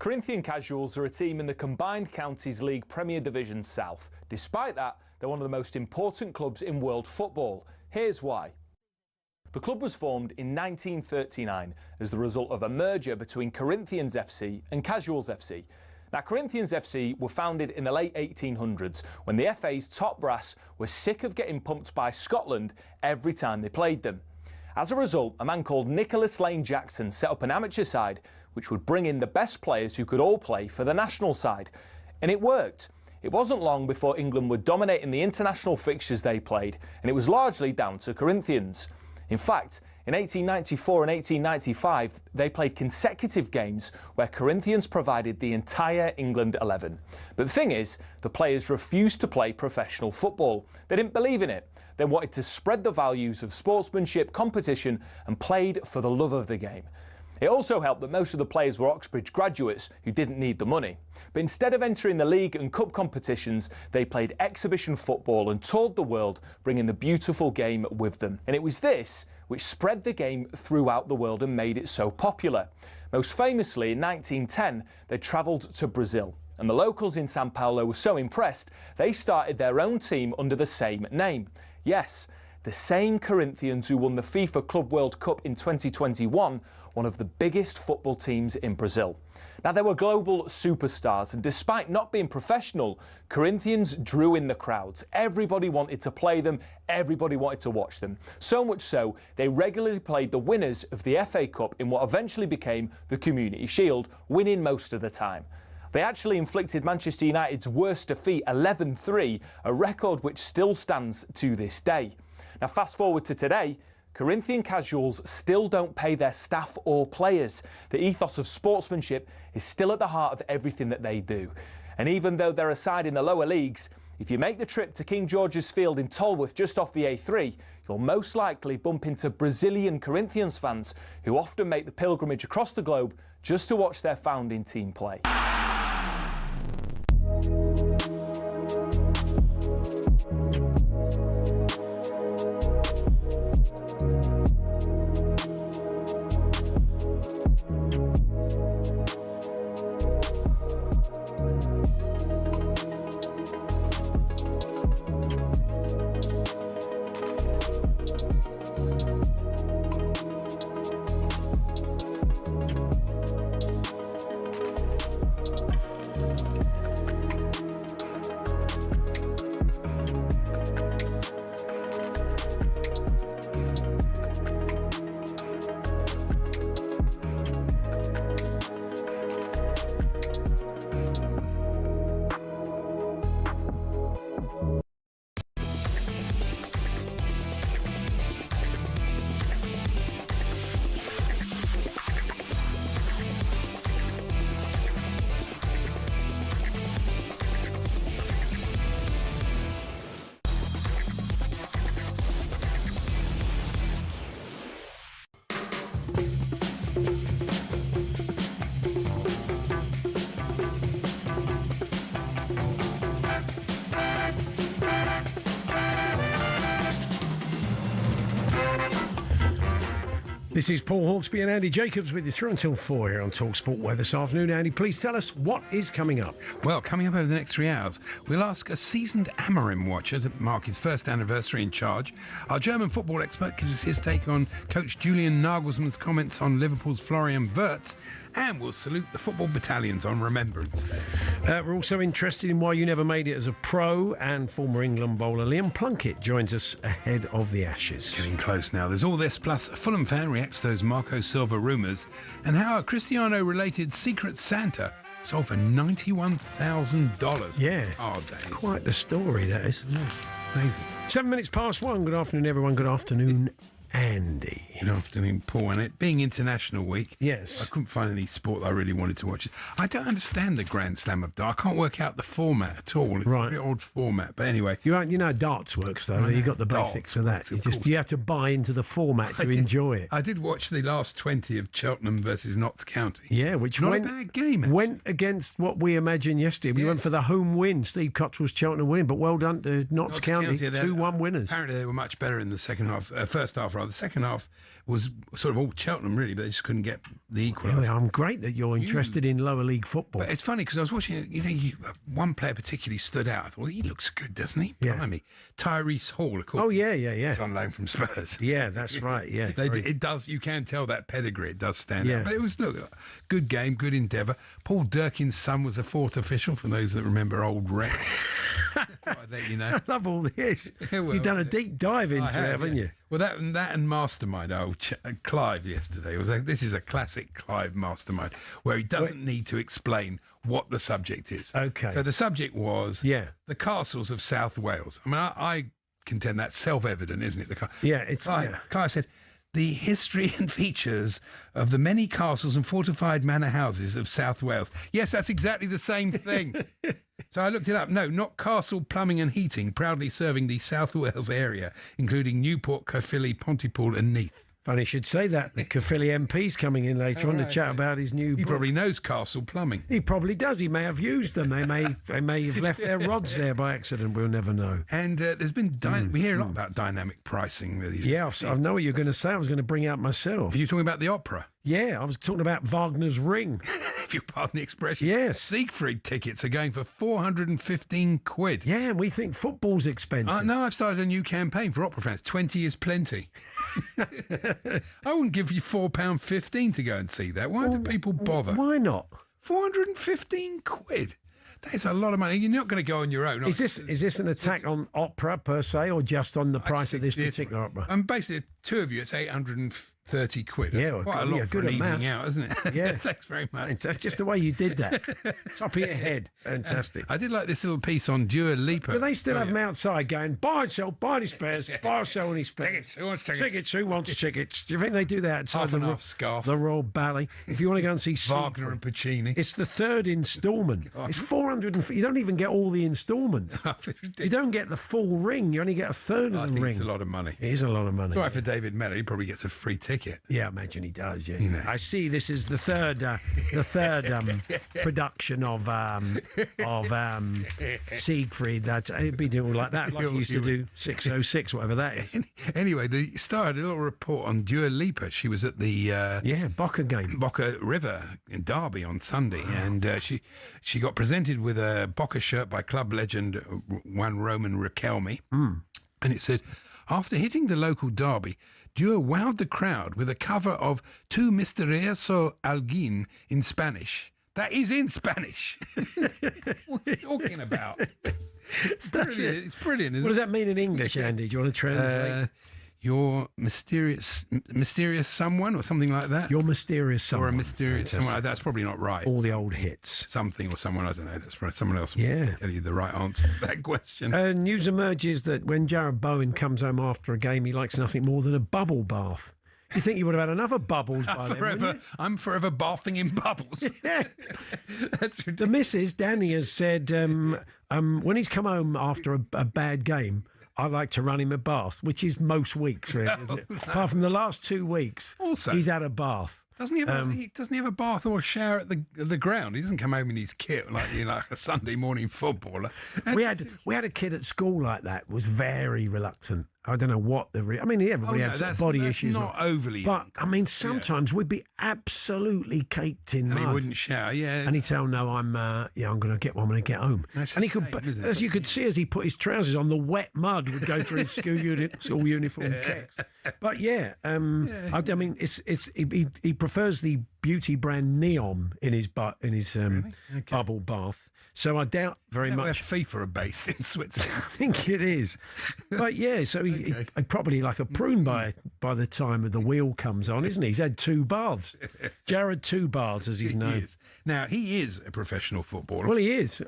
Corinthian Casuals are a team in the Combined Counties League Premier Division South. Despite that, they're one of the most important clubs in world football. Here's why. The club was formed in 1939 as the result of a merger between Corinthians FC and Casuals FC. Now, Corinthians FC were founded in the late 1800s when the FA's top brass were sick of getting pumped by Scotland every time they played them. As a result, a man called Nicholas Lane Jackson set up an amateur side which would bring in the best players who could all play for the national side. And it worked. It wasn't long before England were dominating the international fixtures they played, and it was largely down to Corinthians. In fact, in 1894 and 1895, they played consecutive games where Corinthians provided the entire England 11. But the thing is, the players refused to play professional football. They didn't believe in it. They wanted to spread the values of sportsmanship, competition, and played for the love of the game. It also helped that most of the players were Oxbridge graduates who didn't need the money. But instead of entering the league and cup competitions, they played exhibition football and toured the world, bringing the beautiful game with them. And it was this which spread the game throughout the world and made it so popular. Most famously, in 1910, they travelled to Brazil. And the locals in Sao Paulo were so impressed, they started their own team under the same name. Yes, the same Corinthians who won the FIFA Club World Cup in 2021, one of the biggest football teams in Brazil. Now, they were global superstars, and despite not being professional, Corinthians drew in the crowds. Everybody wanted to play them, everybody wanted to watch them. So much so, they regularly played the winners of the FA Cup in what eventually became the Community Shield, winning most of the time. They actually inflicted Manchester United's worst defeat, 11-3, a record which still stands to this day. Now, fast forward to today, Corinthian Casuals still don't pay their staff or players. The ethos of sportsmanship is still at the heart of everything that they do. And even though they're a side in the lower leagues, if you make the trip to King George's Field in Tolworth just off the A3, you'll most likely bump into Brazilian Corinthians fans who often make the pilgrimage across the globe just to watch their founding team play. This is Paul Hawksbee and Andy Jacobs with you through until 4 here on talkSPORT. Where this afternoon, Andy, please tell us what is coming up. Well, coming up over the next 3 hours, we'll ask a seasoned Amorim watcher to mark his first anniversary in charge. Our German football expert gives us his take on coach Julian Nagelsmann's comments on Liverpool's Florian Wirtz. And we'll salute the football battalions on Remembrance Day. We're also interested in why you never made it as a pro, and former England bowler Liam Plunkett joins us ahead of the Ashes. Getting close now. There's all this, plus a Fulham fan reacts to those Marco Silva rumours, and how a Cristiano-related Secret Santa sold for $91,000. Yeah, Oh, days. Quite the story, that is. Yeah, amazing. 7 minutes past 1. Good afternoon, everyone. Good afternoon, Andy. Good afternoon, Paul. And it being International Week, yes, I couldn't find any sport that I really wanted to watch. I don't understand the Grand Slam of darts. I can't work out the format at all. It's right. A bit odd format, but anyway. You know darts works though. You got the basics of that. You have to buy into the format to enjoy it. I did watch the last 20 of Cheltenham versus Notts County. Yeah, which not a bad game. Actually. Went against what we imagined yesterday. We went for the home win. Steve Cottrell's Cheltenham win, but well done to Notts County. 2-1 winners. Apparently they were much better in the second half, first half The second half was sort of all Cheltenham, really, but they just couldn't get the equaliser. I'm great that you're interested in lower league football. But it's funny because I was watching, one player particularly stood out. I thought, well, he looks good, doesn't he? Yeah. Blimey. Tyrese Hall, of course. Oh, yeah. He's on loan from Spurs. Yeah, that's right, yeah. It does, you can tell that pedigree, it does stand Yeah. out. But it was, look, good game, good endeavour. Paul Durkin's son was the fourth official, for those that remember old Rex. I'd let you know. I love all this. Well, You've done a deep dive into it, haven't you? Well, that and Mastermind, Clive yesterday was this is a classic Clive Mastermind where he doesn't need to explain what the subject is. Okay. So the subject was the castles of South Wales. I mean, I contend that's self-evident, isn't it? Clive said, the history and features of the many castles and fortified manor houses of South Wales. Yes, that's exactly the same thing. So I looked it up. No, not Castle Plumbing and Heating, proudly serving the South Wales area, including Newport, Caerphilly, Pontypool and Neath. Funny you should say that. The Caerphilly MP's coming in later on to chat about his new He book. probably knows Castle Plumbing. He probably does. He may have used them. They may have left their rods there by accident. We'll never know. And there's been we hear a lot about dynamic pricing these days. I know what you're going to say. I was going to bring out myself. Are you talking about the opera? Yeah, I was talking about Wagner's Ring. If you pardon the expression. Yes. Siegfried tickets are going for 415 quid. Yeah, and we think football's expensive. No, I've started a new campaign for opera fans. 20 is plenty. I wouldn't give you £4.15 to go and see that. Why do people bother? Why not? 415 quid. That's a lot of money. You're not going to go on your own. Is this an attack on opera per se, or just on the price of this particular opera? And basically, two of you, it's 830 quid. That's Yeah, quite a lot for good an at evening maths. out, isn't it? Yeah. Thanks very much. That's just the way you did that. Top of your head. Fantastic. I did like this little piece on Dua Lipa. Do they still have them outside going, buy and sell, buy any spares, buy or sell any spares? Tickets. Who wants tickets? Tickets. Who wants tickets? Do you think they do that outside Half and half scarf. the Royal Ballet? If you want to go and see Wagner and Puccini. it's the third instalment. It's 400. You don't even get all the instalments. You don't get the full ring. You only get a third of the ring. It's a lot of money. It is a lot of money. It's all right for David Mellor. He probably gets a free ticket. Yeah, I imagine he does. Yeah, know. I see. This is the third production of Siegfried. That he'd be doing like that, like he used to do 606, whatever that is. Anyway, the Star had a little report on Dua Lipa. She was at the Boca game, Boca River in Derby on Sunday, and she got presented with a Boca shirt by club legend one Roman Riquelme, and it said, after hitting the local derby, Dua wowed the crowd with a cover of Tu Misterioso Alguien in Spanish. That is in Spanish. What are you talking about? It's brilliant, isn't What it? does that mean in English, Andy? Do you want to translate? Your mysterious someone or something like that? Your mysterious someone. Or a mysterious someone. That's probably not right. All the old hits. Something or someone, I don't know. That's probably someone else will Yeah. tell you the right answer to that question. News emerges that when Jared Bowen comes home after a game, he likes nothing more than a bubble bath. You think you would have had enough of bubbles by then, wouldn't you? I'm forever bathing in bubbles. Yeah. That's The ridiculous. missus, Danny, has said when he's come home after a bad game, I like to run him a bath, which is most weeks, really, isn't it? Apart from the last 2 weeks, Also- he's had a bath. Doesn't he have a bath or a shower at the ground? He doesn't come home in his kit like a Sunday morning footballer. We had a kid at school like that, was very reluctant. I don't know what everybody had sort of body issues. Not overly. But, I mean, sometimes we'd be absolutely caked in and mud. he wouldn't shower, yeah. And he'd say, "Oh no, I'm going to get one when I get home." That's and he a could, shame, isn't it? as you could see, as he put his trousers on, the wet mud would go through his school uniform kicks. But yeah, I mean, he prefers the beauty brand Neon in his bubble bath. So I doubt very Is that much. where FIFA are based in Switzerland? I think it is. But yeah, so he probably like a prune by the time the wheel comes on, isn't he? He's had 2 baths. Jared 2 baths, as he's known. Now, he is a professional footballer. Well, he is.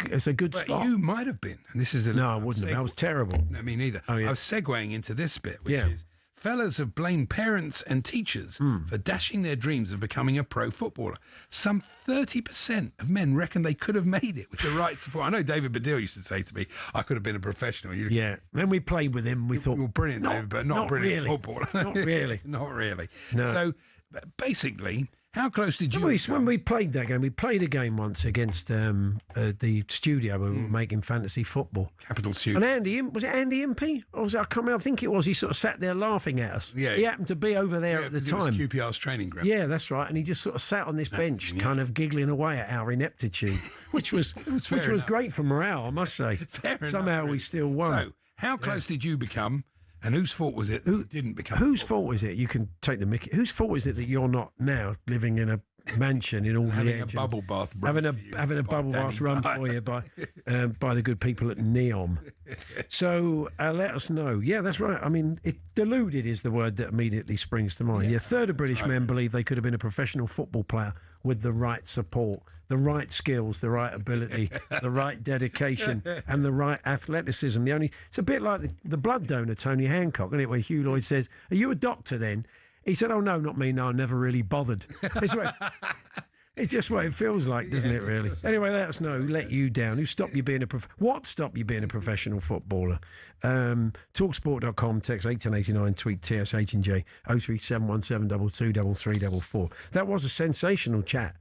It's a good But spot. you might have been. And this is No, I wouldn't have. That was terrible. No, me neither. Oh, yeah. I was segueing into this bit, which Yeah. is fellas have blamed parents and teachers for dashing their dreams of becoming a pro footballer. Some 30% of men reckon they could have made it with the right support. I know David Baddiel used to say to me, I could have been a professional. Yeah. When we played with him, we thought, Well, brilliant, David, but not brilliant really. footballer. Not really. Not really. No. So basically, How close did you When we played that game, we played a game once against the studio where we were making fantasy football. Capital Studio. And was it Andy Impey? Or was it, I can't remember, I think it was. He sort of sat there laughing at us. Yeah. He happened to be over there at the time. It was QPR's training ground. Yeah, that's right. And he just sort of sat on this bench, kind of giggling away at our ineptitude, which was great for morale, I must say. Somehow we still won. So, how close did you become? And whose fault was it that you didn't become? Whose fault is it? You can take the mickey. Whose fault is it that you're not now living in a mansion in all the having a bubble bath, having a bubble bath run for you by the good people at Neom? So let us know. Yeah, that's right. I mean, deluded is the word that immediately springs to mind. Yeah, a third of British men believe they could have been a professional football player with the right support, the right skills, the right ability, the right dedication, and the right athleticism. It's a bit like the blood donor Tony Hancock, isn't it? Where Hugh Lloyd says, "Are you a doctor then?" He said, "Oh no, not me. No, I never really bothered." It's just what it feels like, doesn't it? Really. Anyway, let us know who let you down. Who stopped you being what stopped you being a professional footballer? Talksport.com, text 1889, tweet TSH and J 03717223344. That was a sensational chat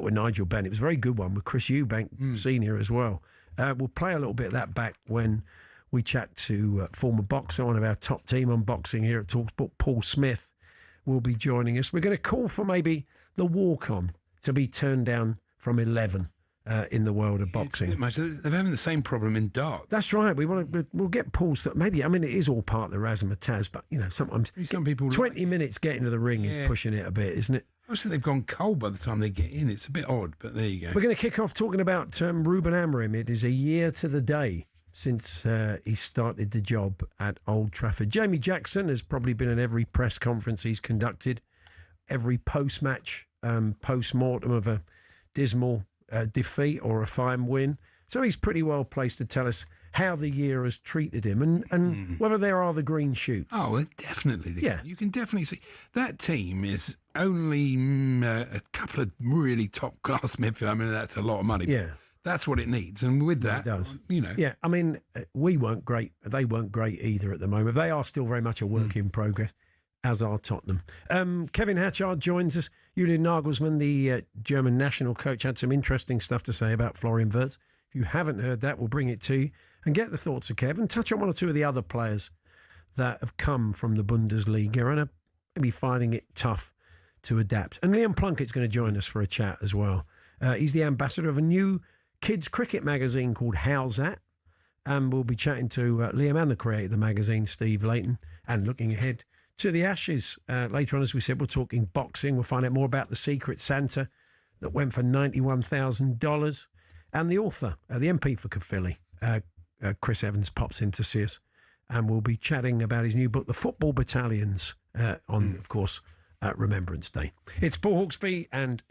with Nigel Benn. It was a very good one with Chris Eubank Senior as well. We'll play a little bit of that back when we chat to former boxer, one of our top team on boxing here at Talksport, Paul Smith, will be joining us. We're going to call for maybe the walk-on to be turned down from 11 in the world of boxing. They're having the same problem in darts. That's right. We'll get Paul's thought. Maybe, I mean, it is all part of the razzmatazz, but, sometimes some people 20 minutes getting to the ring is pushing it a bit, isn't it? I think they've gone cold by the time they get in. It's a bit odd, but there you go. We're going to kick off talking about Ruben Amorim. It is a year to the day since he started the job at Old Trafford. Jamie Jackson has probably been at every press conference he's conducted, every post-match, post-mortem of a dismal defeat or a fine win. So he's pretty well placed to tell us how the year has treated him and whether there are the green shoots. Oh, well, definitely. You can definitely see that team is only a couple of really top-class midfield. I mean, that's a lot of money. Yeah. That's what it needs. And with that, it does. Yeah, I mean, we weren't great. They weren't great either at the moment. They are still very much a work in progress, as are Tottenham. Kevin Hatchard joins us. Julian Nagelsmann, the German national coach, had some interesting stuff to say about Florian Wirtz. If you haven't heard that, we'll bring it to you and get the thoughts of Kevin. Touch on one or two of the other players that have come from the Bundesliga and are maybe finding it tough to adapt. And Liam Plunkett's going to join us for a chat as well. He's the ambassador of a new kids cricket magazine called How's That? And we'll be chatting to Liam and the creator of the magazine, Steve Layton, and looking ahead to the Ashes. Later on, as we said, we're talking boxing. We'll find out more about the Secret Santa that went for $91,000. And the author, the MP for Caerphilly, Chris Evans, pops in to see us. And we'll be chatting about his new book, The Football Battalions, on, of course, Remembrance Day. It's Paul Hawksbee and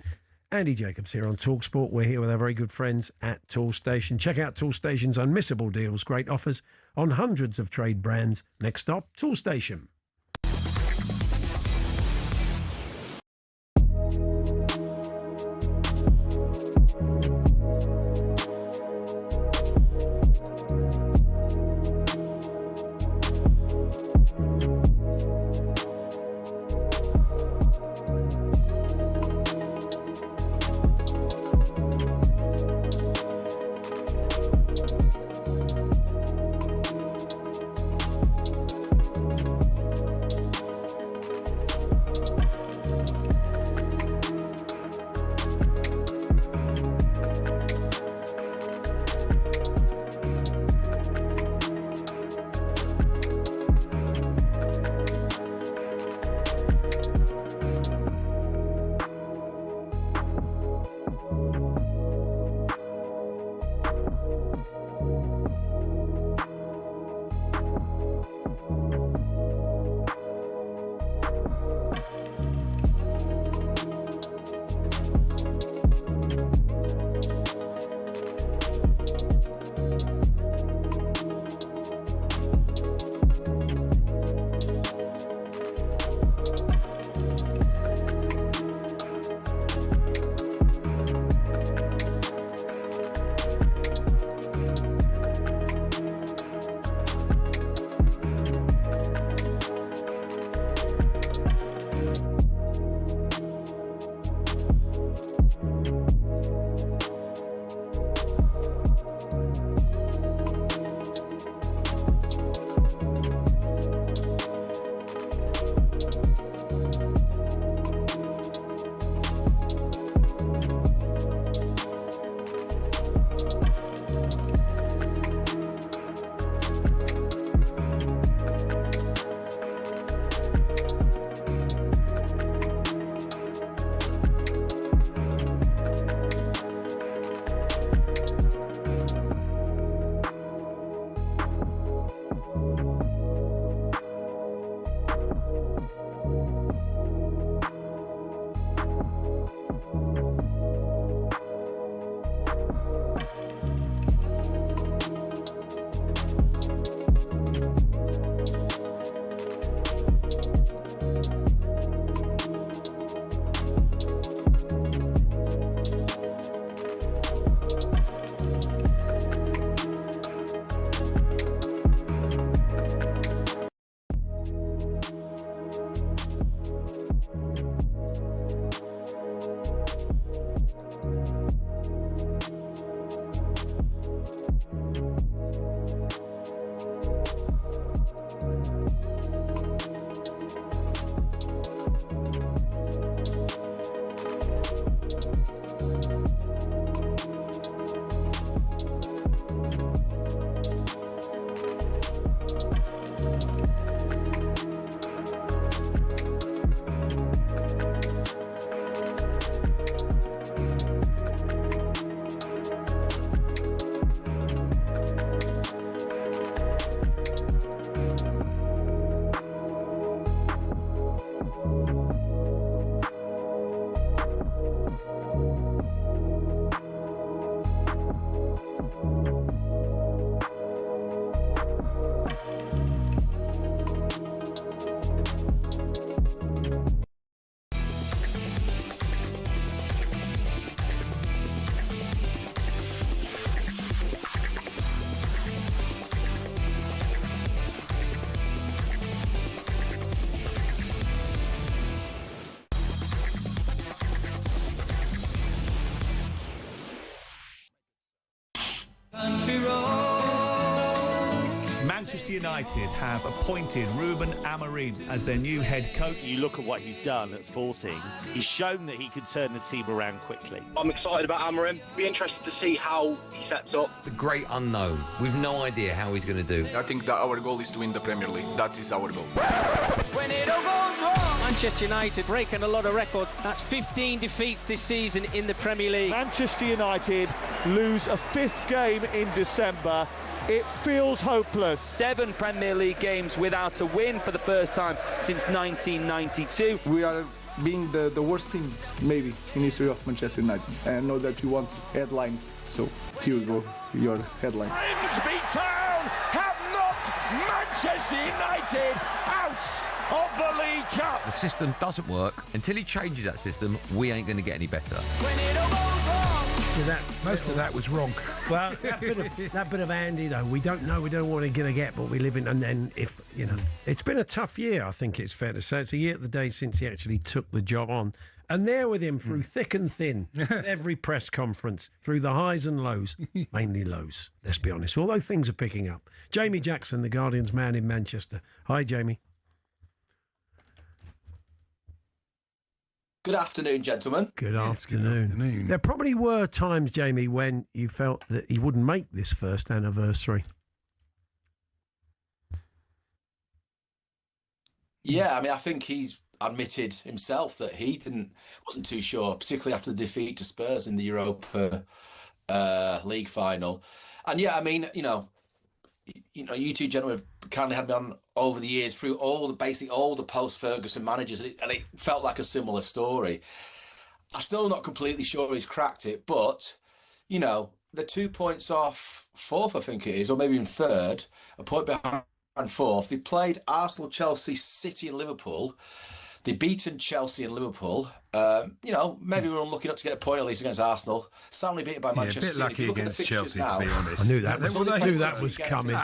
Andy Jacobs here on TalkSport. We're here with our very good friends at Toolstation. Check out Toolstation's unmissable deals, great offers on hundreds of trade brands. Next stop, Toolstation. Manchester United have appointed Ruben Amorim as their new head coach. You look at what he's done at Sporting, he's shown that he can turn the team around quickly. I'm excited about Amorim. Be interested to see how he sets up. The great unknown. We've no idea how he's going to do. I think that our goal is to win the Premier League. That is our goal. When it all goes wrong. Manchester United breaking a lot of records. That's 15 defeats this season in the Premier League. Manchester United lose a 5th game in December. It feels hopeless. 7 Premier League games without a win for the first time since 1992. We are being the worst team, maybe, in history of Manchester United. And I know that you want headlines, so here you go, your headline. Grimsby Town have knocked Manchester United out of the League Cup. The system doesn't work. Until he changes that system, we ain't going to get any better. When it all goes wrong. Most of that was wrong. Well, that bit of Andy, though, we don't know. We don't know what we're going to get, but we live in. And then, if you know, it's been a tough year. I think it's fair to say it's a year of the day since he actually took the job on. And there with him through thick and thin, every press conference, through the highs and lows, mainly lows. Let's be honest. Although things are picking up. Jamie Jackson, the Guardian's man in Manchester. Hi, Jamie. Good afternoon, gentlemen. Good afternoon. There probably were times, Jamie, when you felt that he wouldn't make this first anniversary. Yeah, I mean, I think he's admitted himself that he wasn't too sure, particularly after the defeat to Spurs in the Europa League final. And yeah, I mean, you know, you two gentlemen have kindly had me on over the years through all the post-Ferguson managers, and it felt like a similar story. I'm still not completely sure he's cracked it, but, you know, they're 2 points off 4th, I think it is, or maybe even 3rd, a point behind 4th. They played Arsenal, Chelsea, City and Liverpool. They've beaten Chelsea and Liverpool. You know, maybe we're unlucky not to get a point at least against Arsenal. Soundly beaten by Manchester City. A bit lucky against Chelsea, to be honest. I knew that was coming.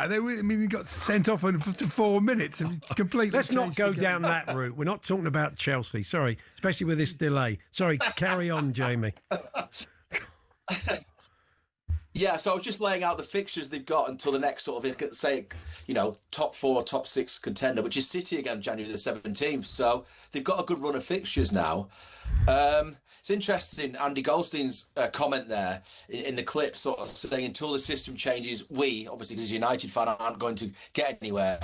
He got sent off in 4 minutes and completely. Let's not go down that route. We're not talking about Chelsea. Sorry, especially with this delay. Sorry, carry on, Jamie. Yeah, so I was just laying out the fixtures they've got until the next sort of, say, you know, top 4, top 6 contender, which is City again, January the 17th. So they've got a good run of fixtures now. It's interesting, Andy Goldstein's comment there in the clip, sort of saying until the system changes, we, obviously because he's a United fan, aren't going to get anywhere.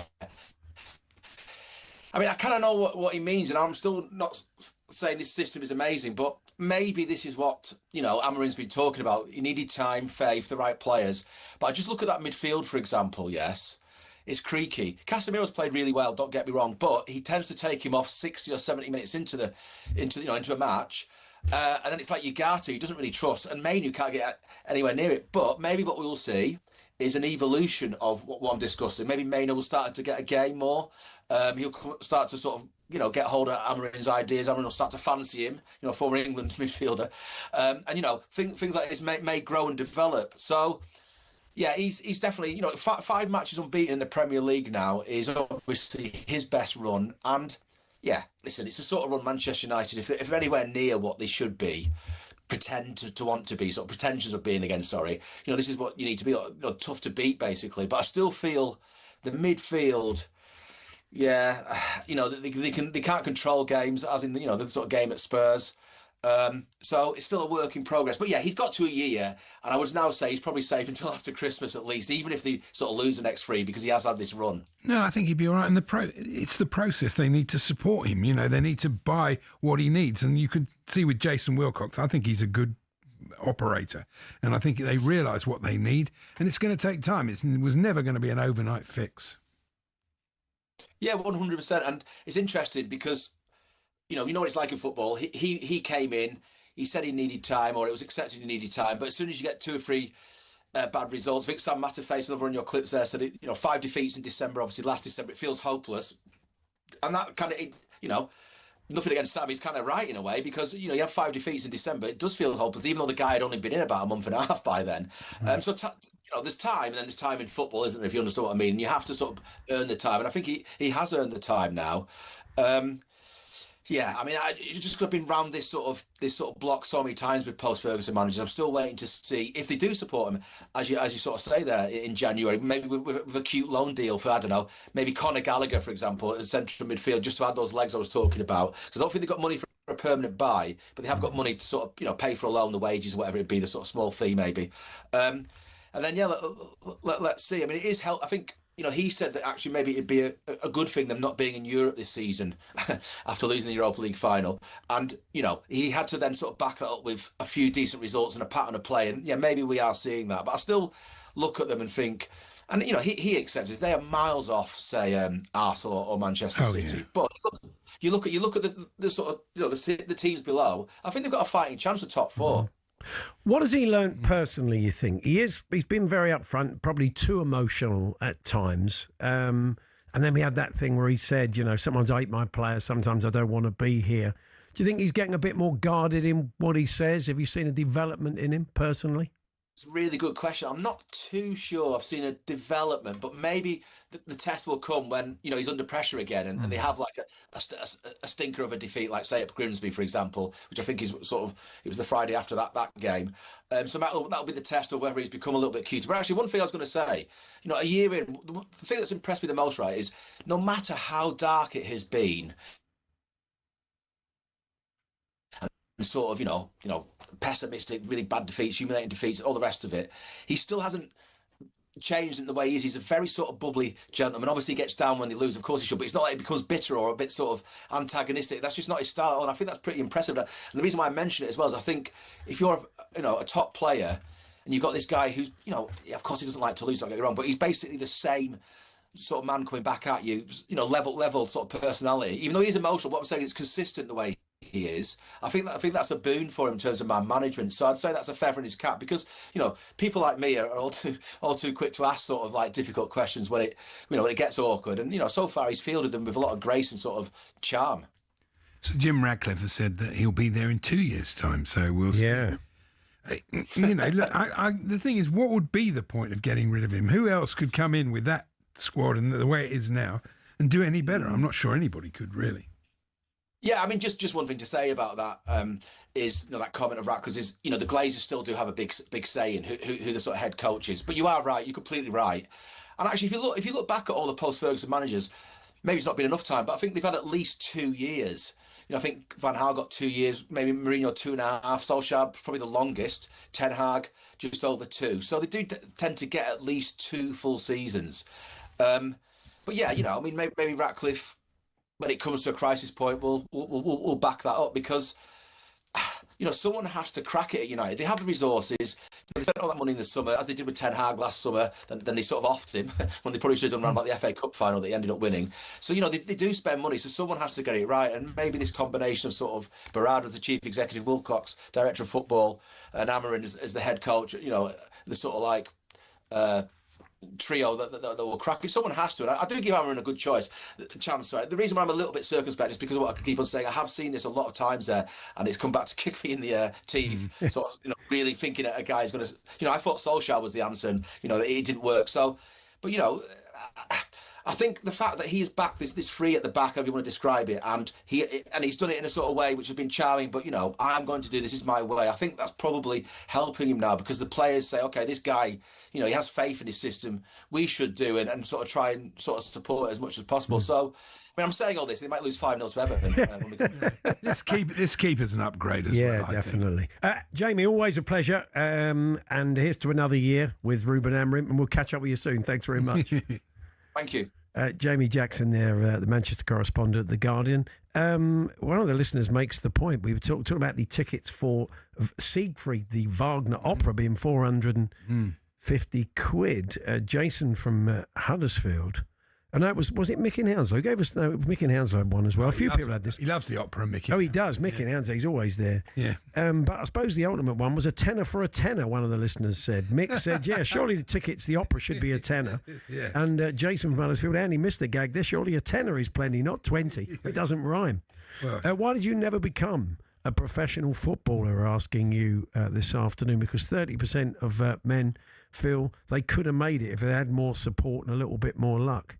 I mean, I kind of know what he means, and I'm still not saying this system is amazing, but maybe this is what, you know, Amorim's been talking about. He needed time, faith, the right players. But I just look at that midfield, for example, yes, it's creaky. Casemiro's played really well, don't get me wrong, but he tends to take him off 60 or 70 minutes into a match. And then it's like Ugarte, who doesn't really trust, and Mainu can't get anywhere near it. But maybe what we will see is an evolution of what I'm discussing. Maybe Mainu will start to get a game more. He'll start to sort of, you know, get hold of Amorim's ideas. Amorim will start to fancy him, you know, former England midfielder. And, you know, things like this may grow and develop. So, yeah, he's definitely, you know, 5 matches unbeaten in the Premier League now is obviously his best run. And, yeah, listen, it's the sort of run Manchester United, if they're anywhere near what they should be, pretend to want to be, sort of pretensions of being again, sorry. You know, this is what you need to be, you know, tough to beat, basically. But I still feel the midfield... Yeah, you know, they can't control games, as in, you know, the sort of game at Spurs. So it's still a work in progress. But yeah, he's got to a year, and I would now say he's probably safe until after Christmas at least, even if they sort of lose the next 3, because he has had this run. No, I think he'd be all right. And it's the process. They need to support him. You know, they need to buy what he needs. And you could see with Jason Wilcox, I think he's a good operator. And I think they realise what they need. And it's going to take time. It was never going to be an overnight fix. Yeah, 100%. And it's interesting because, you know what it's like in football. He came in, he said he needed time, or it was accepted he needed time. But as soon as you get 2 or 3 bad results, I think Sam Matterface, another on your clips there, said, 5 defeats in December, obviously last December, it feels hopeless. And that kind of, you know, nothing against Sam, he's kind of right in a way, because, you know, you have 5 defeats in December, it does feel hopeless, even though the guy had only been in about a month and a half by then. You know, there's time, and then there's time in football, isn't there, if you understand what I mean? And you have to sort of earn the time, and I think he has earned the time now. Yeah, I mean, just 'cause I've been round this sort of block so many times with post-Ferguson managers, I'm still waiting to see if they do support him, as you sort of say there in January, maybe with a cute loan deal for, I don't know, maybe Conor Gallagher, for example, at central midfield, just to add those legs I was talking about. Because I don't think they've got money for a permanent buy, but they have got money to sort of pay for a loan, the wages, whatever it be, the sort of small fee maybe. And then let's see. I mean, it is help. I think. He said that actually maybe it'd be a good thing them not being in Europe this season after losing the Europa League final. And, he had to then sort of back that up with a few decent results and a pattern of play. And, yeah, maybe we are seeing that. But I still look at them and think, and, he accepts this. They are miles off, say, Arsenal or Manchester City. Yeah. But you look at the sort of, the teams below, I think they've got a fighting chance of top four. Mm-hmm. What has he learnt personally, you think? He's been very upfront, probably too emotional at times. And then we had that thing where he said, sometimes I hate my players, sometimes I don't want to be here. Do you think he's getting a bit more guarded in what he says? Have you seen a development in him personally? It's a really good question. I'm not too sure I've seen a development, but maybe the test will come when, he's under pressure again and they have like a stinker of a defeat, like say at Grimsby, for example, which I think is it was the Friday after that game. So that'll be the test of whether he's become a little bit cuter. But actually, one thing I was going to say, a year in, the thing that's impressed me the most, right, is no matter how dark it has been, and sort of, pessimistic, really bad defeats, humiliating defeats, all the rest of it, he still hasn't changed in the way he is. He's a very sort of bubbly gentleman. Obviously he gets down when they lose, of course he should, but it's not like he becomes bitter or a bit sort of antagonistic. That's just not his style, and I think that's pretty impressive. And the reason why I mention it as well is I think if you're a top player and you've got this guy who's, of course he doesn't like to lose, don't get me wrong, but he's basically the same sort of man coming back at you, level sort of personality. Even though he's emotional, what I'm saying is consistent the way he is. I think that's a boon for him in terms of man management. So I'd say that's a feather in his cap because people like me are all too quick to ask sort of like difficult questions when it gets awkward. And so far he's fielded them with a lot of grace and sort of charm. So Jim Ratcliffe has said that he'll be there in 2 years' time. So we'll see. Yeah. Look, the thing is, what would be the point of getting rid of him? Who else could come in with that squad and the way it is now and do any better? I'm not sure anybody could really. Yeah, I mean, just one thing to say about that is that comment of Ratcliffe's is the Glazers still do have a big say in who the sort of head coach is. But you are right, you're completely right. And actually, if you look back at all the post-Ferguson managers, maybe it's not been enough time, but I think they've had at least 2 years. I think Van Gaal got 2 years, maybe Mourinho 2.5, Solskjaer probably the longest, Ten Hag just over 2. So they do tend to get at least 2 full seasons. But yeah, I mean, maybe Ratcliffe, when it comes to a crisis point, we'll back that up because, someone has to crack it at United. They have the resources. They spent all that money in the summer, as they did with Ten Hag last summer. Then they sort of offed him when they probably should have done around about the FA Cup final that he ended up winning. So, they do spend money. So someone has to get it right. And maybe this combination of sort of Berard as the chief executive, Wilcox, director of football, and Amorim as the head coach, the sort of like trio that will crack it. Someone has to, and I do give Amorim a chance. Sorry. The reason why I'm a little bit circumspect is because of what I keep on saying. I have seen this a lot of times there, and it's come back to kick me in the teeth. So really thinking that a guy's going to, I thought Solskjaer was the answer, and it didn't work. So, but I think the fact that he's back this free at the back, however you want to describe it, and he's done it in a sort of way which has been charming, but I'm going to do this is my way. I think that's probably helping him now because the players say, okay, this guy, he has faith in his system. We should do it and sort of try and sort of support it as much as possible. So, I mean, I'm saying all this, they might lose 5-0 to Everton. This keeper's an upgrade as well. Yeah, definitely. Jamie, always a pleasure. And here's to another year with Ruben Amorim, and we'll catch up with you soon. Thanks very much. Thank you. Jamie Jackson there, the Manchester correspondent at The Guardian. One of the listeners makes the point. We were talking about the tickets for Siegfried, the Wagner opera, being 450 quid. Jason from Huddersfield. And that was it Mickey Hounslow? Who gave us Mickey Hounslow one as well. A few people had this. He loves the opera, Mickey. Oh, he does. Mickey Hounslow, he's always there. Yeah. But I suppose the ultimate one was a tenner for a tenner, one of the listeners said. Mick said, yeah, surely the tickets, the opera should be a tenner. Yeah. And Jason from Huddersfield, Andy missed the gag there. Surely a tenner is plenty, not 20. It doesn't rhyme. Well, why did you never become a professional footballer, asking you this afternoon? Because 30% of men feel they could have made it if they had more support and a little bit more luck.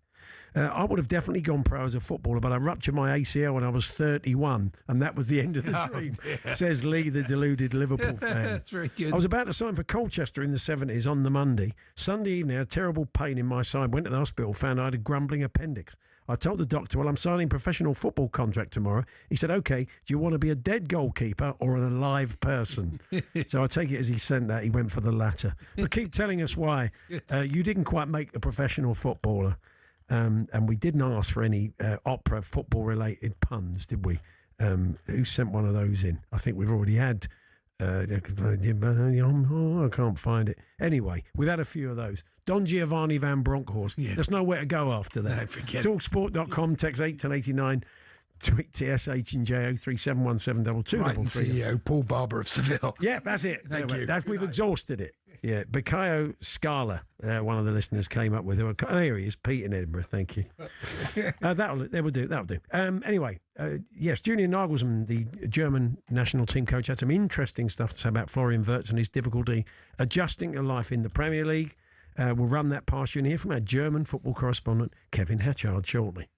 I would have definitely gone pro as a footballer, but I ruptured my ACL when I was 31, and that was the end of the dream, says Lee, the deluded Liverpool fan. That's very good. I was about to sign for Colchester in the 70s on the Monday. Sunday evening, I had terrible pain in my side, went to the hospital, found I had a grumbling appendix. I told the doctor, well, I'm signing a professional football contract tomorrow. He said, OK, do you want to be a dead goalkeeper or an alive person? So I take it as he sent that, he went for the latter. But keep telling us why. You didn't quite make the professional footballer. And we didn't ask for any opera football-related puns, did we? Who sent one of those in? I think we've already had... I can't find it. Anyway, we've had a few of those. Don Giovanni Van Bronckhorst. Yeah. There's nowhere to go after that. No, forget talksport.com, text 8 to 89, tweet TSH and JO 37172233. Right, CEO Paul Barber of Seville. Yeah, that's it. Thank you. We've exhausted it. Yeah, Bakayo Scala, one of the listeners came up with it. There he is, Pete in Edinburgh. Thank you. That'll do. Anyway, yes, Julian Nagelsmann, the German national team coach, had some interesting stuff to say about Florian Wirtz and his difficulty adjusting to life in the Premier League. We'll run that past you and hear from our German football correspondent, Kevin Hatchard, shortly.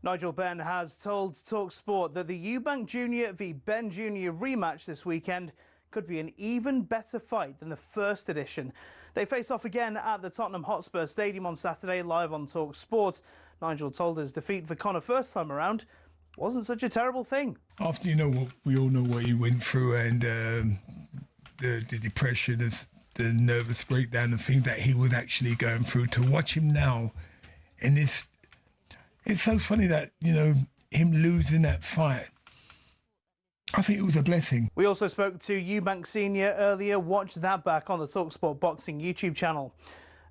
Nigel Benn has told talkSPORT that the Eubank Jr. v Ben Jr. rematch this weekend could be an even better fight than the first edition. They face off again at the Tottenham Hotspur Stadium on Saturday, live on talkSPORT. Nigel told us defeat for Conor first time around wasn't such a terrible thing. After we all know what he went through and the depression, the nervous breakdown, the thing that he was actually going through, to watch him now And it's so funny that, you know, him losing that fight, I think it was a blessing. We also spoke to Eubank Senior earlier. Watch that back on the talkSPORT Boxing YouTube channel.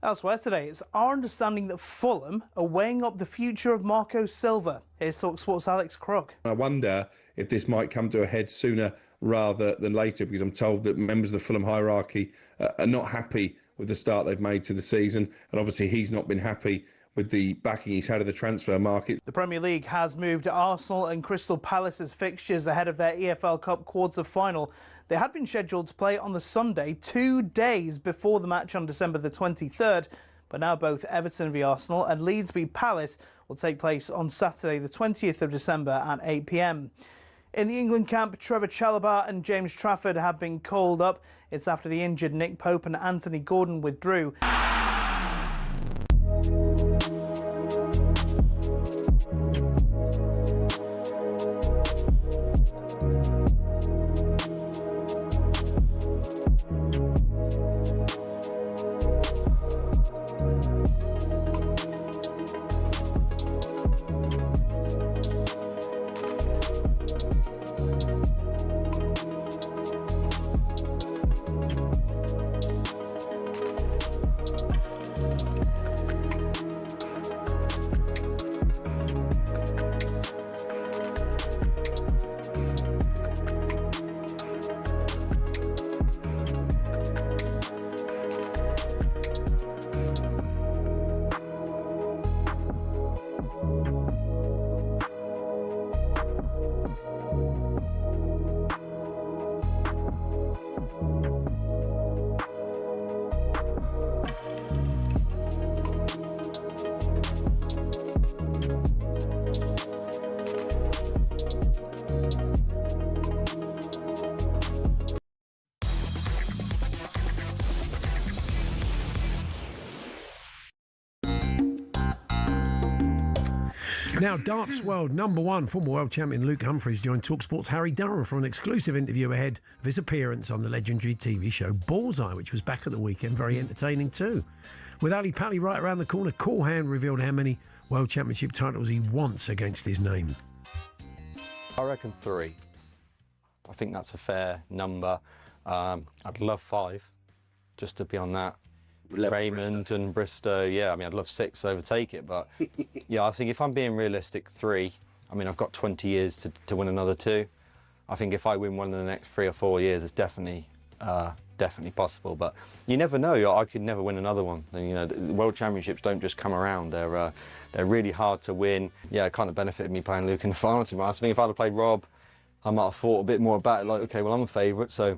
Elsewhere today, it's our understanding that Fulham are weighing up the future of Marco Silva. Here's talkSPORT's Alex Crook. I wonder if this might come to a head sooner rather than later, because I'm told that members of the Fulham hierarchy are not happy with the start they've made to the season, and obviously he's not been happy with the backing he's had of the transfer market. The Premier League has moved Arsenal and Crystal Palace's fixtures ahead of their EFL Cup quarter-final. They had been scheduled to play on the Sunday, 2 days before the match on December the 23rd, but now both Everton v Arsenal and Leeds v Palace will take place on Saturday the 20th of December at 8 p.m. In the England camp, Trevor Chalobah and James Trafford have been called up. It's after the injured Nick Pope and Anthony Gordon withdrew. Now, darts world #1 former world champion Luke Humphries joined talkSPORT's Harry Durham for an exclusive interview ahead of his appearance on the legendary TV show Bullseye, which was back at the weekend. Very entertaining too. With Ali Pally right around the corner, Cool Hand revealed how many world championship titles he wants against his name. I reckon 3. I think that's a fair number. I'd love 5, just to be on that. Raymond and Bristow, yeah, I mean, I'd love 6 to overtake it, but yeah, I think if I'm being realistic, 3. I mean, I've got 20 years to win another 2. I think if I win one in the next 3 or 4 years, it's definitely possible, but you never know. I could never win another one. And, you know, the World Championships don't just come around. They're really hard to win. Yeah, it kind of benefited me playing Luke in the final, to be honest. I think if I'd have played Rob, I might have thought a bit more about it, like, okay, well, I'm a favourite, so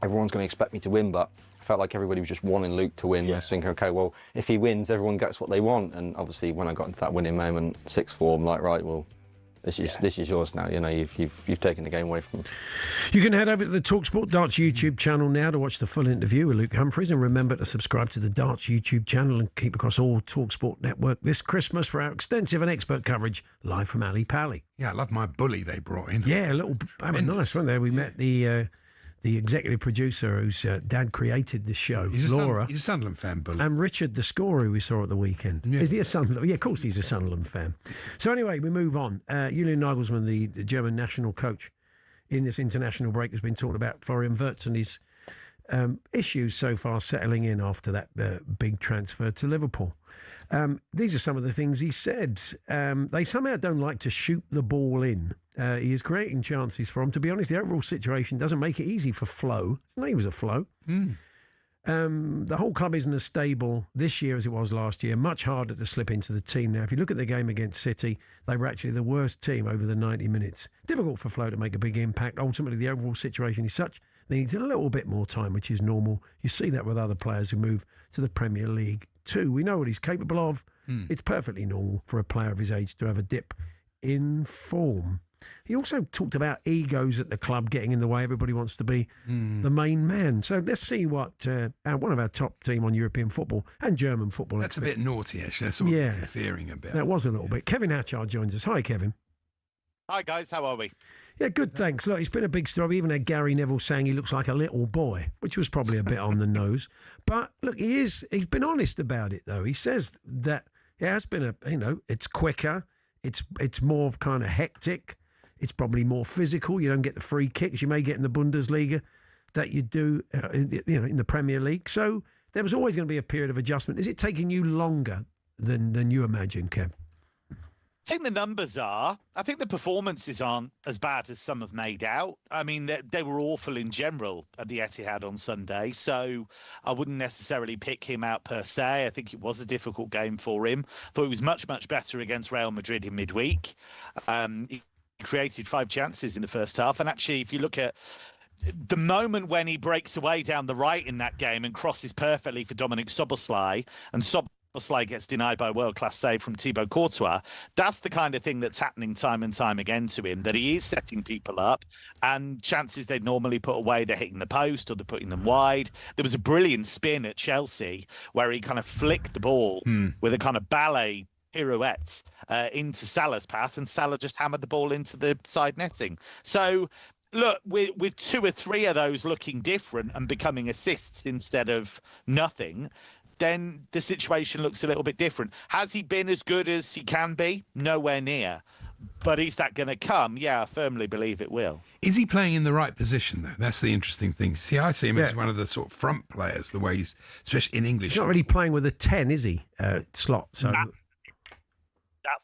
everyone's going to expect me to win, but I felt like everybody was just wanting Luke to win. Yeah. I was thinking, okay, well, if he wins, everyone gets what they want. And obviously, when I got into that winning moment, 6-4, I'm like, right, well, this is yours now. You know, you've taken the game away from me. You can head over to the talkSPORT Darts YouTube channel now to watch the full interview with Luke Humphries, and remember to subscribe to the Darts YouTube channel and keep across all talkSPORT network this Christmas for our extensive and expert coverage live from Ali Pally. Yeah, I love my bully they brought in. Yeah, a little, nice, weren't they? We met the executive producer whose dad created the show, Laura. He's a Sunderland fan, bully. And Richard, the scorer we saw at the weekend. Yeah. Is he a Sunderland? Yeah, of course he's a Sunderland fan. So anyway, we move on. Julian Nagelsmann, the German national coach, in this international break has been talking about Florian Wirtz and his issues so far settling in after that big transfer to Liverpool. These are some of the things he said. They somehow don't like to shoot the ball in. He is creating chances for him. To be honest, the overall situation doesn't make it easy for Flo. No, he was a Flo. The whole club isn't as stable this year as it was last year. Much harder to slip into the team now. If you look at the game against City, they were actually the worst team over the 90 minutes. Difficult for Flo to make a big impact. Ultimately, the overall situation is such that he needs a little bit more time, which is normal. You see that with other players who move to the Premier League too. We know what he's capable of. It's perfectly normal for a player of his age to have a dip in form. He also talked about egos at the club getting in the way. Everybody wants to be the main man. So let's see what one of our top team on European football and German football. That's a bit naughty, actually. That's sort of interfering a bit. That was a little bit. Kevin Hatchard joins us. Hi, Kevin. Hi, guys. How are we? Yeah, good, thanks. Look, it's been a big story. We even had Gary Neville saying he looks like a little boy, which was probably a bit on the nose. But look, he's been honest about it, though. He says that It has been it's quicker, it's more kind of hectic, it's probably more physical. You don't get the free kicks you may get in the Bundesliga that you do, in the Premier League. So there was always going to be a period of adjustment. Is it taking you longer than you imagine, Kev? I think the numbers are. I think the performances aren't as bad as some have made out. I mean, they were awful in general at the Etihad on Sunday, so I wouldn't necessarily pick him out per se. I think it was a difficult game for him. Thought he was much, much better against Real Madrid in midweek. He created 5 chances in the first half. And actually, if you look at the moment when he breaks away down the right in that game and crosses perfectly for Dominic Szoboszlai, and Szoboszlai gets denied by a world-class save from Thibaut Courtois, that's the kind of thing that's happening time and time again to him, that he is setting people up, and chances they'd normally put away, they're hitting the post or they're putting them wide. There was a brilliant spin at Chelsea where he kind of flicked the ball with a kind of ballet pirouette into Salah's path, and Salah just hammered the ball into the side netting. So, look, with 2 or 3 of those looking different and becoming assists instead of nothing, then the situation looks a little bit different. Has he been as good as he can be? Nowhere near. But is that going to come? Yeah, I firmly believe it will. Is he playing in the right position, though? That's the interesting thing. See, I see him as one of the sort of front players, the way he's, especially in English. He's not really playing with a 10, is he, slot? So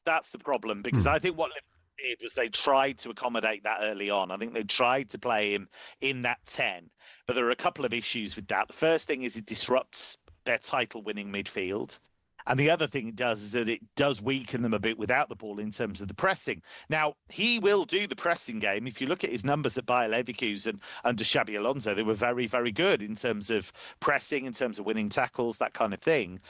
That's the problem, because I think what Liverpool did was they tried to accommodate that early on. I think they tried to play him in that 10, but there are a couple of issues with that. The first thing is it disrupts their title-winning midfield. And the other thing it does is that it does weaken them a bit without the ball in terms of the pressing. Now, he will do the pressing game. If you look at his numbers at Bayer Leverkusen under Xabi Alonso, they were very, very good in terms of pressing, in terms of winning tackles, that kind of thing.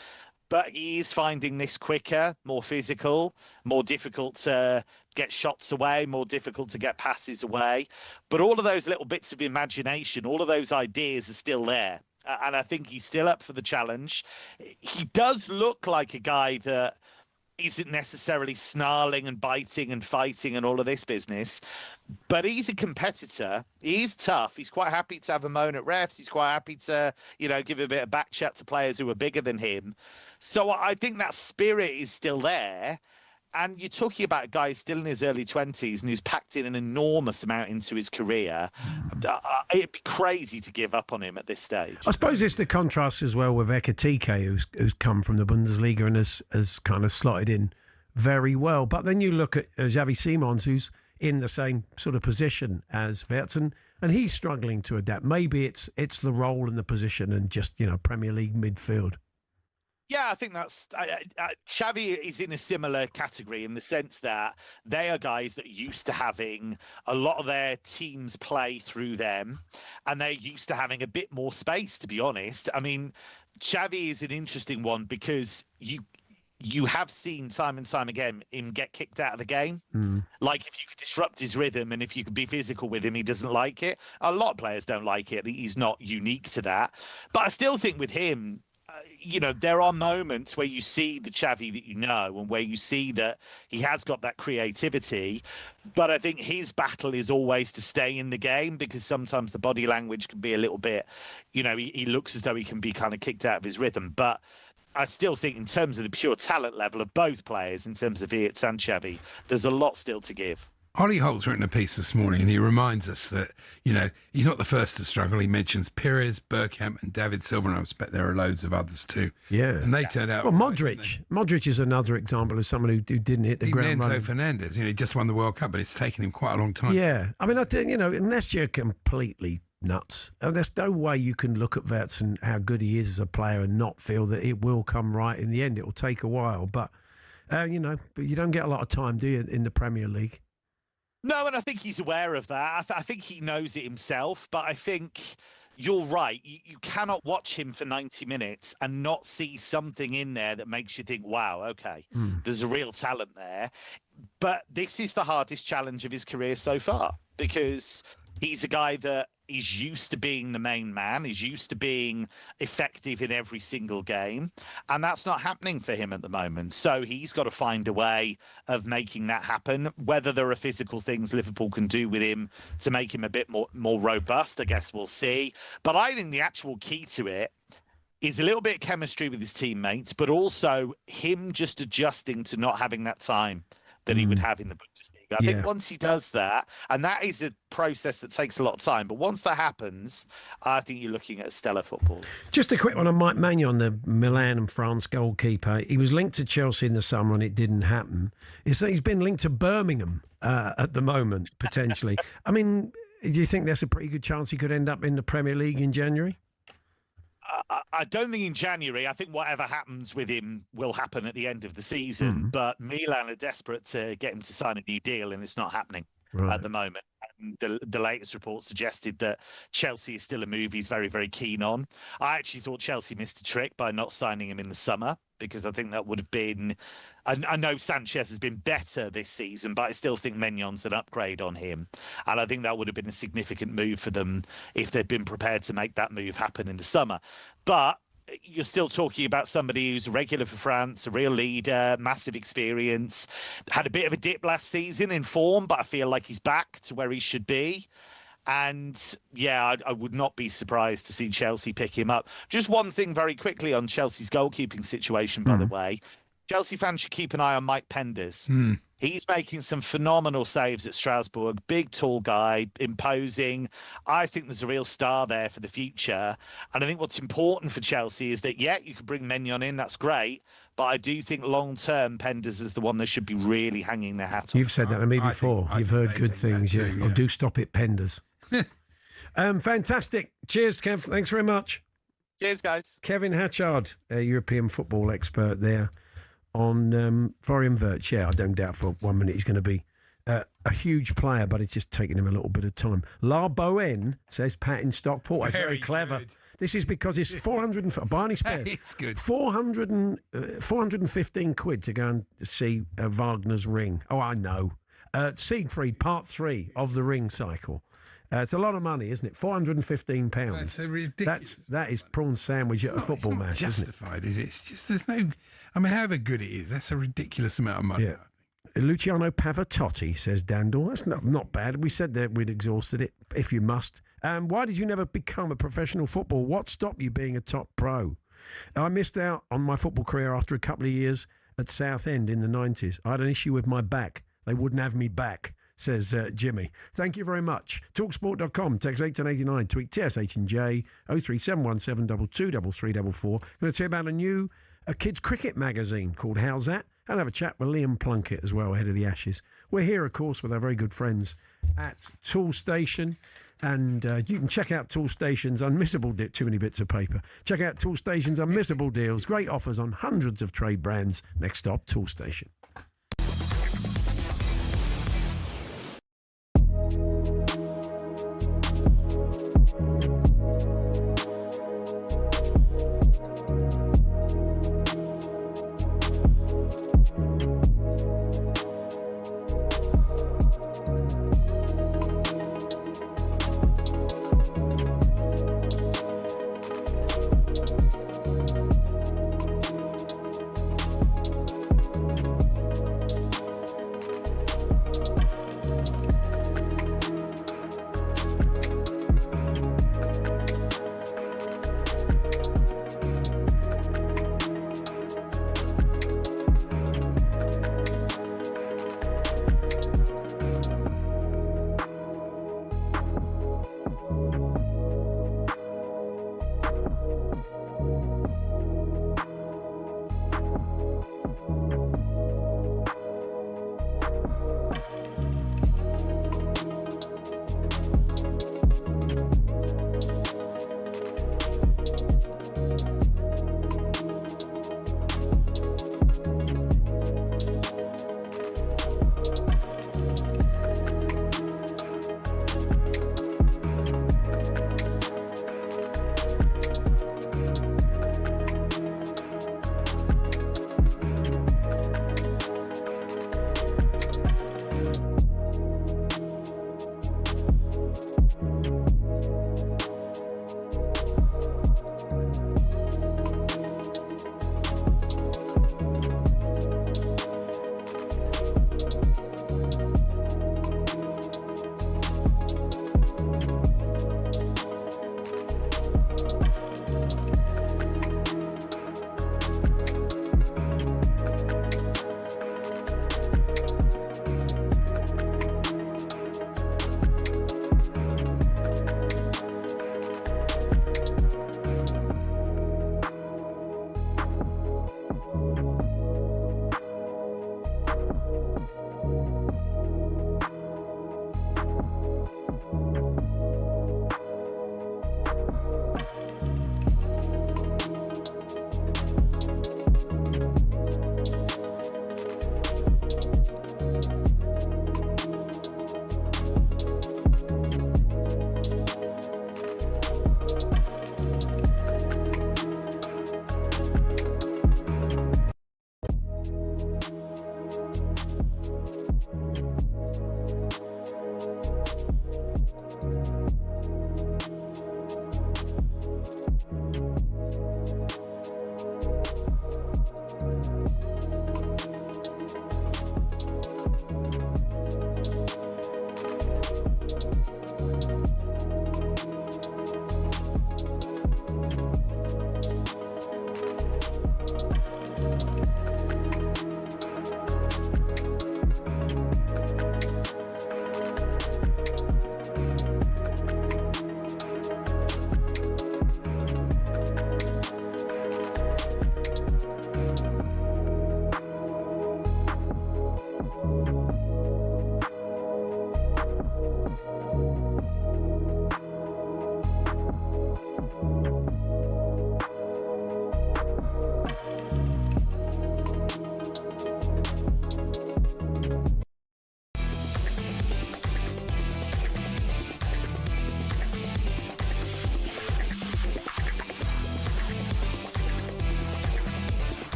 But he is finding this quicker, more physical, more difficult to get shots away, more difficult to get passes away. But all of those little bits of imagination, all of those ideas are still there. And I think he's still up for the challenge. He does look like a guy that isn't necessarily snarling and biting and fighting and all of this business, but he's a competitor. He's tough. He's quite happy to have a moan at refs. He's quite happy to, give a bit of back chat to players who are bigger than him. So I think that spirit is still there. And you're talking about a guy still in his early 20s and who's packed in an enormous amount into his career. It'd be crazy to give up on him at this stage. I suppose it's the contrast as well with Ekitike, who's come from the Bundesliga and has kind of slotted in very well. But then you look at Xavi Simons, who's in the same sort of position as Wirtz, and he's struggling to adapt. Maybe it's the role and the position and just, Premier League midfield. Yeah, I think that's Xavi is in a similar category in the sense that they are guys that are used to having a lot of their teams play through them, and they're used to having a bit more space, to be honest. I mean, Xavi is an interesting one because you have seen time and time again him get kicked out of the game. Like, if you could disrupt his rhythm and if you could be physical with him, he doesn't like it. A lot of players don't like it. He's not unique to that. But I still think with him, there are moments where you see the Xavi that and where you see that he has got that creativity. But I think his battle is always to stay in the game, because sometimes the body language can be a little bit, he looks as though he can be kind of kicked out of his rhythm. But I still think in terms of the pure talent level of both players, in terms of Wirtz and Xavi, there's a lot still to give. Ollie Holt's written a piece this morning and he reminds us that, he's not the first to struggle. He mentions Pires, Bergkamp and David Silva, and I expect there are loads of others too. Yeah. And they turned out... Well, Modric. Modric is another example of someone who didn't hit the ground running. Enzo Fernandez, he just won the World Cup, but it's taken him quite a long time. Yeah. I mean, I think, unless you're completely nuts, there's no way you can look at Wirtz and how good he is as a player and not feel that it will come right in the end. It will take a while, but, but you don't get a lot of time, do you, in the Premier League? No, and I think he's aware of that. I think he knows it himself, but I think you're right. You cannot watch him for 90 minutes and not see something in there that makes you think, wow, okay, there's a real talent there. But this is the hardest challenge of his career so far, because he's a guy that is used to being the main man. He's used to being effective in every single game. And that's not happening for him at the moment. So he's got to find a way of making that happen. Whether there are physical things Liverpool can do with him to make him a bit more robust, I guess we'll see. But I think the actual key to it is a little bit of chemistry with his teammates, but also him just adjusting to not having that time that he would have in the Bundesliga. I think once he does that, and that is a process that takes a lot of time, but once that happens, I think you're looking at stellar football. Just a quick one on Mike Maignan, the Milan and France goalkeeper. He was linked to Chelsea in the summer and it didn't happen. He's been linked to Birmingham at the moment, potentially. I mean, do you think there's a pretty good chance he could end up in the Premier League in January? I don't think in January. I think whatever happens with him will happen at the end of the season. But Milan are desperate to get him to sign a new deal, and it's not happening at the moment. And the latest report suggested that Chelsea is still a move he's very, very keen on. I actually thought Chelsea missed a trick by not signing him in the summer, because I think that would have been... I know Sanchez has been better this season, but I still think Maignan's an upgrade on him. And I think that would have been a significant move for them if they'd been prepared to make that move happen in the summer. But you're still talking about somebody who's a regular for France, a real leader, massive experience, had a bit of a dip last season in form, but I feel like he's back to where he should be. And yeah, I would not be surprised to see Chelsea pick him up. Just one thing very quickly on Chelsea's goalkeeping situation, by the way. Chelsea fans should keep an eye on Mike Penders. He's making some phenomenal saves at Strasbourg. Big, tall guy, imposing. I think there's a real star there for the future. And I think what's important for Chelsea is that, yeah, you could bring Maignan in. That's great. But I do think long-term, Penders is the one they should be really hanging their hat on. You've said that to me before. You've heard good things. Yeah. Oh, do stop it, Penders. Fantastic. Cheers, Kev. Thanks very much. Cheers, guys. Kevin Hatchard, a European football expert there on Florian Wirtz. Yeah, I don't doubt for 1 minute he's going to be a huge player, but it's just taking him a little bit of time. La Boen says Pat in Stockport. That's very clever. Good. This is because it's 400 Barney Spears. It's good. 415 quid to go and see Wagner's Ring. Oh, I know. Siegfried, part 3 of the Ring cycle. It's a lot of money, isn't it? £415. That's ridiculous. That is prawn sandwich at a football match, justified, isn't it? It's just there's no. I mean, however good it is, that's a ridiculous amount of money. Yeah. Luciano Pavarotti says Dandel. That's not bad. We said that we'd exhausted it. If you must, why did you never become a professional footballer? What stopped you being a top pro? I missed out on my football career after a couple of years at Southend in the 90s. I had an issue with my back. They wouldn't have me back, says Jimmy. Thank you very much. Talksport.com, text 81089, tweet TSH and J, 03717223344. I'm going to tell you about a kids' cricket magazine called How's That? And have a chat with Liam Plunkett as well ahead of the Ashes. We're here, of course, with our very good friends at Tool Station. And you can check out Tool Station's unmissable too many bits of paper. Check out Tool Station's unmissable deals. Great offers on hundreds of trade brands. Next stop, Tool Station.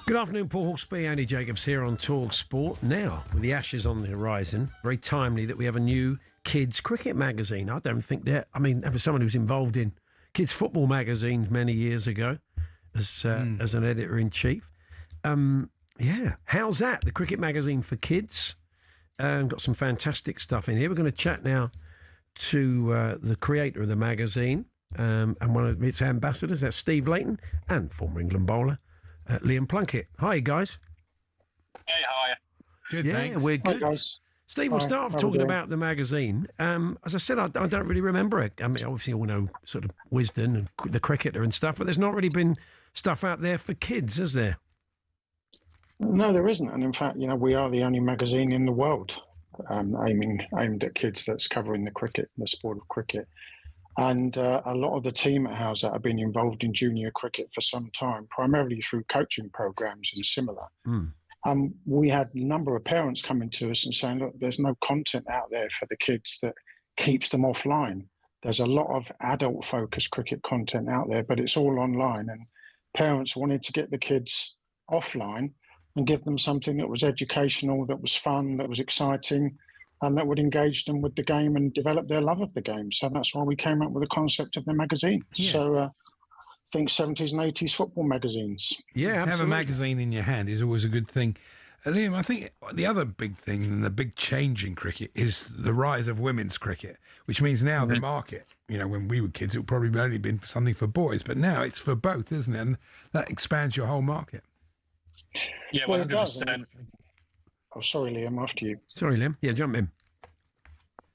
Good afternoon, Paul Hawksbee, Andy Jacobs here on talkSPORT. Now, with the Ashes on the horizon, very timely that we have a new kids cricket magazine. I don't think that, for someone who's involved in kids football magazines many years ago as an editor-in-chief. How's that? The cricket magazine for kids. Got some fantastic stuff in here. We're going to chat now to the creator of the magazine and one of its ambassadors. That's Steve Layton, and former England bowler Liam Plunkett. Hi, guys. Hey, how are you? Good, thanks. We're good. Hi, guys. Steve, we'll start off talking about the magazine. As I said, I don't really remember it. Obviously, all know sort of Wisden and the cricketer and stuff, but there's not really been stuff out there for kids, has there? No, there isn't. And in fact, we are the only magazine in the world aimed at kids that's covering the sport of cricket. And a lot of the team at Howsat have been involved in junior cricket for some time, primarily through coaching programs and similar. We had a number of parents coming to us and saying, look, there's no content out there for the kids that keeps them offline. There's a lot of adult-focused cricket content out there, but it's all online. And parents wanted to get the kids offline and give them something that was educational, that was fun, that was exciting, and that would engage them with the game and develop their love of the game. So that's why we came up with the concept of the magazine. Yeah. So I think 70s and 80s football magazines. Yeah, absolutely. To have a magazine in your hand is always a good thing. Liam, I think the other big thing and the big change in cricket is the rise of women's cricket, which means now the market, when we were kids, it would probably only been something for boys, but now it's for both, isn't it? And that expands your whole market. Yeah, 100%. Oh, sorry, Liam, after you. Sorry, Liam. Yeah, jump in.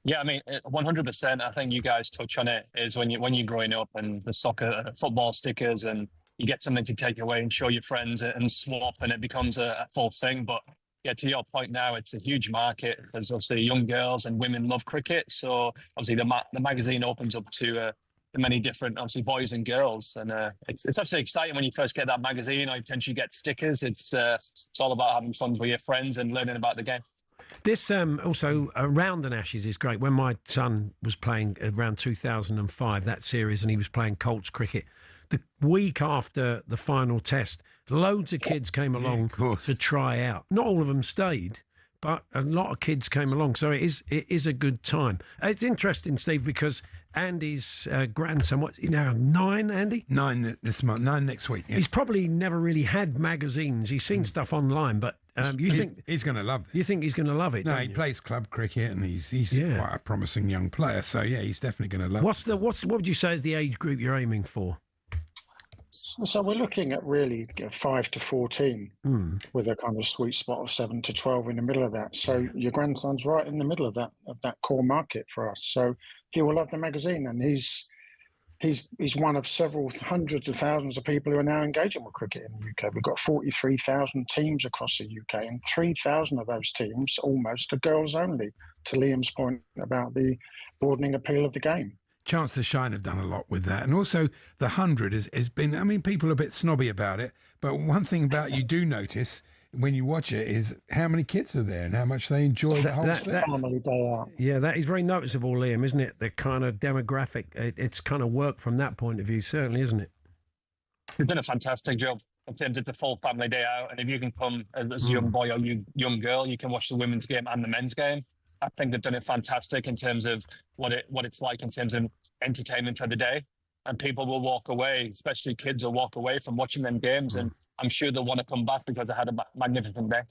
Yeah, 100%. I think you guys touch on it, is when you're growing up and the football stickers, and you get something to take away and show your friends and swap, and it becomes a full thing. But yeah, to your point now, it's a huge market. There's obviously young girls and women love cricket. So obviously the magazine opens up to many different, obviously, boys and girls. And it's actually exciting when you first get that magazine or you potentially get stickers. It's all about having fun with your friends and learning about the game. This also around an Ashes is great. When my son was playing around 2005, that series, and he was playing Colts cricket, the week after the final test, loads of kids came along to try out. Not all of them stayed, but a lot of kids came along. So it is a good time. It's interesting, Steve, because Andy's grandson, what's he now, 9, Andy? 9 this month, 9 next week. Yeah. He's probably never really had magazines. He's seen stuff online, but think he's going to love it. You think he's going to love it? No, he plays club cricket and he's quite a promising young player. So yeah, he's definitely going to love it. What would you say is the age group you're aiming for? So we're looking at really 5 to 14 with a kind of sweet spot of 7 to 12 in the middle of that. So your grandson's right in the middle of that core market for us. So he will love the magazine, and he's one of several hundreds of thousands of people who are now engaging with cricket in the UK. We've got 43,000 teams across the UK, and 3,000 of those teams almost are girls only, to Liam's point about the broadening appeal of the game. Chance to Shine have done a lot with that. And also the 100 has been, people are a bit snobby about it, but one thing about you do notice when you watch it is how many kids are there and how much they enjoy the whole family day out. Yeah, that is very noticeable, Liam, isn't it? The kind of demographic. It's kind of worked from that point of view, certainly, isn't it? They've done a fantastic job in terms of the full family day out. And if you can come as a young boy or young girl, you can watch the women's game and the men's game. I think they've done it fantastic in terms of what it's like in terms of entertainment for the day. And people will walk away, especially kids will walk away from watching them games. And I'm sure they'll want to come back because they had a magnificent day.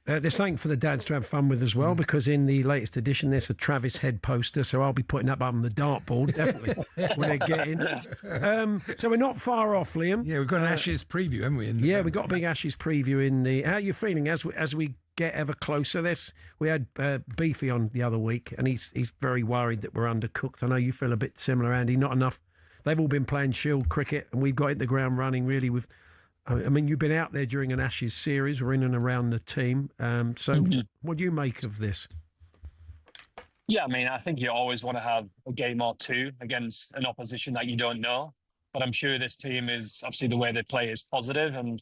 There's something for the dads to have fun with as well, because in the latest edition, there's a Travis Head poster, so I'll be putting that up on the dartboard, definitely, when they get in. So we're not far off, Liam. Yeah, we've got an Ashes preview, haven't we? We've got a big Ashes preview in the... How are you feeling as we get ever closer? We had Beefy on the other week, and he's very worried that we're undercooked. I know you feel a bit similar, Andy, not enough. They've all been playing Shield cricket, and we've got hit the ground running, really, with... I mean, you've been out there during an Ashes series. We're in and around the team. What do you make of this? Yeah, I mean, I think you always want to have a game or two against an opposition that you don't know. But I'm sure this team is, obviously, the way they play is positive, and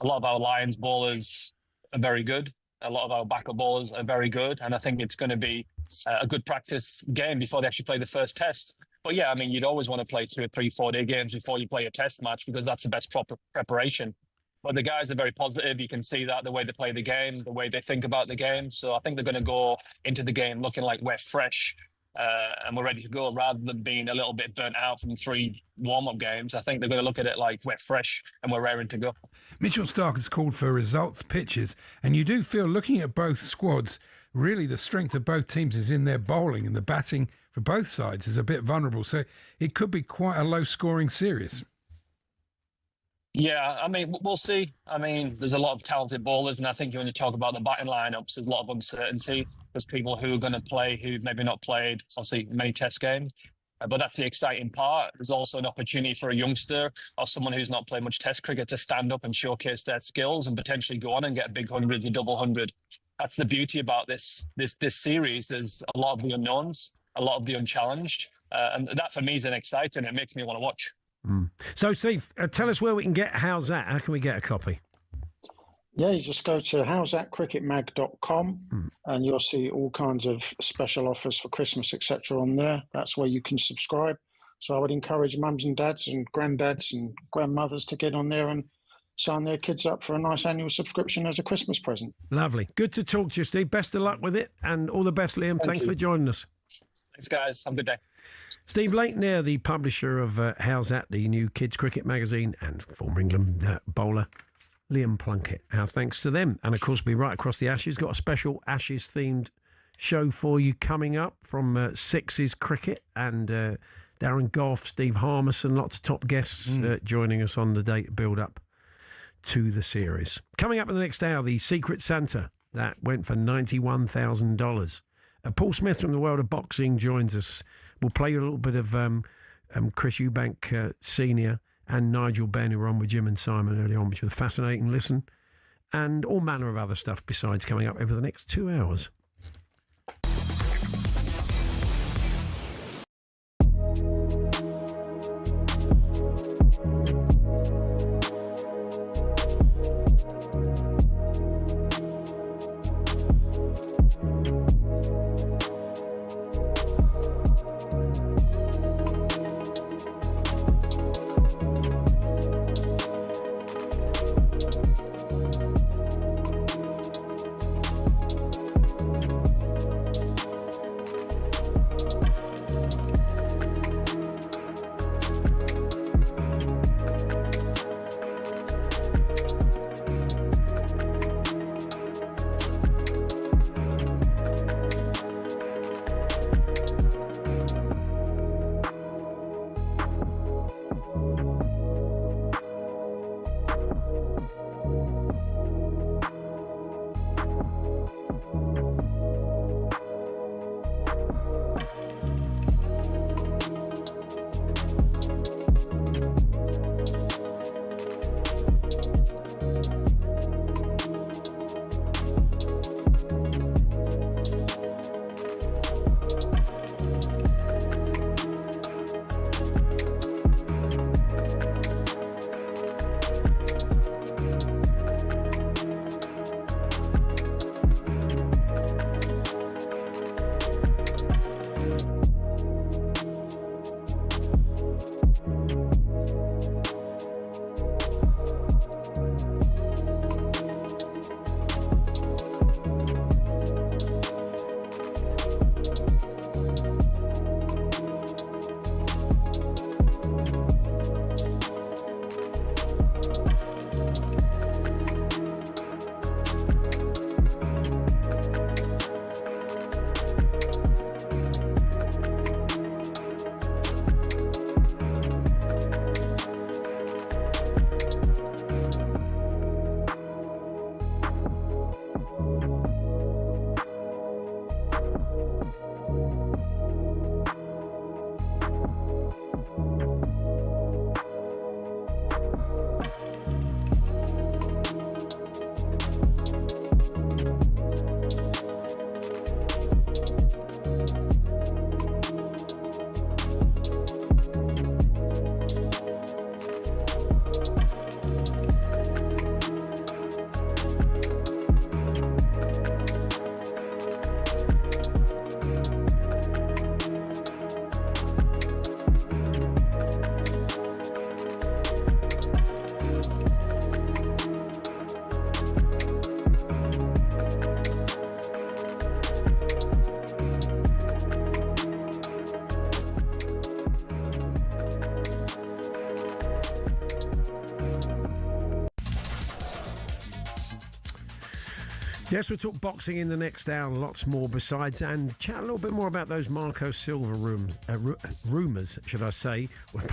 a lot of our Lions bowlers are very good. A lot of our backup bowlers are very good. And I think it's going to be a good practice game before they actually play the first test. But yeah, I mean, you'd always want to play 2 or 3 4-day games before you play a test match, because that's the best proper preparation. But the guys are very positive. You can see that the way they play the game, the way they think about the game. So I think they're going to go into the game looking like we're fresh and we're ready to go, rather than being a little bit burnt out from 3 warm-up games. I think they're going to look at it like we're fresh and we're raring to go. Mitchell Starc has called for results pitches, and you do feel, looking at both squads, really the strength of both teams is in their bowling, and the batting for both sides is a bit vulnerable. So it could be quite a low-scoring series. Yeah, I mean, we'll see. I mean, there's a lot of talented bowlers, and I think when you talk about the batting lineups, there's a lot of uncertainty. There's people who are going to play who've maybe not played, obviously, many test games. But that's the exciting part. There's also an opportunity for a youngster or someone who's not played much test cricket to stand up and showcase their skills and potentially go on and get a big 100, a double 100. That's the beauty about this series. There's a lot of the unknowns, a lot of the unchallenged. And that, for me, is an exciting. It makes me want to watch. So, Steve, tell us where we can get How's That? How can we get a copy? Yeah, you just go to howsthatcricketmag.com and you'll see all kinds of special offers for Christmas, etc. on there. That's where you can subscribe. So I would encourage mums and dads and granddads and grandmothers to get on there and sign their kids up for a nice annual subscription as a Christmas present. Lovely. Good to talk to you, Steve. Best of luck with it, and all the best, Liam. Thanks for joining us. Thanks, guys. Have a good day. Steve Leighton there, the publisher of How's That, the new kids cricket magazine, and former England bowler Liam Plunkett. Our thanks to them. And, of course, we'll be right across the Ashes. Got a special Ashes-themed show for you coming up from Sixes Cricket, and Darren Goff, Steve Harmison, lots of top guests joining us on the day to build up to the series. Coming up in the next hour, the Secret Santa that went for $91,000. Paul Smith from the world of boxing joins us. We'll play you a little bit of Chris Eubank Sr. and Nigel Benn, who were on with Jim and Simon early on, which was a fascinating listen, and all manner of other stuff besides coming up over the next 2 hours. Yes, we'll talk boxing in the next hour, lots more besides, and chat a little bit more about those Marco Silva rumours, should I say, with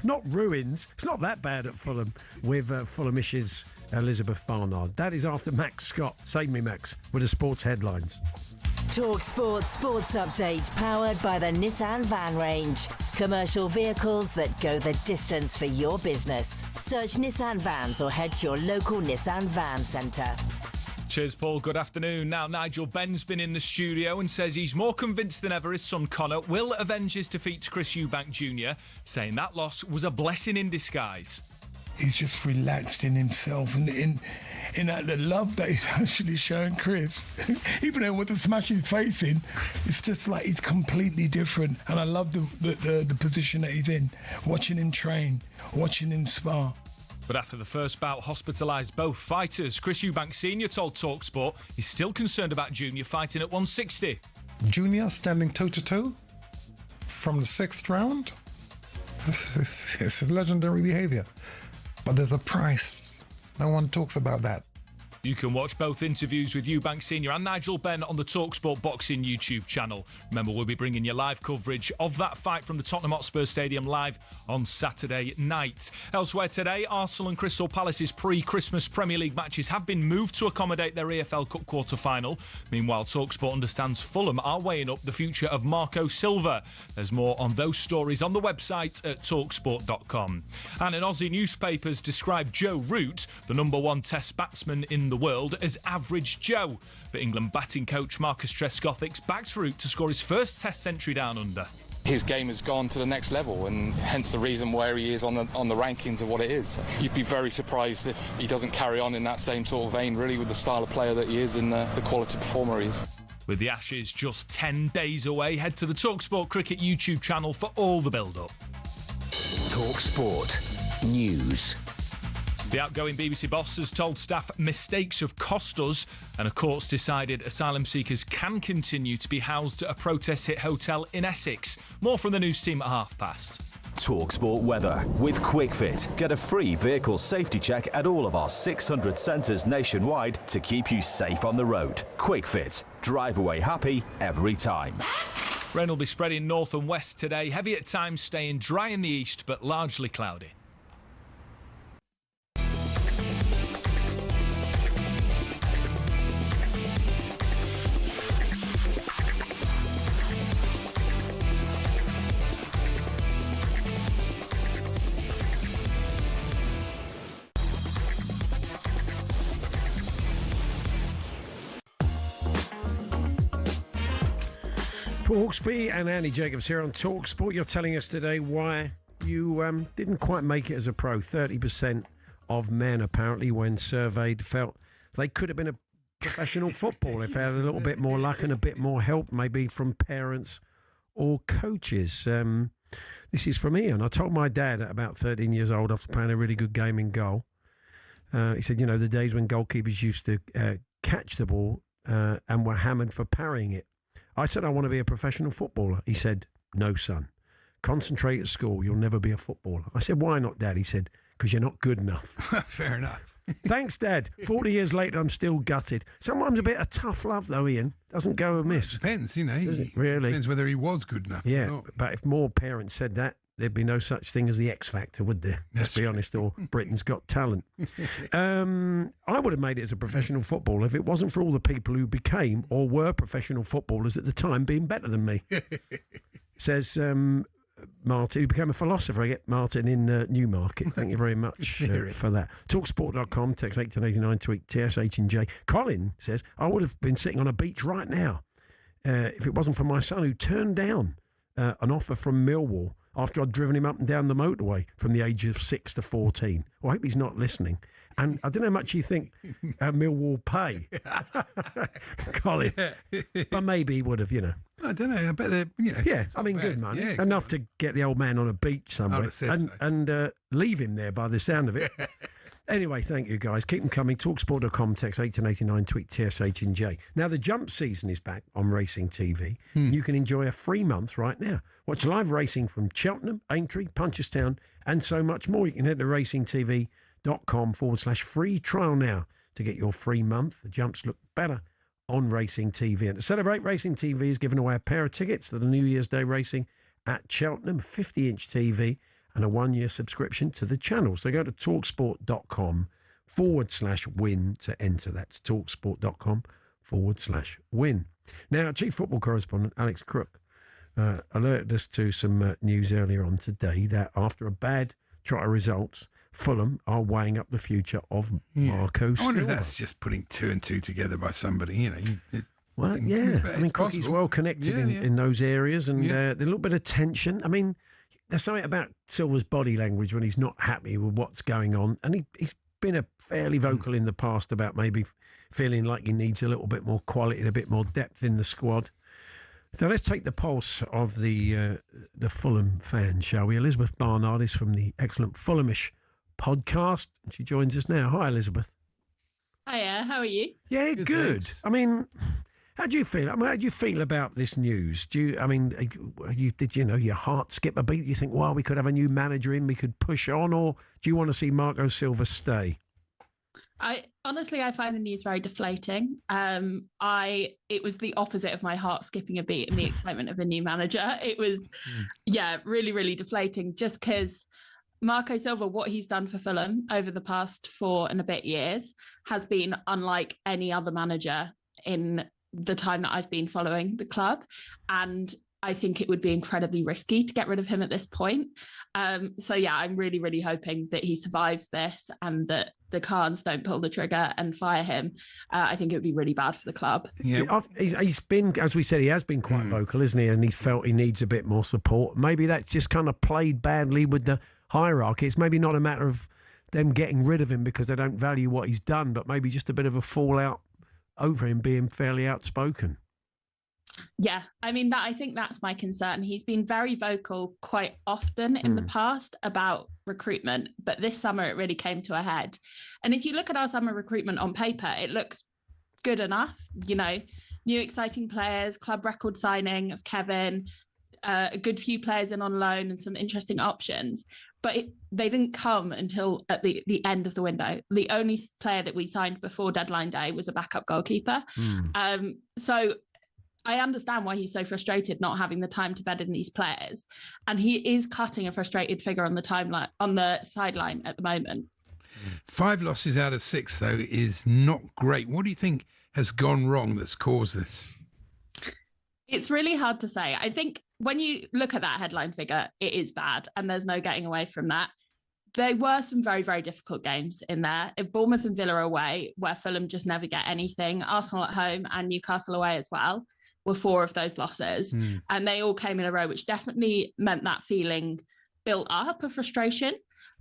not ruins, it's not that bad at Fulham, with Fulhamish's Elizabeth Barnard. That is after Max Scott. Save me, Max, with the sports headlines. talkSPORT Sports Update, powered by the Nissan Van Range. Commercial vehicles that go the distance for your business. Search Nissan Vans or head to your local Nissan Van Centre. Cheers, Paul. Good afternoon. Now, Nigel Benn's been in the studio and says he's more convinced than ever his son Connor will avenge his defeat to Chris Eubank Jr., saying that loss was a blessing in disguise. He's just relaxed in himself and in that the love that he's actually showing Chris. Even though with the smash his face in, it's just like he's completely different. And I love the position that he's in, watching him train, watching him spar. But after the first bout hospitalised both fighters, Chris Eubank Sr. told talkSPORT he's still concerned about Junior fighting at 160. Junior standing toe-to-toe from the 6th round? This is legendary behaviour. But there's a price. No one talks about that. You can watch both interviews with Eubank Sr. and Nigel Benn on the talkSPORT Boxing YouTube channel. Remember, we'll be bringing you live coverage of that fight from the Tottenham Hotspur Stadium live on Saturday night. Elsewhere today, Arsenal and Crystal Palace's pre-Christmas Premier League matches have been moved to accommodate their EFL Cup quarter-final. Meanwhile, talkSPORT understands Fulham are weighing up the future of Marco Silva. There's more on those stories on the website at talksport.com. And in Aussie newspapers describe Joe Root, the number one Test batsman in the world, as Average Joe. But England batting coach Marcus Trescothick's backed Root to score his first Test century down under. His game has gone to the next level, and hence the reason where he is on the rankings of what it is. You'd be very surprised if he doesn't carry on in that same sort of vein, really, with the style of player that he is and the quality performer he is. With the Ashes just 10 days away, head to the talkSPORT Cricket YouTube channel for all the build-up. talkSPORT News. The outgoing BBC boss has told staff mistakes have cost us, and a court's decided asylum seekers can continue to be housed at a protest-hit hotel in Essex. More from the news team at past. talkSPORT weather with QuickFit. Get a free vehicle safety check at all of our 600 centres nationwide to keep you safe on the road. QuickFit. Drive away happy every time. Rain will be spreading north and west today. Heavy at times, staying dry in the east, but largely cloudy. Hawksbee and Andy Jacobs here on talkSPORT. You're telling us today why you didn't quite make it as a pro. 30% of men, apparently, when surveyed, felt they could have been a professional footballer if they had a little bit more luck and a bit more help, maybe from parents or coaches. This is from Ian. I told my dad at about 13 years old, after playing a really good game in goal, he said, the days when goalkeepers used to catch the ball and were hammered for parrying it. I said, I want to be a professional footballer. He said, no, son. Concentrate at school. You'll never be a footballer. I said, why not, Dad? He said, because you're not good enough. Fair enough. Thanks, Dad. 40 years later, I'm still gutted. Sometimes a bit of tough love, though, Ian. Doesn't go amiss. Depends, Does it really? Depends whether he was good enough or not. But if more parents said that, there'd be no such thing as the X Factor, would there? Let's be honest, or Britain's Got Talent. I would have made it as a professional footballer if it wasn't for all the people who became or were professional footballers at the time being better than me. Says Martin, who became a philosopher. I get Martin in Newmarket. Thank you very much for that. Talksport.com, text 81089, tweet TSH and J. Colin says, I would have been sitting on a beach right now if it wasn't for my son who turned down an offer from Millwall after I'd driven him up and down the motorway from the age of 6 to 14. Well, I hope he's not listening. And I don't know how much you think Millwall pay, Colin, but maybe he would have, I don't know. I bet they're, Yeah, I mean, good money. Yeah, enough to get the old man on a beach somewhere and leave him there by the sound of it. Anyway, thank you, guys. Keep them coming. Talksport.com, text 81089, tweet TSH and J. Now, the jump season is back on Racing TV. You can enjoy a free month right now. Watch live racing from Cheltenham, Aintree, Punchestown, and so much more. You can head to racingtv.com/free trial now to get your free month. The jumps look better on Racing TV. And to celebrate, Racing TV is giving away a pair of tickets to the New Year's Day racing at Cheltenham, 50-inch TV, and a 1-year subscription to the channel. So go to talksport.com/win to enter. That's talksport.com/win. Now, Chief Football Correspondent Alex Crook alerted us to some news earlier on today that after a bad trot of results, Fulham are weighing up the future of Marco Silva. I wonder if that's just putting 2 and 2 together by somebody, Well, yeah. I mean, Cookie's well connected in those areas, and a little bit of tension. I mean, there's something about Silva's body language when he's not happy with what's going on, and he's been a fairly vocal in the past about maybe feeling like he needs a little bit more quality and a bit more depth in the squad. So let's take the pulse of the Fulham fans, shall we? Elizabeth Barnard is from the excellent Fulhamish podcast, and she joins us now. Hi, Elizabeth. Hiya, how are you? Yeah, good. I mean, how do you feel? How do you feel about this news? Did your heart skip a beat? You think, well, we could have a new manager in, we could push on, or do you want to see Marco Silva stay? I find the news very deflating. It was the opposite of my heart skipping a beat and the excitement of a new manager. It was, really, really deflating, just because Marco Silva, what he's done for Fulham over the past 4 and a bit years has been unlike any other manager in the time that I've been following the club. And I think it would be incredibly risky to get rid of him at this point. I'm really, really hoping that he survives this and that the Khans don't pull the trigger and fire him. I think it would be really bad for the club. Yeah, he's been, as we said, he has been quite vocal, isn't he? And he felt he needs a bit more support. Maybe that's just kind of played badly with the hierarchy. It's maybe not a matter of them getting rid of him because they don't value what he's done, but maybe just a bit of a fallout over him being fairly outspoken. Yeah, I think that's my concern. He's been very vocal quite often in the past about recruitment, but this summer it really came to a head. And if you look at our summer recruitment on paper, it looks good enough. New exciting players, club record signing of Kevin, a good few players in on loan and some interesting options. But they didn't come until at the end of the window. The only player that we signed before deadline day was a backup goalkeeper. So I understand why he's so frustrated not having the time to bed in these players. And he is cutting a frustrated figure on the sideline at the moment. 5 losses out of 6, though, is not great. What do you think has gone wrong that's caused this? It's really hard to say. I think when you look at that headline figure, it is bad, and there's no getting away from that. There were some very, very difficult games in there. Bournemouth and Villa away, where Fulham just never get anything. Arsenal at home and Newcastle away as well were 4 of those losses. And they all came in a row, which definitely meant that feeling built up of frustration.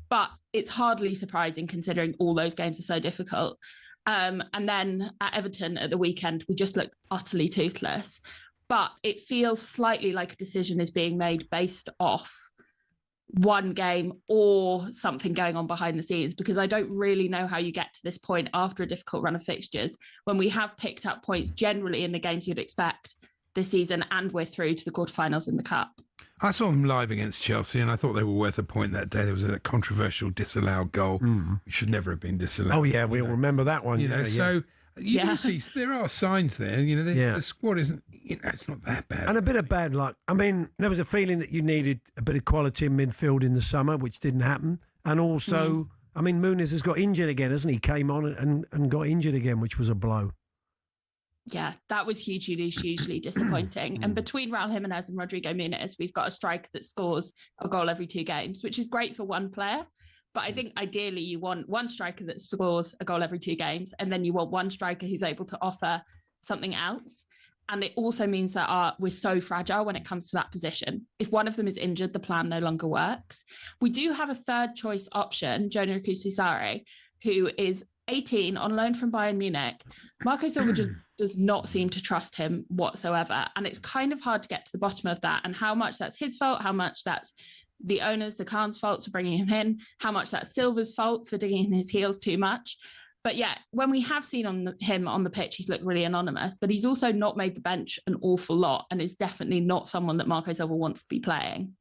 But it's hardly surprising considering all those games are so difficult. And then at Everton at the weekend, we just looked utterly toothless. But it feels slightly like a decision is being made based off one game or something going on behind the scenes, because I don't really know how you get to this point after a difficult run of fixtures when we have picked up points generally in the games you'd expect this season, and we're through to the quarterfinals in the Cup. I saw them live against Chelsea and I thought they were worth a point that day. There was a controversial disallowed goal. It should never have been disallowed. Oh, yeah, we'll remember that one. So you can see there are signs there. The squad isn't, it's not that bad. And a bit of bad luck. I mean, there was a feeling that you needed a bit of quality in midfield in the summer, which didn't happen. And also, I mean, Muniz has got injured again, hasn't he? Came on and got injured again, which was a blow. Yeah, that was hugely disappointing. And between Raul Jimenez and Rodrigo Muniz, we've got a striker that scores a goal every 2 games, which is great for one player. But I think ideally you want one striker that scores a goal every 2 games, and then you want one striker who's able to offer something else. And it also means that we're so fragile when it comes to that position. If one of them is injured, the plan no longer works. We do have a third choice option, Jonah Kusisare, who is 18 on loan from Bayern Munich. Marco Silva just does not seem to trust him whatsoever. And it's kind of hard to get to the bottom of that and how much that's his fault, how much that's the owners, the Khans' fault for bringing him in, how much that's Silva's fault for digging in his heels too much. But yeah, when we have seen him on the pitch, he's looked really anonymous, but he's also not made the bench an awful lot and is definitely not someone that Marco Silva wants to be playing.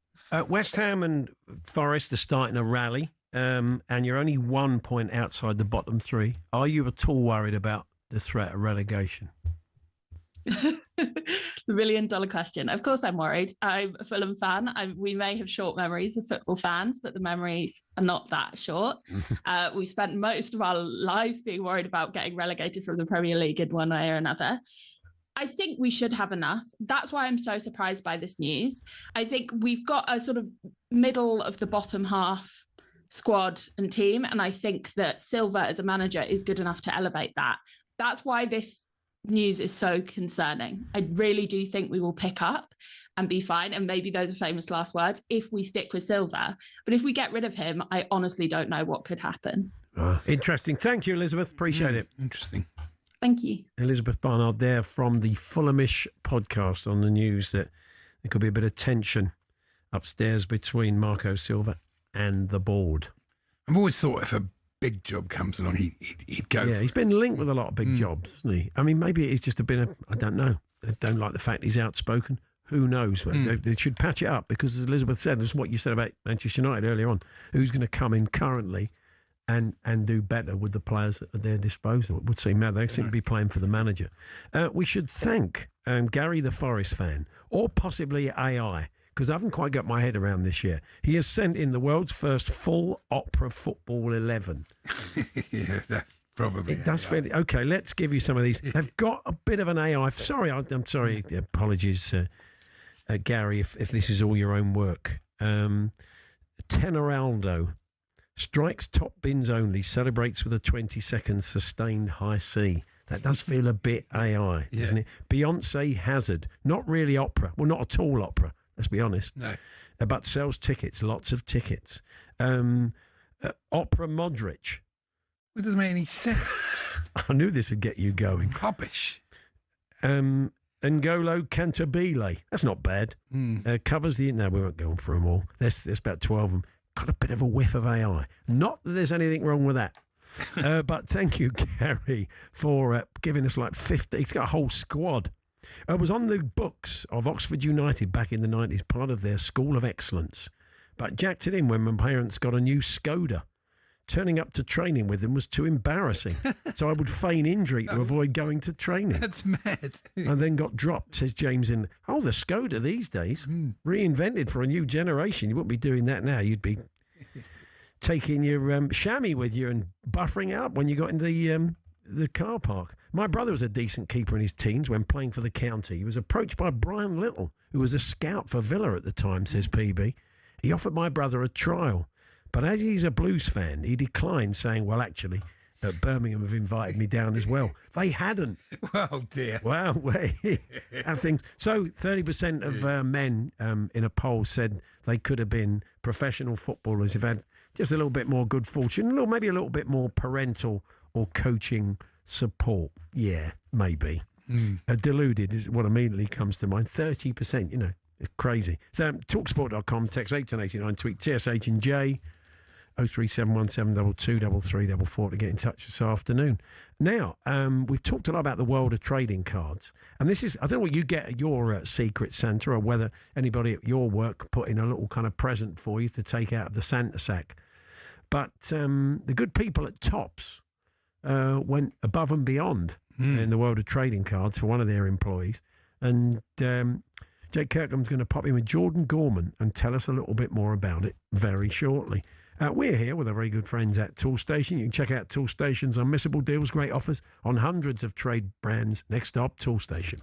West Ham and Forest are starting a rally. and you're only 1 point outside the bottom three. Are you at all worried about the threat of relegation? The $1 million question. Of course, I'm worried. I'm a Fulham fan. We may have short memories of football fans, but the memories are not that short. We spent most of our lives being worried about getting relegated from the Premier League in one way or another. I think we should have enough. That's why I'm so surprised by this news. I think we've got a sort of middle of the bottom half squad and team, and I think that Silva as a manager is good enough to elevate that. That's why this news is so concerning. I really do think we will pick up and be fine, and maybe those are famous last words if we stick with Silva. But if we get rid of him, I honestly don't know what could happen. Interesting. Thank you, Elizabeth. Appreciate it. Interesting. Thank you. Elizabeth Barnard there from the Fulhamish podcast on the news that there could be a bit of tension upstairs between Marco Silva and the board. I've always thought if a big job comes along, he'd go. Yeah, he's been linked with a lot of big jobs, hasn't he? I mean, maybe it's just a bit of, I don't know. I don't like the fact he's outspoken. Who knows? They should patch it up because, as Elizabeth said, that's what you said about Manchester United earlier on. Who's going to come in currently and do better with the players at their disposal? It would seem now they seem to be playing for the manager. We should thank Gary the Forest fan, or possibly AI, because I haven't quite got my head around this yet. He has sent in the world's first full opera football 11. Yeah, that's probably. It does feel... Okay, let's give you some of these. They've got a bit of an AI... Sorry, I'm sorry. Apologies, Gary, if this is all your own work. Tenoraldo strikes top bins only, celebrates with a 20-second sustained high C. That does feel a bit AI, doesn't it? Beyonce Hazard, not really opera. Well, not at all opera. Let's be honest. No. But sells tickets, lots of tickets. Opera Modric. It doesn't make any sense. I knew this would get you going. Rubbish. N'Golo Cantabile. That's not bad. Covers the... No, we won't go on for them all. There's about 12 of them. Got a bit of a whiff of AI. Not that there's anything wrong with that. But thank you, Gary, for giving us like 50. He's got a whole squad. I was on the books of Oxford United back in the 90s, part of their School of Excellence. But jacked it in when my parents got a new Skoda. Turning up to training with them was too embarrassing. So I would feign injury to avoid going to training. That's mad. And then got dropped, says James. The Skoda these days, reinvented for a new generation. You wouldn't be doing that now. You'd be taking your chamois with you and buffering up when you got in the car park. My brother was a decent keeper in his teens when playing for the county. He was approached by Brian Little, who was a scout for Villa at the time, says PB. He offered my brother a trial, but as he's a Blues fan, he declined, saying, well, actually, Birmingham have invited me down as well. They hadn't. Oh, dear. Well, I think so. 30% of men in a poll said they could have been professional footballers if had just a little bit more good fortune, maybe a little bit more parental or coaching support. Yeah, maybe. Deluded is what immediately comes to mind. 30%, it's crazy. So talksport.com, text 81089, tweet TSH and J, 03717223344 to get in touch this afternoon. Now, we've talked a lot about the world of trading cards. And this is, I don't know what you get at your Secret Santa, or whether anybody at your work put in a little kind of present for you to take out of the Santa sack. But the good people at Topps went above and beyond in the world of trading cards for one of their employees. And Jake Kirkham's going to pop in with Jordan Gorman and tell us a little bit more about it very shortly. We're here with our very good friends at Toolstation. You can check out Toolstation's unmissable deals, great offers on hundreds of trade brands. Next stop, Toolstation.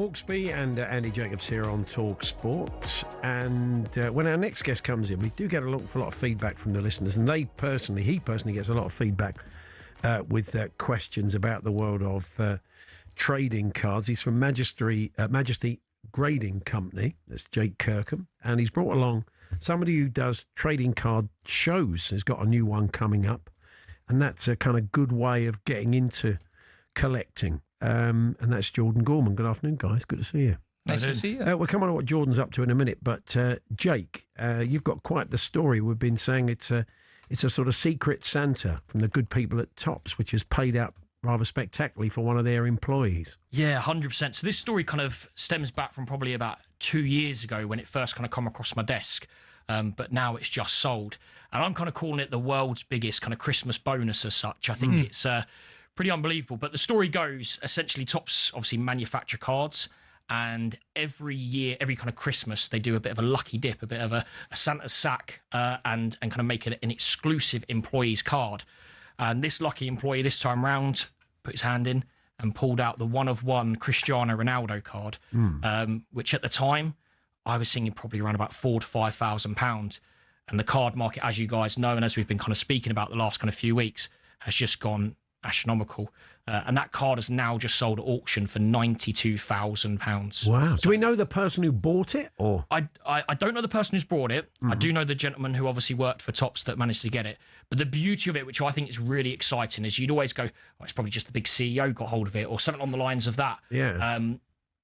Hawksbee and Andy Jacobs here on talkSPORT. And when our next guest comes in, we do get a lot of feedback from the listeners, and he personally gets a lot of feedback with questions about the world of trading cards. He's from Majesty Grading Company. That's Jake Kirkham, and he's brought along somebody who does trading card shows. He's got a new one coming up, and that's a kind of good way of getting into collecting. And that's Jordan Gorman. Good afternoon, guys. Good to see you. Nice to see you. We'll come on to what Jordan's up to in a minute, but Jake, you've got quite the story. We've been saying it's a sort of secret Santa from the good people at Topps, which has paid out rather spectacularly for one of their employees. Yeah, 100%. So this story kind of stems back from probably about 2 years ago when it first kind of come across my desk. But now it's just sold. And I'm kind of calling it the world's biggest kind of Christmas bonus as such. I think it's pretty unbelievable. But the story goes, essentially, Topps obviously manufacture cards. And every year, every kind of Christmas, they do a bit of a lucky dip, a bit of a Santa's sack, and kind of make it an exclusive employee's card. And this lucky employee this time round put his hand in and pulled out the one-of-one Cristiano Ronaldo card, which at the time I was thinking probably around about £4,000 to £5,000. And the card market, as you guys know, and as we've been kind of speaking about the last kind of few weeks, has just gone astronomical. And that card has now just sold at auction for £92,000. Wow. Do we know the person who bought it? Or I don't know the person who's bought it. I do know the gentleman who obviously worked for Topps that managed to get it. But the beauty of it, which I think is really exciting, is you'd always go, oh, it's probably just the big CEO got hold of it or something on the lines of that. Yeah.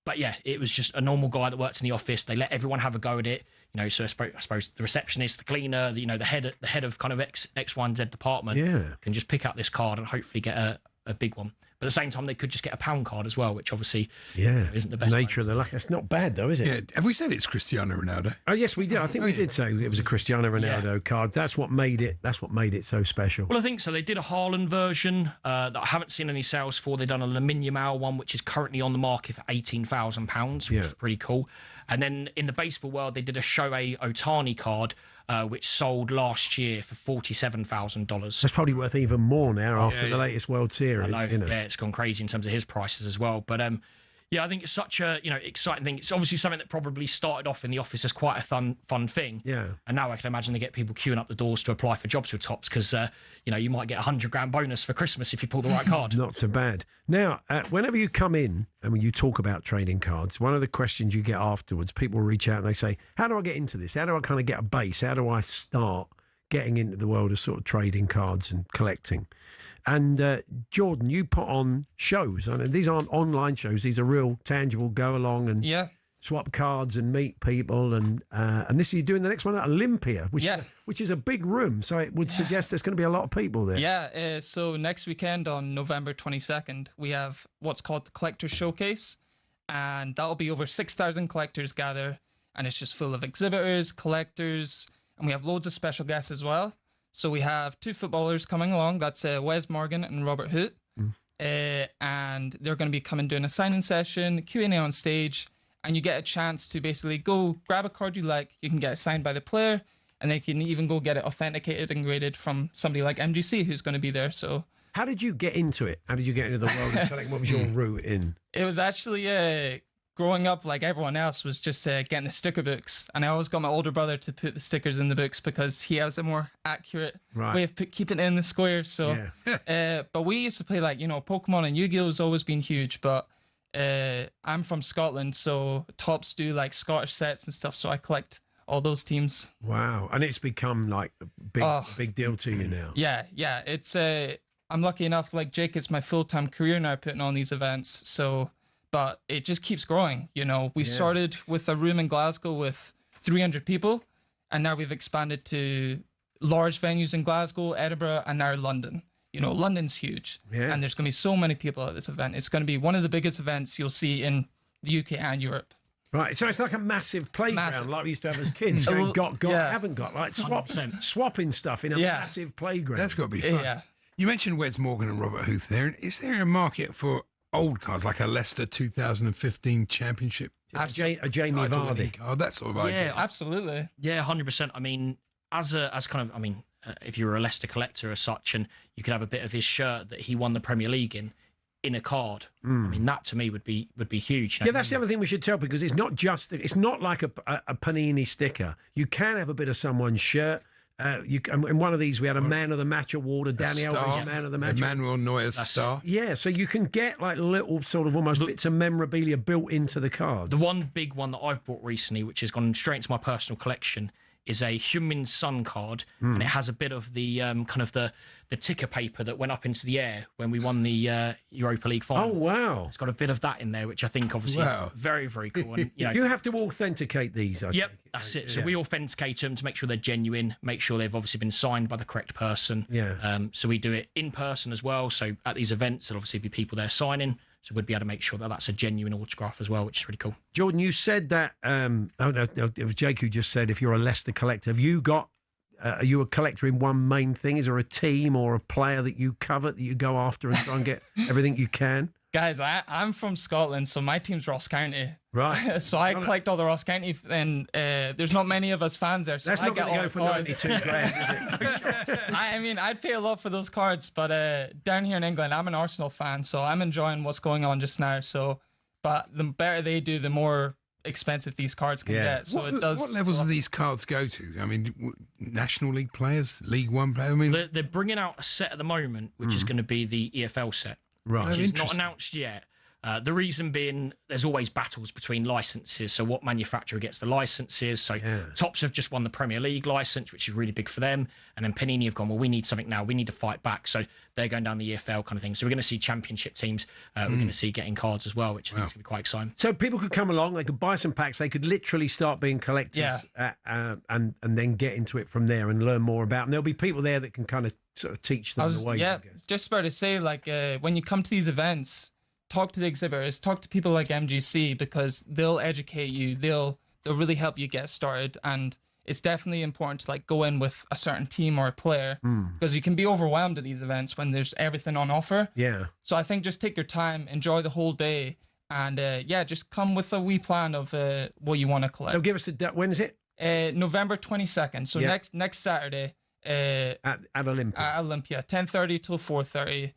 But yeah, it was just a normal guy that works in the office. They let everyone have a go at it. You know, so I suppose the receptionist, the cleaner, the head of kind of X, Y, and Z department can just pick out this card and hopefully get a big one. But at the same time, they could just get a pound card as well, which obviously isn't the best. Nature of the luck. It's not bad, though, is it? Yeah. Have we said it's Cristiano Ronaldo? Oh, yes, we did. I think we did say it was a Cristiano Ronaldo card. That's what made it so special. Well, I think so. They did a Haaland version that I haven't seen any sales for. They've done a Lamine Yamal one, which is currently on the market for £18,000, which is pretty cool. And then in the baseball world, they did a Shohei Ohtani card, which sold last year for $47,000. That's probably worth even more now after the latest World Series. I know, yeah, it's gone crazy in terms of his prices as well. But yeah, I think it's such a exciting thing. It's obviously something that probably started off in the office as quite a fun thing. Yeah. And now I can imagine they get people queuing up the doors to apply for jobs with Topps because you might get $100,000 bonus for Christmas if you pull the right card. Not so bad. Now, whenever you come in and when you talk about trading cards, one of the questions you get afterwards, people reach out and they say, "How do I get into this? How do I kind of get a base? How do I start getting into the world of sort of trading cards and collecting?" And Jordan, you put on shows. I mean, these aren't online shows; these are real, tangible. Go along and swap cards and meet people. And this you're doing the next one at Olympia, which is a big room. So it would suggest there's going to be a lot of people there. Yeah. So next weekend on November 22nd, we have what's called the Collector Showcase, and that'll be over 6,000 collectors gather, and it's just full of exhibitors, collectors, and we have loads of special guests as well. So we have two footballers coming along. That's Wes Morgan and Robert Hoot. And they're going to be coming doing a signing session, Q&A on stage, and you get a chance to basically go grab a card you like. You can get it signed by the player, and then you can even go get it authenticated and graded from somebody like MGC who's going to be there. So, how did you get into it? How did you get into the world of collecting? What was your route in? It was actually growing up like everyone else was just getting the sticker books, and I always got my older brother to put the stickers in the books because he has a more accurate way of keeping it in the square. So but we used to play Pokemon and Yu-Gi-Oh has always been huge, but I'm from Scotland, so Topps do like Scottish sets and stuff, so I collect all those teams. Wow. And it's become like a big deal to you now. Yeah it's I'm lucky enough, like Jake, it's my full-time career now putting on these events, so but it just keeps growing. We started with a room in Glasgow with 300 people, and now we've expanded to large venues in Glasgow, Edinburgh, and now London. London's huge, and there's going to be so many people at this event. It's going to be one of the biggest events you'll see in the UK and Europe. Right, so it's like a massive playground like we used to have as kids. Got, haven't got, like swapping stuff in a massive playground. That's got to be fun. Yeah. You mentioned Wes Morgan and Robert Huth there. Is there a market for old cards like a Leicester 2015 Championship? A Jamie Vardy. Oh, that sort of idea. Yeah, absolutely. Yeah, 100%. I mean, if you were a Leicester collector as such, and you could have a bit of his shirt that he won the Premier League in, in a card. I mean, that to me would be huge. Yeah, that's the other thing we should tell, because it's not like a Panini sticker. You can have a bit of someone's shirt. In one of these, we had a Man of the Match award, a Danny Alves Man of the Match. Emmanuel Neuer's star. Yeah, so you can get like little sort of almost bits of memorabilia built into the cards. The one big one that I've bought recently, which has gone straight into my personal collection, is a Heung-min Son card, and it has a bit of the kind of the ticker paper that went up into the air when we won the Europa League final. Oh, wow. It's got a bit of that in there, which I think obviously is very, very cool. And, you have to authenticate these, I Yep, think. that's it. So we authenticate them to make sure they're genuine, make sure they've obviously been signed by the correct person. Yeah. So we do it in person as well. So at these events, there'll obviously be people there signing. So we'd be able to make sure that that's a genuine autograph as well, which is really cool. Jordan, you said that, it was Jake who just said if you're a Leicester collector, have you got, are you a collector in one main thing? Is there a team or a player that you covet that you go after and try and get everything you can? Guys, I'm from Scotland, so my team's Ross County. Right. So I collect all the Ross County, and there's not many of us fans there. So That's I not get going to all go for the cards. 92 grand, is it? I mean, I'd pay a lot for those cards, but down here in England, I'm an Arsenal fan, so I'm enjoying what's going on just now. So, but the better they do, the more expensive these cards can get. So it does. What levels do these cards go to? I mean, National League players, League One players. I mean, They're bringing out a set at the moment, which is going to be the EFL set. Right. Which is not announced yet. The reason being, there's always battles between licenses. So what manufacturer gets the licenses? So Topps have just won the Premier League license, which is really big for them. And then Panini have gone, well, we need something now. We need to fight back. So they're going down the EFL kind of thing. So we're going to see championship teams. We're going to see getting cards as well, which I think is going to be quite exciting. So people could come along, they could buy some packs, they could literally start being collectors and then get into it from there and learn more about. And there'll be people there that can kind of sort of teach them the way. Yeah, just about to say, like, when you come to these events, talk to the exhibitors, talk to people like MGC, because they'll educate you. They'll really help you get started. And it's definitely important to like go in with a certain team or a player, because you can be overwhelmed at these events when there's everything on offer. Yeah. So I think just take your time, enjoy the whole day, and just come with a wee plan of what you want to collect. So give us the when is it? November 22nd. So next Saturday. At Olympia. At Olympia, 10:30 till 4:30.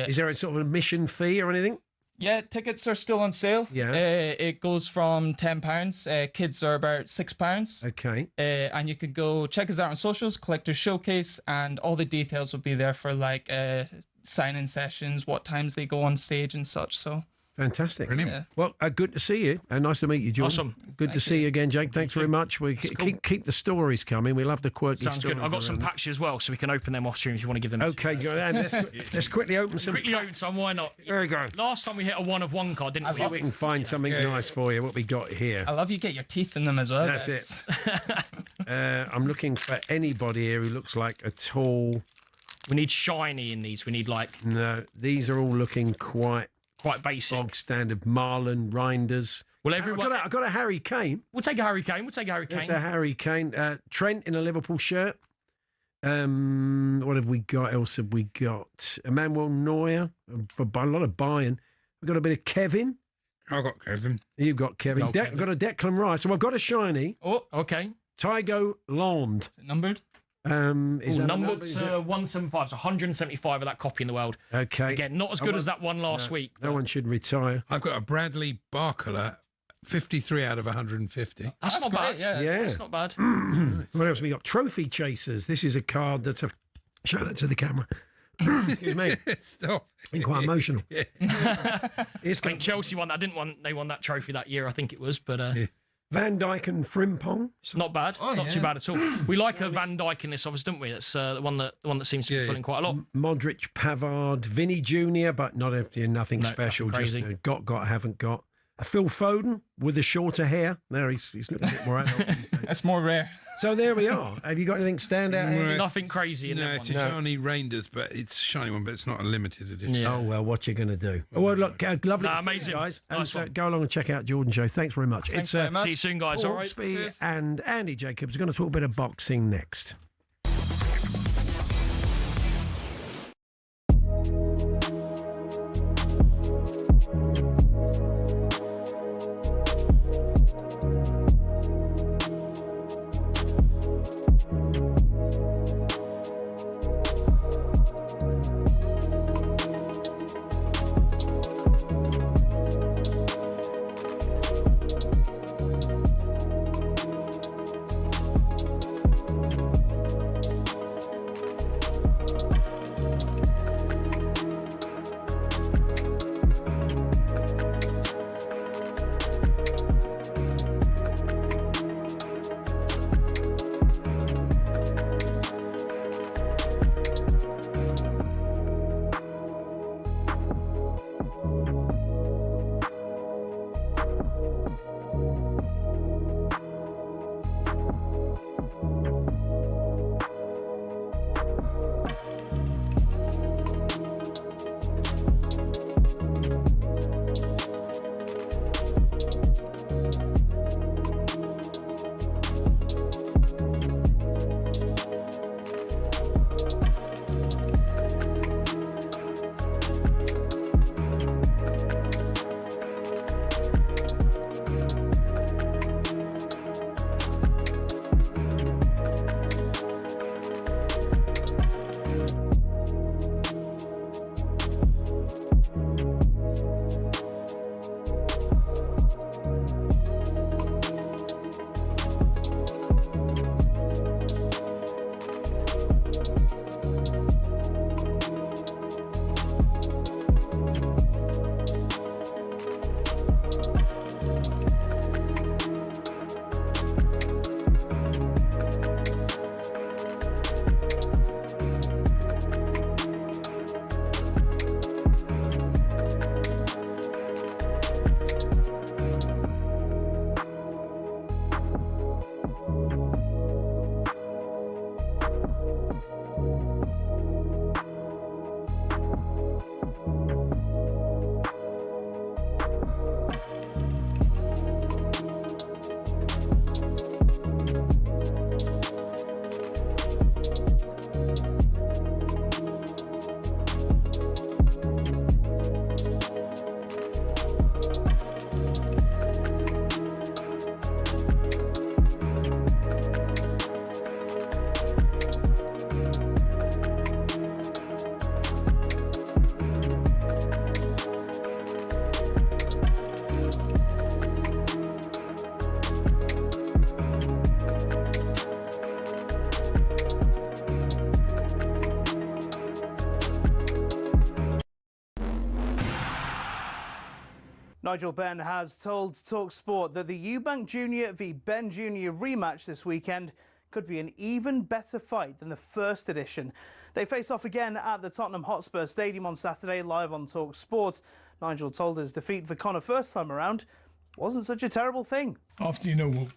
Is there a sort of admission fee or anything? Yeah, tickets are still on sale. Yeah. It goes from £10. Kids are about £6. Okay. And you can go check us out on socials, Collectors Showcase, and all the details will be there for like sign-in sessions, what times they go on stage and such. So fantastic. Brilliant. Yeah. Well, good to see you. Nice to meet you, Jordan. Awesome. Good to see you again, Jake. Thanks very much. We keep the stories coming. We love the quirky Sounds stories. good. I've got some packs here as well, so we can open them off stream if you want to give them. Okay, go on. Let's quickly open some. Quickly open some. Why not? There we go. Last time we hit a 1 of 1 card, didn't we? See if we can find something nice for you. What we got here? I love you get your teeth in them as well. That's guys. it. I'm looking for anybody here who looks like a tall. We need shiny in these. We need like. No, these are all looking quite basic. Bog standard. Marlon, Reinders. Well, everyone. I've got a Harry Kane. We'll take a Harry Kane. That's a Harry Kane. Trent in a Liverpool shirt. What have we got? Else have we got? Emmanuel Neuer for a lot of Bayern. We've got a bit of Kevin. I've got Kevin. You've got Kevin. I've got a Declan Rice. So I've got a shiny. Oh, okay. Tygo Land. Is it numbered? Is that numbered 175? So 175 of that copy in the world. Okay. Again, not as good as that one last week. No one should retire. I've got a Bradley Barcola, 53 out of 150. That's not great, bad. Yeah. That's not bad. What else have we got? Trophy Chasers. This is a card that's a. Show that to the camera. Excuse me. Stop. I'm quite emotional. I think Chelsea won that. They won that trophy that year, I think it was. But Van Dijk and Frimpong. Not bad. Not too bad at all. We like a Van Dijk in this, obviously, don't we? That's the one that seems to be pulling quite a lot. Modric, Pavard, Vinny Jr., but nothing special. Crazy. Just got, haven't got. A Phil Foden with the shorter hair. There, he's looking a bit more adult. That's more rare. So there we are. Have you got anything stand out? Nothing crazy in that one. It's a shiny Reinders, but it's a shiny one, but it's not a limited edition. Yeah. Oh, well, what you going to do? Oh, well, look, lovely to see amazing. you guys. Nice And one. go along and check out Jordan Show. Thanks very much. Thanks very much. See you soon, guys. All right. Hawksbee and Andy Jacobs are going to talk a bit of boxing next. Nigel Benn has told talkSPORT that the Eubank Junior v Ben Junior rematch this weekend could be an even better fight than the first edition. They face off again at the Tottenham Hotspur Stadium on Saturday, live on talkSPORT. Nigel told us defeat for Connor first time around wasn't such a terrible thing. After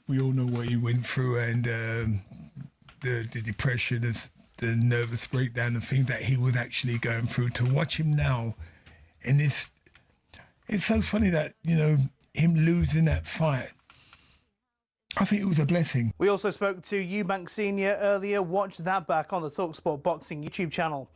we all know what he went through, and the depression, the nervous breakdown, the thing that he was actually going through, to watch him now in this, it's so funny that, him losing that fight, I think it was a blessing. We also spoke to Eubank Senior earlier. Watch that back on the talkSPORT Boxing YouTube channel.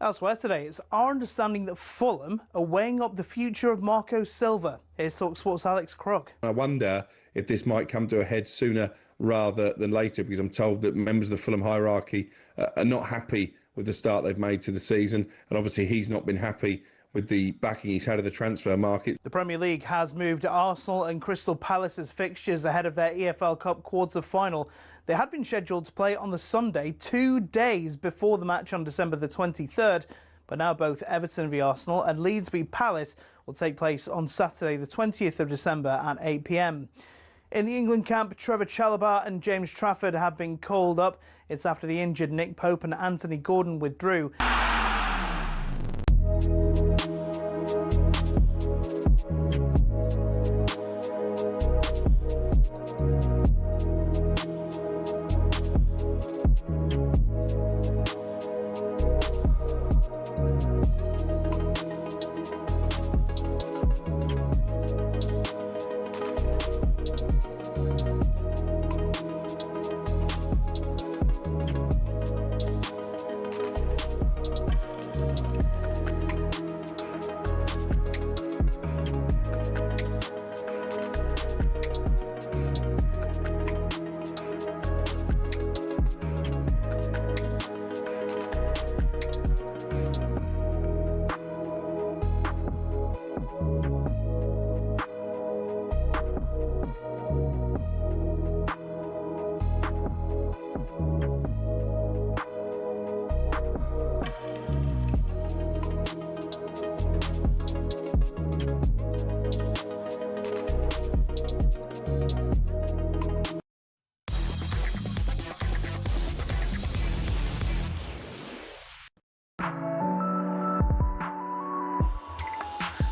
Elsewhere today, it's our understanding that Fulham are weighing up the future of Marco Silva. Here's talkSPORT's Alex Crook. I wonder if this might come to a head sooner rather than later, because I'm told that members of the Fulham hierarchy are not happy with the start they've made to the season, and obviously he's not been happy with the backing he's had of the transfer market. The Premier League has moved Arsenal and Crystal Palace's fixtures ahead of their EFL Cup quarter-final. They had been scheduled to play on the Sunday, 2 days before the match on December the 23rd, but now both Everton v Arsenal and Leeds v Palace will take place on Saturday the 20th of December at 8 p.m. In the England camp, Trevor Chalobah and James Trafford have been called up. It's after the injured Nick Pope and Anthony Gordon withdrew.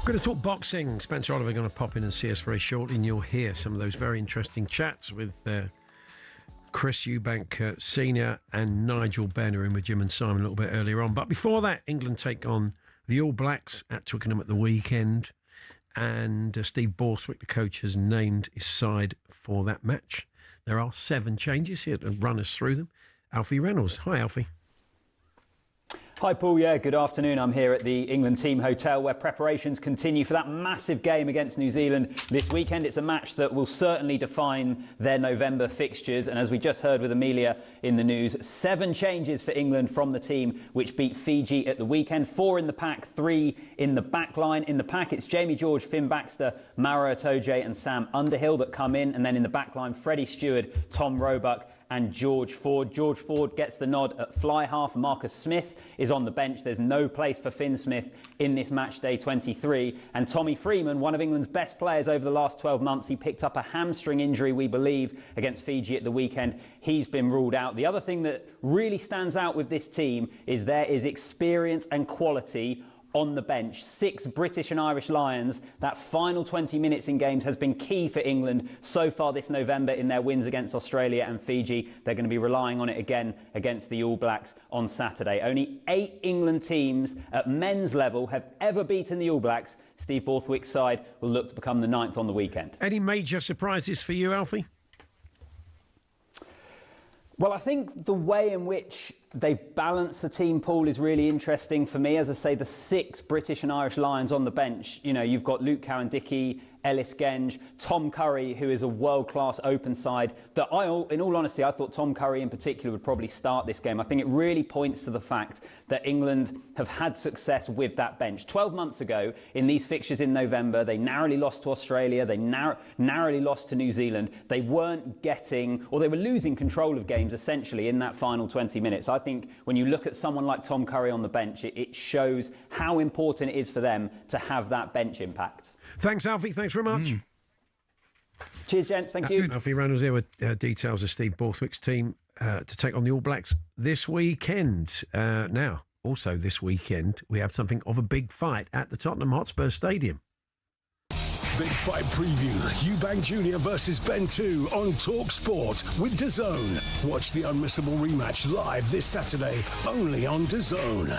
We're going to talk boxing. Spencer Oliver going to pop in and see us very shortly, and you'll hear some of those very interesting chats with Chris Eubank Senior and Nigel Benn, who were in with Jim and Simon a little bit earlier on. But before that, England take on the All Blacks at Twickenham at the weekend, and Steve Borthwick, the coach, has named his side for that match. There are 7 changes here to run us through them. Alfie Reynolds. Hi, Alfie. Hi Paul, good afternoon. I'm here at the England Team Hotel where preparations continue for that massive game against New Zealand this weekend. It's a match that will certainly define their November fixtures, and as we just heard with Amelia in the news, 7 changes for England from the team which beat Fiji at the weekend. 4 in the pack, 3 in the back line. In the pack it's Jamie George, Finn Baxter, Maro Itoje and Sam Underhill that come in, and then in the back line Freddie Stewart, Tom Roebuck and George Ford. George Ford gets the nod at fly half. Marcus Smith is on the bench. There's no place for Finn Smith in this match day 23. And Tommy Freeman, one of England's best players over the last 12 months, he picked up a hamstring injury, we believe, against Fiji at the weekend. He's been ruled out. The other thing that really stands out with this team is there is experience and quality on the bench. 6 British and Irish Lions. That final 20 minutes in games has been key for England so far this November in their wins against Australia and Fiji. They're going to be relying on it again against the All Blacks on Saturday. Only 8 England teams at men's level have ever beaten the All Blacks. Steve Borthwick's side will look to become the 9th on the weekend. Any major surprises for you, Alfie? Well, I think the way in which they've balanced the team pool is really interesting for me. As I say, the 6 British and Irish Lions on the bench. You know, you've got Luke Cowan-Dickie, Ellis Genge, Tom Curry, who is a world-class open side. That in all honesty, I thought Tom Curry in particular would probably start this game. I think it really points to the fact that England have had success with that bench. 12 months ago, in these fixtures in November, they narrowly lost to Australia. They narrowly lost to New Zealand. They weren't getting, or they were losing control of games essentially in that final 20 minutes. I think when you look at someone like Tom Curry on the bench, it shows how important it is for them to have that bench impact. Thanks, Alfie. Thanks very much. Cheers, gents. Thank you. Alfie Reynolds here with details of Steve Borthwick's team to take on the All Blacks this weekend. Now, also this weekend, we have something of a big fight at the Tottenham Hotspur Stadium. Big fight preview. Eubank Jr. versus Ben 2 on talkSPORT with DAZN. Watch the unmissable rematch live this Saturday, only on DAZN.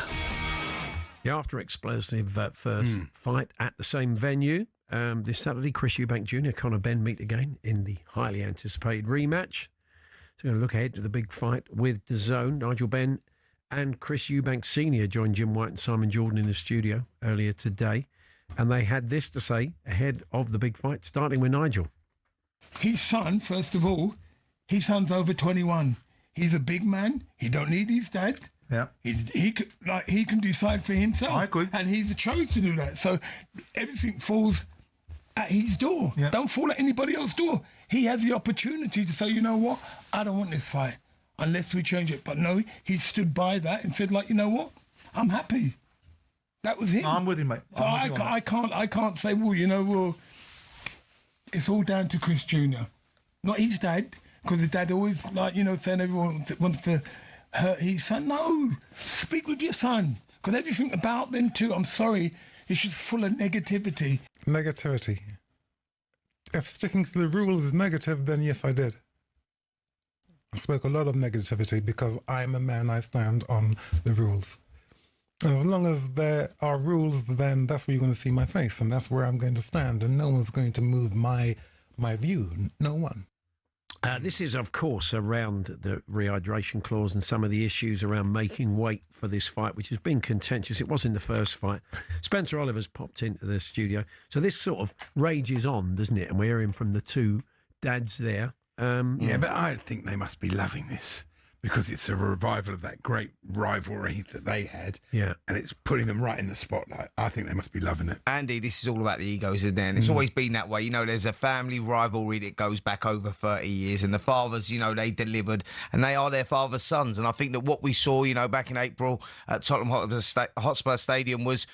After explosive first fight at the same venue, this Saturday, Chris Eubank Jr., Conor Benn meet again in the highly anticipated rematch. So we're going to look ahead to the big fight with DAZN. Nigel Benn and Chris Eubank Sr. joined Jim White and Simon Jordan in the studio earlier today. And they had this to say ahead of the big fight, starting with Nigel. His son, first of all, his son's over 21. He's a big man. He don't need his dad. Yeah. He can decide for himself. I agree. And he's chose to do that. So everything falls at his door. Yeah. Don't fall at anybody else's door. He has the opportunity to say, you know what, I don't want this fight unless we change it. But no, he stood by that and said, like, you know what, I'm happy. That was him. I'm with him, mate. So I can't say, well, it's all down to Chris Jr. Not his dad, because the dad always, saying everyone wants to hurt his son. No, speak with your son, because everything about them too, I'm sorry, is just full of negativity. Negativity. If sticking to the rules is negative, then yes, I did. I spoke a lot of negativity because I'm a man, I stand on the rules. As long as there are rules, then that's where you're going to see my face, and that's where I'm going to stand, and no one's going to move my view. No one. This is, of course, around the rehydration clause and some of the issues around making weight for this fight, which has been contentious. It was in the first fight. Spencer Oliver's popped into the studio. So this sort of rages on, doesn't it? And we're hearing from the two dads there. Yeah, but I think they must be loving this, because it's a revival of that great rivalry that they had. Yeah. And it's putting them right in the spotlight. I think they must be loving it. Andy, this is all about the egos, isn't it? And it's always been that way. You know, there's a family rivalry that goes back over 30 years, and the fathers, you know, they delivered, and they are their father's sons. And I think that what we saw, you know, back in April at Tottenham Hotspur Stadium was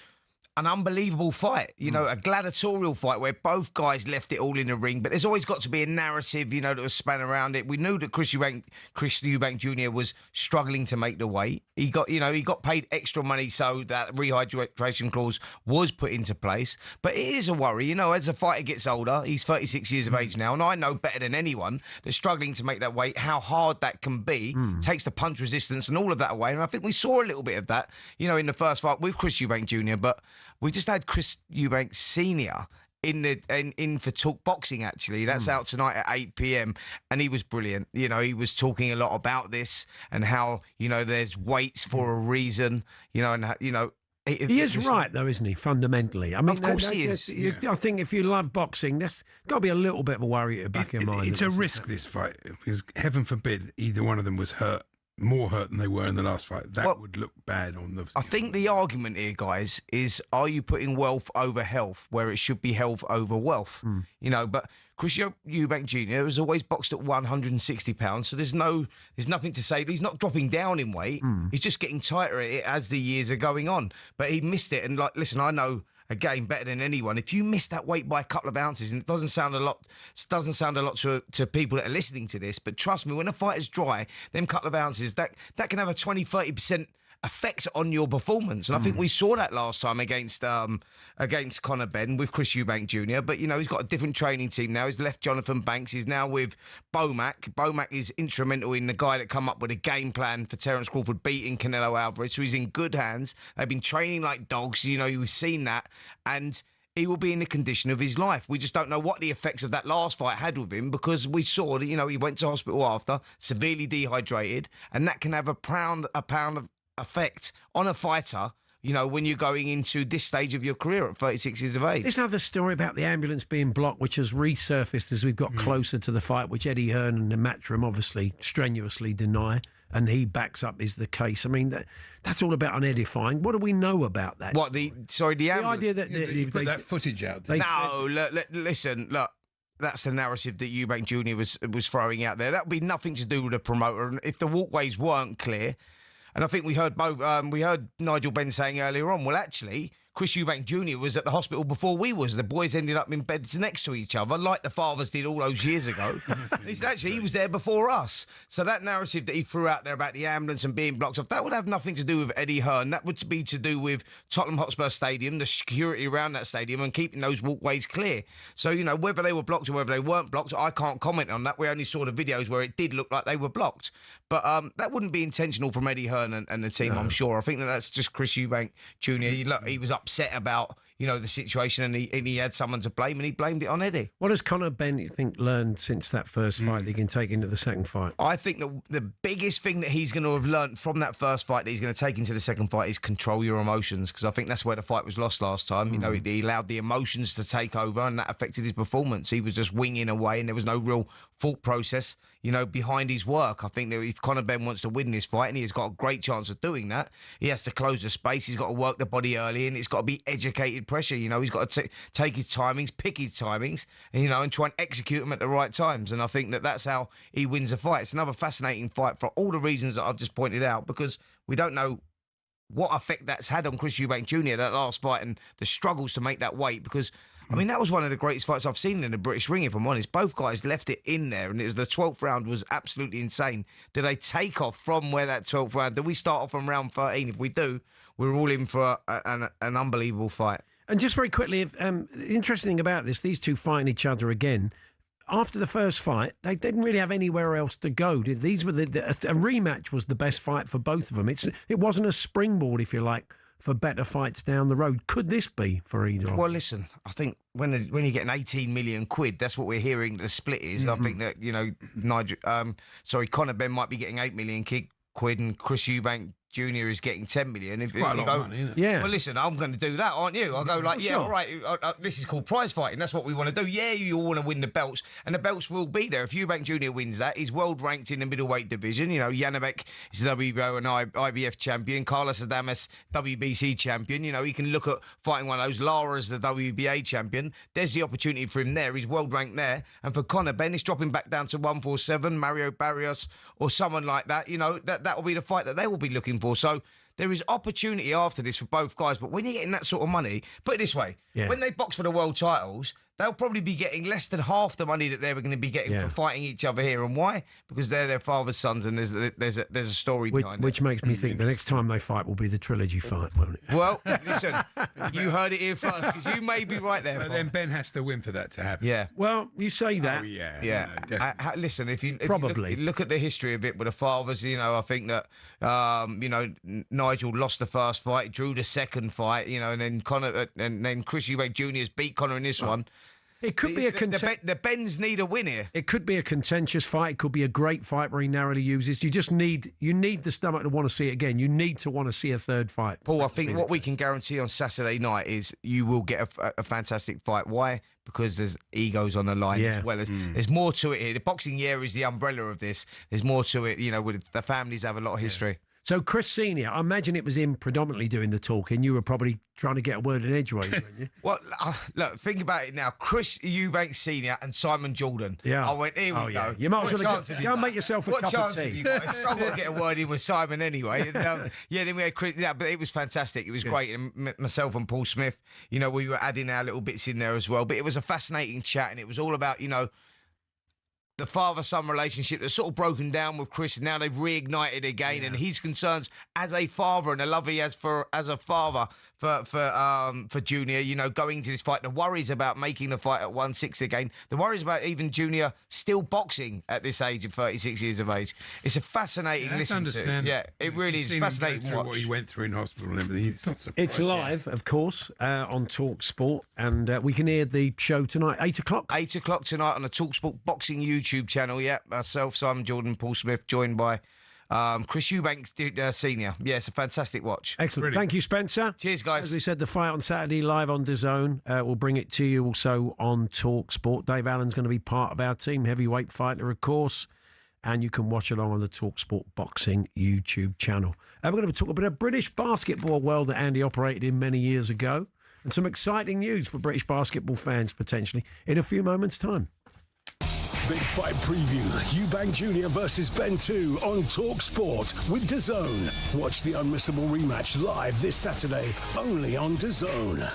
an unbelievable fight, you know, a gladiatorial fight where both guys left it all in the ring. But there's always got to be a narrative, you know, that was span around it. We knew that Chris Eubank Jr. was struggling to make the weight. He got paid extra money, so that rehydration clause was put into place. But it is a worry, you know, as a fighter gets older. He's 36 years of age now, and I know better than anyone that struggling to make that weight, how hard that can be, takes the punch resistance and all of that away. And I think we saw a little bit of that, you know, in the first fight with Chris Eubank Jr., but we just had Chris Eubank Sr. in for Talk Boxing, actually. That's out tonight at 8 p.m. And he was brilliant. You know, he was talking a lot about this and how, you know, there's weights for a reason, you know, and, you know, he is right, though, isn't he, fundamentally? I mean, of course he is. I think if you love boxing, there's got to be a little bit of a worry at the back of your mind. It's a risk, this fight, because heaven forbid either one of them was more hurt than they were in the last fight. That would look bad on the... I think the argument here, guys, is are you putting wealth over health where it should be health over wealth? You know, but Chris Eubank Jr. has always boxed at 160 pounds, so there's nothing to say. He's not dropping down in weight. He's just getting tighter at it as the years are going on. But he missed it, and like, listen, I know again better than anyone, if you miss that weight by a couple of ounces, and it doesn't sound a lot to people that are listening to this, but trust me, when a fight is dry, them couple of ounces, that can have a 20-30% effect on your performance. And I think we saw that last time against Conor Benn with Chris Eubank Jr. But, you know, he's got a different training team now. He's left Jonathan Banks. He's now with Bomac. Bomac is instrumental in the guy that come up with a game plan for Terence Crawford beating Canelo Alvarez. So he's in good hands. They've been training like dogs. You know, you've seen that. And he will be in the condition of his life. We just don't know what the effects of that last fight had with him, because we saw that, you know, he went to hospital after, severely dehydrated, and that can have a pound of effect on a fighter, you know, when you're going into this stage of your career at 36 years of age. There's another story about the ambulance being blocked, which has resurfaced as we've got closer to the fight, which Eddie Hearn and the Matchroom obviously strenuously deny, and he backs up is the case. I mean, that's all about unedifying. What do we know about that? What, the ambulance? idea that... You put that footage out. Listen, look. That's the narrative that Eubank Jr. was throwing out there. That would be nothing to do with the promoter. And if the walkways weren't clear, And I think we heard Nigel Benn saying earlier on, well, actually, Chris Eubank Jr. was at the hospital before we was. The boys ended up in beds next to each other, like the fathers did all those years ago. He said, actually, he was there before us. So that narrative that he threw out there about the ambulance and being blocked off, that would have nothing to do with Eddie Hearn. That would be to do with Tottenham Hotspur Stadium, the security around that stadium, and keeping those walkways clear. So, whether they were blocked or whether they weren't blocked, I can't comment on that. We only saw the videos where it did look like they were blocked. But that wouldn't be intentional from Eddie Hearn and the team, I'm sure. I think that's just Chris Eubank Jr. He was upset about the situation, and he had someone to blame, and he blamed it on Eddie. What has Conor Benn, you think, learned since that first fight that he can take into the second fight? I think the biggest thing that he's going to have learnt from that first fight that he's going to take into the second fight is control your emotions, because I think that's where the fight was lost last time. He allowed the emotions to take over, and that affected his performance. He was just winging away, and there was no real thought process, behind his work. I think that if Conor Benn wants to win this fight, and he has got a great chance of doing that, he has to close the space. He's got to work the body early, and it's got to be educated pressure. He's got to take his timings, pick his timings, and try and execute them at the right times. And I think that's how he wins a fight. It's another fascinating fight for all the reasons that I've just pointed out, because we don't know what effect that's had on Chris Eubank Jr., that last fight, and the struggles to make that weight, because that was one of the greatest fights I've seen in the British ring, if I'm honest. Both guys left it in there, and the 12th round was absolutely insane. Do they take off from where that 12th round? Do we start off from round 13? If we do, we're all in for an unbelievable fight. And just very quickly, the interesting thing about this, these two fighting each other again. After the first fight, they didn't really have anywhere else to go. These were a rematch was the best fight for both of them. It wasn't a springboard, if you like, for better fights down the road. Could this be for either? Well, listen, I think when you're getting 18 million quid, that's what we're hearing the split is. Mm-hmm. I think that Conor Benn might be getting 8 million quid, and Chris Eubank Jr. is getting 10 million. If quite a lot of money, isn't it? Yeah. Well, listen, I'm going to do that, aren't you? I'll go like, sure. All right, this is called prize fighting. That's what we want to do. Yeah, you all want to win the belts, and the belts will be there. If Eubank Jr. wins that, he's world ranked in the middleweight division. Janibek is the WBO and IBF champion. Carlos Adames, WBC champion. He can look at fighting one of those. Lara's the WBA champion. There's the opportunity for him there. He's world ranked there. And for Conor Benn, he's dropping back down to 147, Mario Barrios or someone like that. That will be the fight that they will be looking for. So there is opportunity after this for both guys, but when you're getting that sort of money, put it this way, when they box for the world titles, they'll probably be getting less than half the money that they were going to be getting for fighting each other here. And why? Because they're their father's sons, and there's a story behind it. Which makes me think the next time they fight will be the trilogy fight, won't it? Well, listen, you heard it here first, because you may be right there. But then Ben has to win for that to happen. Yeah. Well, you say that. Oh, yeah. Yeah. Listen, if you probably look at the history of it with the fathers, I think that Nigel lost the first fight, drew the second fight, and then Conor and then Chris Eubank Jr. has beat Conor in this one. It could be the Benns need a win here. It could be a contentious fight. It could be a great fight where he narrowly uses. You just need the stomach to want to see it again. You need to want to see a third fight. Paul, I think what we can guarantee on Saturday night is you will get a fantastic fight. Why? Because there's egos on the line as well. There's more to it here. The boxing year is the umbrella of this. There's more to it. With the families have a lot of history. So Chris Senior, I imagine it was him predominantly doing the talking. You were probably trying to get a word in edgeways, weren't you? Well, look, think about it now. Chris Eubank Senior and Simon Jordan. Yeah. I went, here we go. You might as well go and make yourself a cup of tea. What chance have you got? I struggled to get a word in with Simon anyway. And, then we had Chris. Yeah, but it was fantastic. It was great. And myself and Paul Smith, we were adding our little bits in there as well. But it was a fascinating chat, and it was all about, the father-son relationship that's sort of broken down with Chris, and now they've reignited again, and his concerns as a father and the love he has as a father for Junior, going into this fight, the worries about making the fight at 160 again, the worries about even Junior still boxing at this age of 36 years of age. It's a fascinating listen to. Yeah, it really is fascinating to watch. What he went through in hospital and everything. It's not surprising. It's live, of course, on talkSPORT, and we can hear the show tonight, 8 o'clock. 8 o'clock tonight on the talkSPORT Boxing YouTube channel. Yeah, myself, Simon Jordan, Paul Smith, joined by Chris Eubank Senior. Yeah, it's a fantastic watch. Excellent. Brilliant. Thank you, Spencer. Cheers, guys. As we said, the fight on Saturday live on DAZN. We'll bring it to you also on talkSPORT. Dave Allen's going to be part of our team, heavyweight fighter, of course. And you can watch along on the talkSPORT Boxing YouTube channel. We're going to talk about a British basketball world that Andy operated in many years ago. And some exciting news for British basketball fans, potentially, in a few moments' time. Big Fight preview. Eubank Jr. versus Ben 2 on talkSPORT with DAZN. Watch the unmissable rematch live this Saturday, only on DAZN.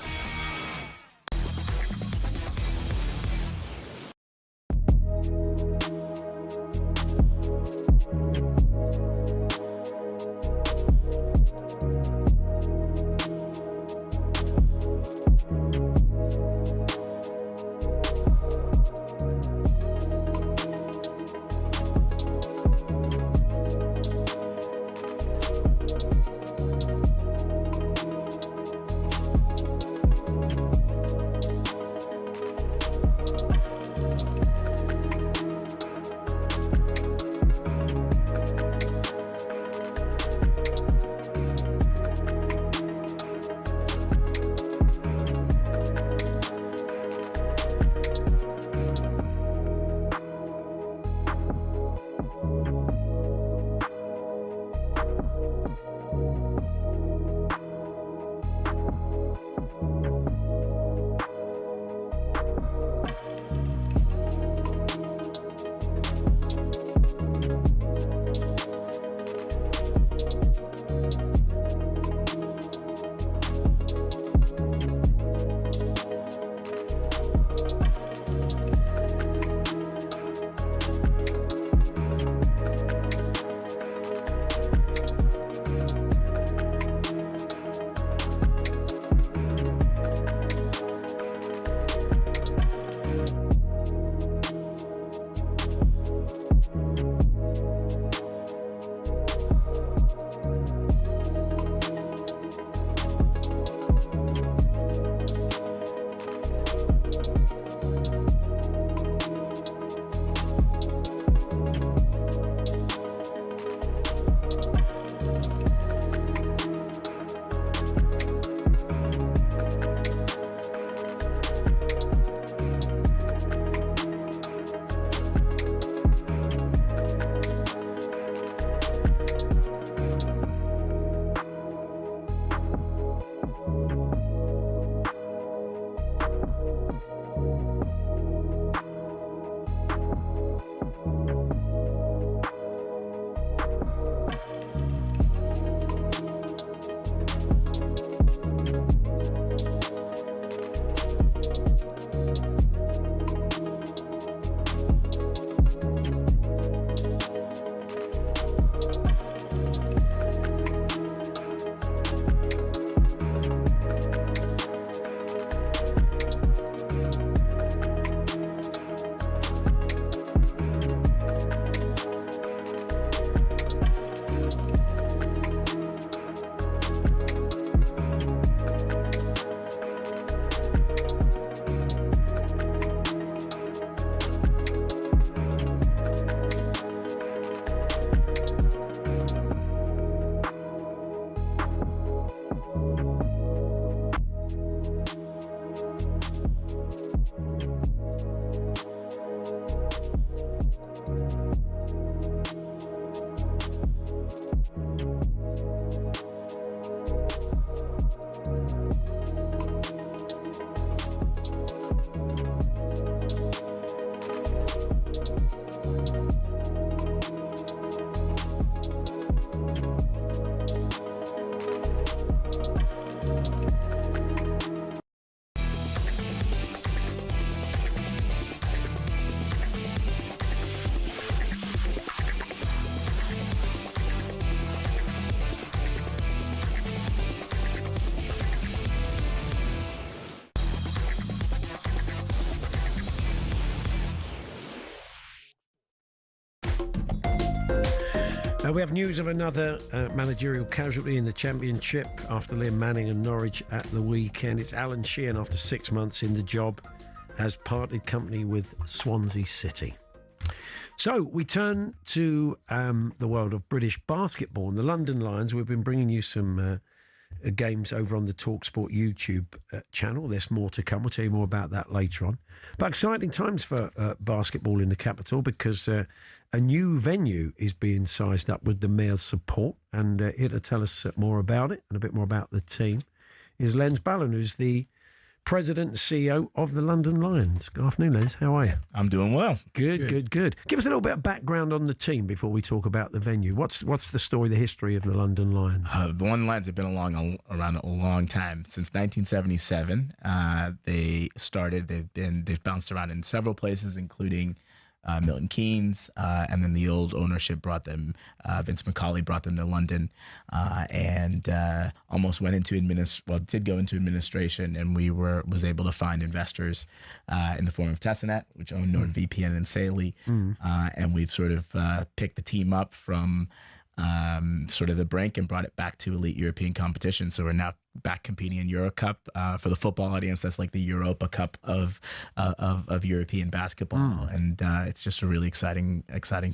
We have news of another managerial casualty in the Championship after Liam Manning and Norwich at the weekend. It's Alan Sheehan, after 6 months in the job, has parted company with Swansea City. So we turn to the world of British basketball and the London Lions. We've been bringing you some games over on the talkSPORT YouTube channel. There's more to come. We'll tell you more about that later on. But exciting times for basketball in the capital, because a new venue is being sized up with the Mayor's support. And here to tell us more about it and a bit more about the team is Lens Ballon, who's the President and CEO of the London Lions. Good afternoon, Les. How are you? I'm doing well. Good. Give us a little bit of background on the team before we talk about the venue. What's the story, the history of the London Lions? The London Lions have been around a long time. Since 1977, they started. They've bounced around in several places, including Milton Keynes, and then the old ownership brought them. Vince McCauley brought them to London, and almost went into did go into administration, and was able to find investors in the form of Tessanet, which owned NordVPN and Saley, and we've sort of picked the team up from sort of the brink and brought it back to elite European competition. So we're now back competing in Euro Cup. For the football audience, that's like the Europa Cup of European basketball, and it's just a really exciting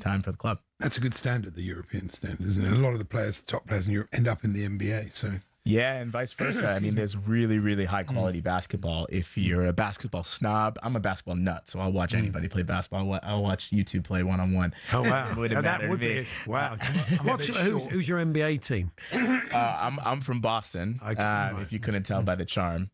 time for the club. That's a good standard, the European standard, isn't it? A lot of the top players in Europe end up in the NBA. So yeah, and vice versa. I mean, there's really, really high quality basketball. If you're a basketball snob, I'm a basketball nut, so I'll watch anybody play basketball. I'll watch you two play one-on-one. Oh, wow. It wouldn't matter to me. Wow. Who's your NBA team? I'm from Boston, if you couldn't tell by the charm.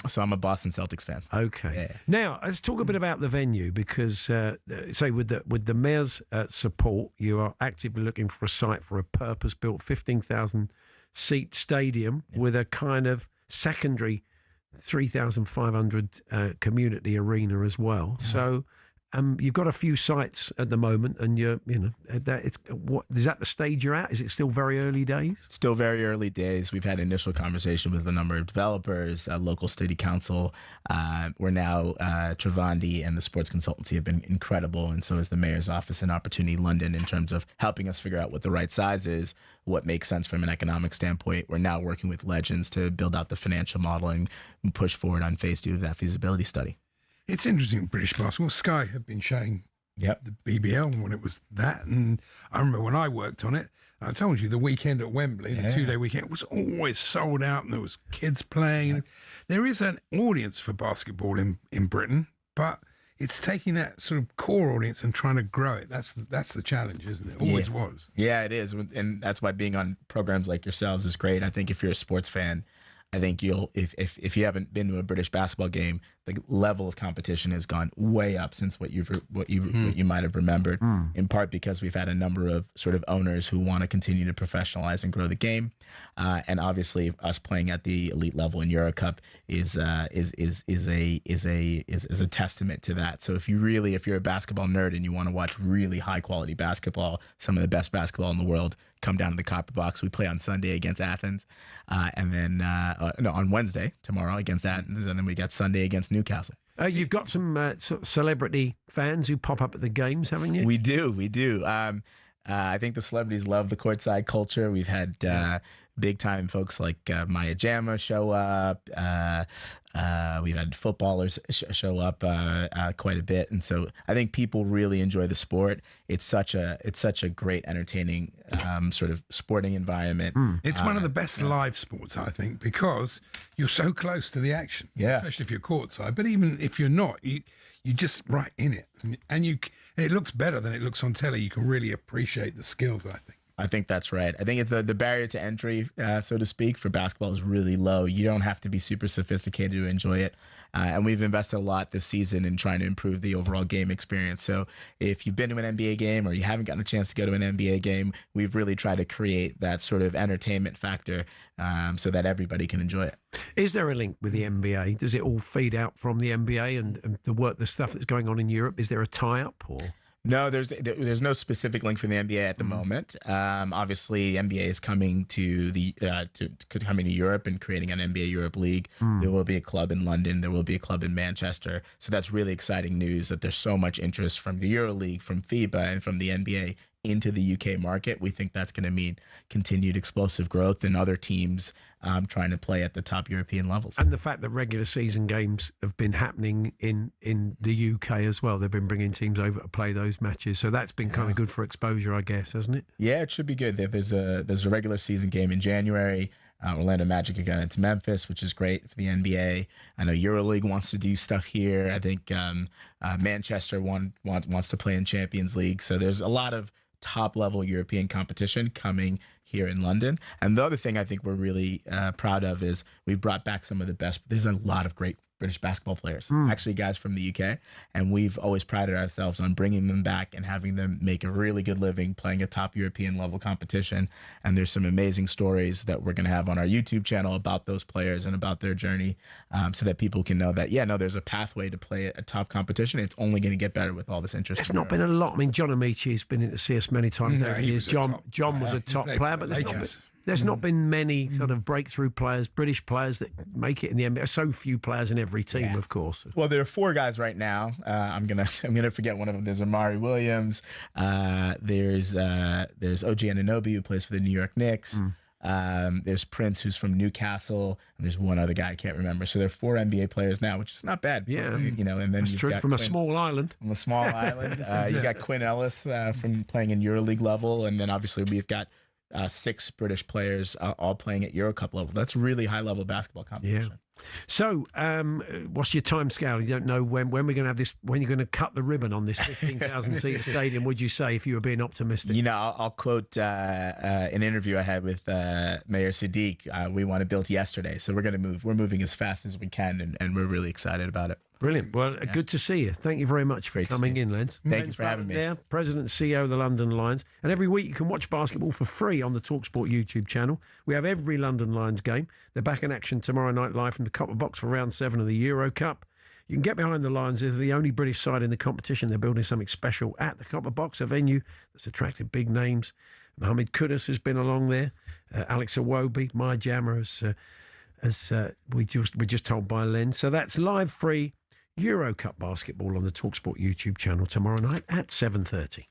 So I'm a Boston Celtics fan. Okay. Yeah. Now, let's talk a bit about the venue, because, say, with the mayor's support, you are actively looking for a site for a purpose-built 15,000 seat stadium with a kind of secondary 3,500 community arena as well. Yeah. So you've got a few sites at the moment, and is that the stage you're at? Is it still very early days? Still very early days. We've had initial conversation with a number of developers, local city council. We're now Trivandi and the sports consultancy have been incredible, and so is the mayor's office in Opportunity London in terms of helping us figure out what the right size is, what makes sense from an economic standpoint. We're now working with Legends to build out the financial modeling and push forward on phase 2 of that feasibility study. It's interesting, British basketball. Sky have been showing the BBL when it was that. And I remember when I worked on it, I told you the weekend at Wembley, the 2-day weekend, was always sold out, and there was kids playing. Yeah. There is an audience for basketball in Britain, but it's taking that sort of core audience and trying to grow it. That's the challenge, isn't it? Always was. Yeah, it is. And that's why being on programs like yourselves is great. I think if you're a sports fan, I think you'll, if you haven't been to a British basketball game, the level of competition has gone way up since what you might have remembered. In part because we've had a number of sort of owners who want to continue to professionalize and grow the game, and obviously us playing at the elite level in Euro Cup is a testament to that. So if you're a basketball nerd and you want to watch really high quality basketball, some of the best basketball in the world, come down to the Copper Box. We play on Sunday against Athens, and then on Wednesday tomorrow against Athens, and then we got Sunday against Newcastle. You've got some sort of celebrity fans who pop up at the games, haven't you? We do. I think the celebrities love the courtside culture. We've had big time folks like Maya Jama show up. We've had footballers show up quite a bit, and so I think people really enjoy the sport. It's such a great, entertaining sort of sporting environment. It's one of the best live sports, I think, because you're so close to the action. Yeah, especially if you're courtside. But even if you're not, you're just right in it, and it looks better than it looks on telly. You can really appreciate the skills, I think that's right. I think it's the barrier to entry, so to speak, for basketball is really low. You don't have to be super sophisticated to enjoy it. And we've invested a lot this season in trying to improve the overall game experience. So if you've been to an NBA game or you haven't gotten a chance to go to an NBA game, we've really tried to create that sort of entertainment factor so that everybody can enjoy it. Is there a link with the NBA? Does it all feed out from the NBA and the stuff that's going on in Europe? Is there a tie-up or...? No, there's no specific link for the NBA at the moment. Obviously, NBA is coming to coming to Europe and creating an NBA Europe League. There will be a club in London. There will be a club in Manchester. So that's really exciting news that there's so much interest from the Euro League, from FIBA, and from the NBA into the UK market. We think that's going to mean continued explosive growth and other teams trying to play at the top European levels. And the fact that regular season games have been happening in the UK as well. They've been bringing teams over to play those matches. So that's been kind of good for exposure, I guess, hasn't it? Yeah, it should be good. There's a regular season game in January. Orlando Magic against Memphis, which is great for the NBA. I know EuroLeague wants to do stuff here. I think Manchester wants to play in Champions League. So there's a lot of top-level European competition coming here in London. And the other thing I think we're really proud of is we've brought back some of the best. There's a lot of great British basketball players, actually guys from the UK, and we've always prided ourselves on bringing them back and having them make a really good living playing a top European level competition. And there's some amazing stories that we're going to have on our YouTube channel about those players and about their journey, so that people can know that, there's a pathway to play at a top competition. It's only going to get better with all this interest. There's not been a lot. I mean, John Amici has been in to see us many times over the years. John was a top player, but there's not been many sort of breakthrough players, British players that make it in the NBA. So few players in every team, of course. Well, there are 4 guys right now. I'm gonna forget one of them. There's Amari Williams. There's OG Anunoby, who plays for the New York Knicks. There's Prince, who's from Newcastle, and there's one other guy I can't remember. So there are 4 NBA players now, which is not bad. Yeah, and then that's you've true. got From a small island. From a small island, you got Quinn Ellis from playing in EuroLeague level, and then obviously we've got 6 British players all playing at Euro Cup level. That's really high level basketball competition. Yeah. So, what's your time scale? You don't know when we're going to have this. When you're going to cut the ribbon on this 15,000 seat stadium? Would you say, if you were being optimistic? I'll quote an interview I had with Mayor Sadiq. We want to build yesterday, so we're going to move. We're moving as fast as we can, and we're really excited about it. Brilliant. Well, good to see you. Thank you very much for coming in, Lenz. Thank you for having me. There, President and CEO of the London Lions. And every week you can watch basketball for free on the talkSPORT YouTube channel. We have every London Lions game. They're back in action tomorrow night live from the Copper Box for round 7 of the Euro Cup. You can get behind the Lions. They're the only British side in the competition. They're building something special at the Copper Box, a venue that's attracted big names. Mohamed Kudus has been along there. Alex Iwobi, my jammer, as we just told by Len. So that's live free Euro Cup basketball on the talkSPORT YouTube channel tomorrow night at 7:30.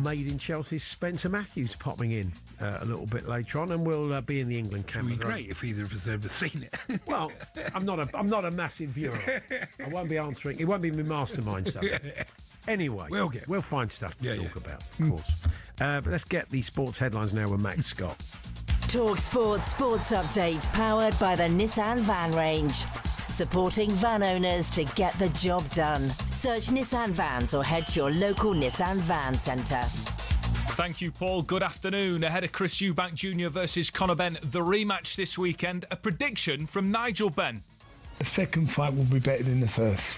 Made in Chelsea's Spencer Matthews popping in a little bit later on, and we'll be in the England camp. It would be great if either of us had ever seen it. Well, I'm not a massive viewer. I won't be answering. It won't be my mastermind stuff. Anyway, we'll find stuff to talk about, of course. But let's get the sports headlines now with Max Scott. talkSPORT Sports Update, powered by the Nissan Van Range. Supporting van owners to get the job done. Search Nissan Vans or head to your local Nissan Van Centre. Thank you, Paul. Good afternoon. Ahead of Chris Eubank Jr. versus Conor Benn, the rematch this weekend. A prediction from Nigel Benn. The second fight will be better than the first.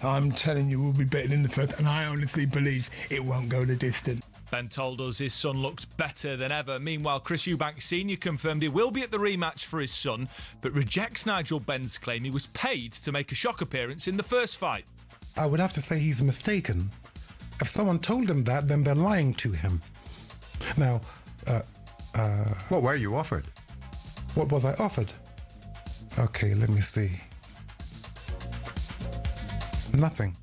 I'm telling you, will be better than the first, and I honestly believe it won't go the distance. Ben told us his son looked better than ever. Meanwhile, Chris Eubank Sr. confirmed he will be at the rematch for his son, but rejects Nigel Benn's claim he was paid to make a shock appearance in the first fight. I would have to say he's mistaken. If someone told him that, then they're lying to him. Now, what were you offered? What was I offered? Okay, let me see. Nothing.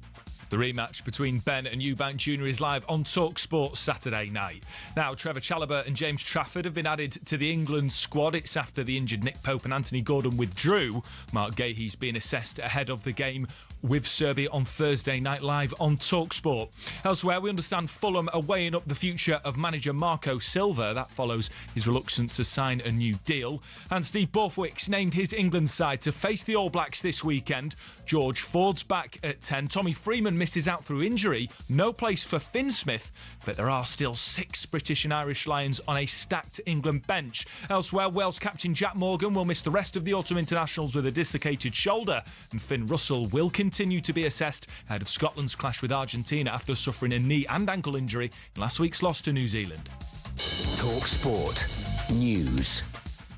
The rematch between Ben and Eubank Jr. is live on talkSPORT Saturday night. Now, Trevor Chalobah and James Trafford have been added to the England squad. It's after the injured Nick Pope and Anthony Gordon withdrew. Mark Gahey's being assessed ahead of the game with Serbia on Thursday night live on talkSPORT. Elsewhere, we understand Fulham are weighing up the future of manager Marco Silva. That follows his reluctance to sign a new deal. And Steve Borthwick's named his England side to face the All Blacks this weekend. George Ford's back at 10. Tommy Freeman misses out through injury. No place for Finn Smith, but there are still 6 British and Irish Lions on a stacked England bench. Elsewhere, Wales captain Jack Morgan will miss the rest of the autumn internationals with a dislocated shoulder, and Finn Russell will continue to be assessed ahead of Scotland's clash with Argentina after suffering a knee and ankle injury in last week's loss to New Zealand. talkSPORT News.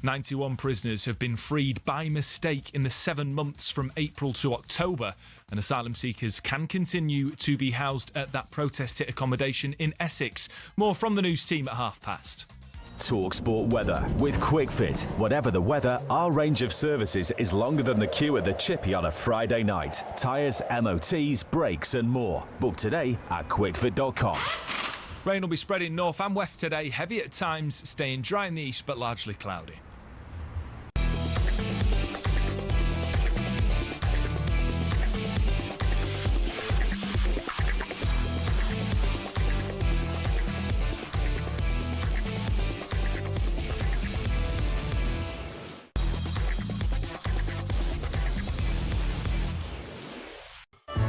91 prisoners have been freed by mistake in the 7 months from April to October, and asylum seekers can continue to be housed at that protest hit accommodation in Essex. More from the news team at past. talkSPORT weather with QuickFit. Whatever the weather, our range of services is longer than the queue at the Chippy on a Friday night. Tyres, MOTs, brakes and more. Book today at quickfit.com. Rain will be spreading north and west today, heavy at times, staying dry in the east but largely cloudy.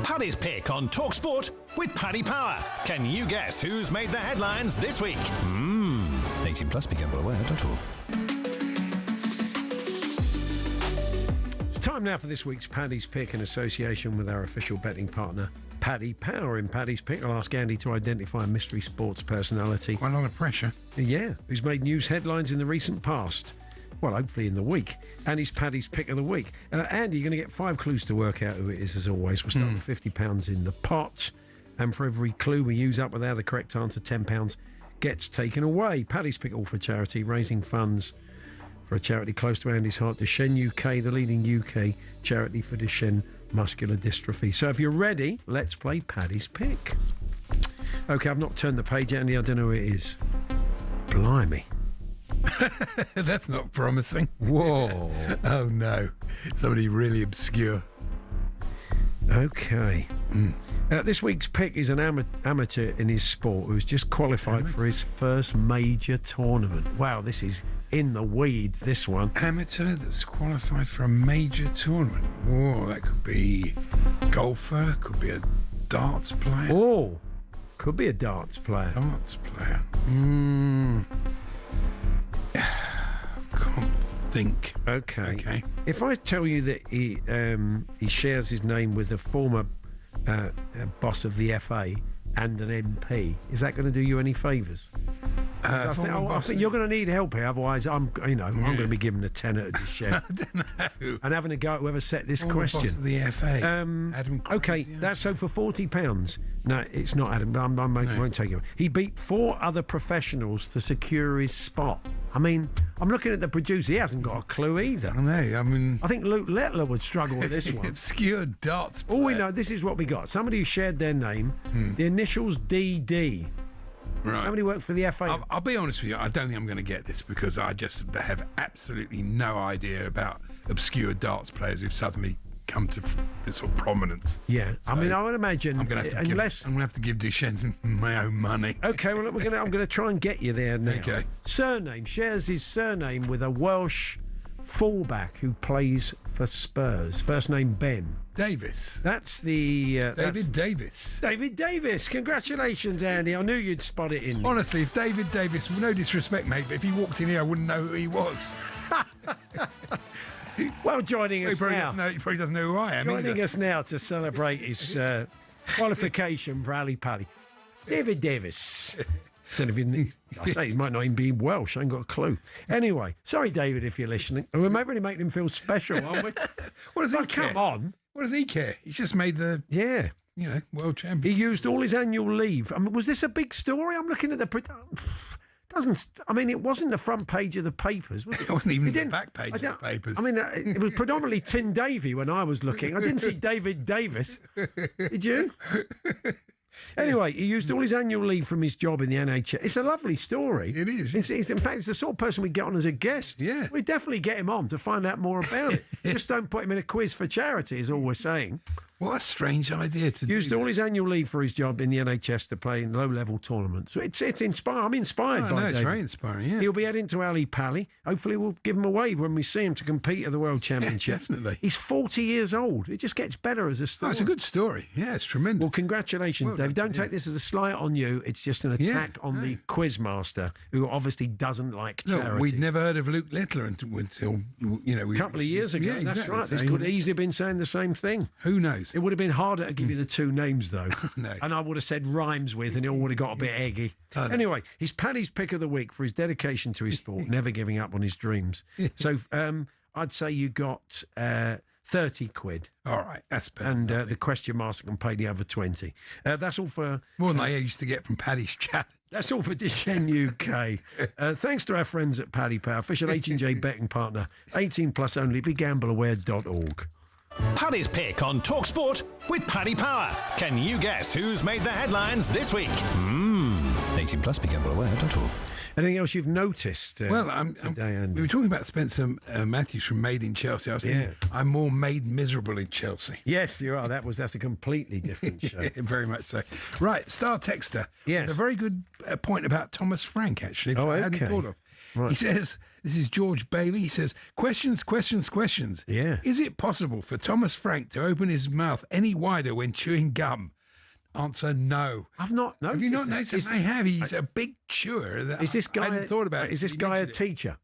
Paddy's Pick on talkSPORT with Paddy Power. Can you guess who's made the headlines this week? 18 plus, be gamble aware, don't all. It's time now for this week's Paddy's Pick in association with our official betting partner, Paddy Power. In Paddy's Pick, I'll ask Andy to identify a mystery sports personality. Quite a lot of pressure. Yeah, who's made news headlines in the recent past. Well, hopefully in the week. And he's Paddy's Pick of the Week. Andy, you're going to get 5 clues to work out who it is, as always. We'll start with £50 in the pot. And for every clue we use up without a correct answer, £10 gets taken away. Paddy's Pick, all for charity, raising funds for a charity close to Andy's heart, Duchenne UK, the leading UK charity for Duchenne muscular dystrophy. So if you're ready, let's play Paddy's Pick. OK, I've not turned the page, Andy. I don't know who it is. Blimey. That's not promising. Whoa. Oh, no. Somebody really obscure. OK. This week's pick is an amateur in his sport who's just qualified for his first major tournament. Wow, this is in the weeds, this one. Amateur that's qualified for a major tournament. Whoa, that could be golfer, could be a darts player. Oh, could be a darts player. Darts player. Can't think. Okay. If I tell you that he shares his name with a former boss of the FA and an MP, is that going to do you any favours? I think you're going to need help here, otherwise I'm going to be given a tenner to share. I don't know. And having a go at whoever set this question. Boss of the FA. Adam Cruz, okay, that's so for £40. No, it's not Adam. I won't take it. He beat 4 other professionals to secure his spot. I mean, I'm looking at the producer. He hasn't got a clue either. I know. I think Luke Lettler would struggle with this one. Obscure darts player. All we know, this is what we got. Somebody who shared their name, the initials DD. Right. Somebody worked for the FA. I'll be honest with you, I don't think I'm going to get this because I just have absolutely no idea about obscure darts players who've suddenly come to sort of prominence. Yeah, So I mean, I would imagine I'm going to have to give Duchenne my own money. Okay, well, look, I'm going to try and get you there now. Okay. Surname, shares his surname with a Welsh fullback who plays for Spurs. First name Ben. Davis. That's the... David Davis. David Davis. Congratulations, Andy. I knew you'd spot it in. Honestly, if David Davis, no disrespect, mate, but if he walked in here, I wouldn't know who he was. Well, joining us now. He probably doesn't know who I am. Joining either. us now to celebrate his qualification for Ali Pali. David Davis. Don't even, I say he might not even be Welsh. I ain't got a clue. Anyway, sorry, David, if you're listening. We're really making him feel special, aren't we? What does he care? Come on. What does he care? He's just made the world champion. He used all his annual leave. I mean, was this a big story? I'm looking at the. It wasn't the front page of the papers, was it? It wasn't even the back page of the papers. I mean, it was predominantly Tim Davie when I was looking. I didn't see David Davis. Did you? Anyway, he used all his annual leave from his job in the NHS. It's a lovely story. It is. In fact, it's the sort of person we get on as a guest. Yeah. We definitely get him on to find out more about it. Just don't put him in a quiz for charity, is all we're saying. What a strange idea to Used all his annual leave for his job in the NHS to play in low-level tournaments. So it's inspiring. I'm inspired by it's David. very inspiring, yeah. He'll be heading to Ali Pali. Hopefully we'll give him a wave when we see him to compete at the World Championship. Definitely. He's 40 years old. It just gets better as a story. Oh, it's a good story. Yeah, it's tremendous. Well, congratulations, Dave. Don't take this as a slight on you. It's just an attack on the quizmaster, who obviously doesn't like charities. We'd never heard of Luke Littler until a couple of years ago. Yeah, That's exactly. right. So This could easily have been saying the same thing. Who knows? It would have been harder to give you the two names, though. No. And I would have said rhymes with, and it all would have got a bit eggy. Oh, no. Anyway, he's Paddy's pick of the week for his dedication to his sport, never giving up on his dreams. So I'd say you got 30 quid. All right, that's better. And the question master can pay the other 20. That's all for... More than I used to get from Paddy's chat. That's all for Disheng UK. Thanks to our friends at Paddy Power, official H&J betting partner, 18 plus only, begambleaware.org. Paddy's Pick on talkSPORT with Paddy Power. Can you guess who's made the headlines this week? 18 plus, begambleaware.org. Anything else you've noticed today, we were talking about Spencer Matthews from Made in Chelsea. I was thinking, I'm more made miserable in Chelsea. Yes, you are. That's a completely different show. Very much so. Right, Star Texter. Yes. A very good point about Thomas Frank, actually, Oh, I hadn't okay. thought of. Right. He says, this is George Bailey, he says, questions. Yeah. Is it possible for Thomas Frank to open his mouth any wider when chewing gum? Answer, no. I've not noticed. Have you not noticed? I have. He's a big chewer. Is this guy? I hadn't thought about it. Is this guy a teacher?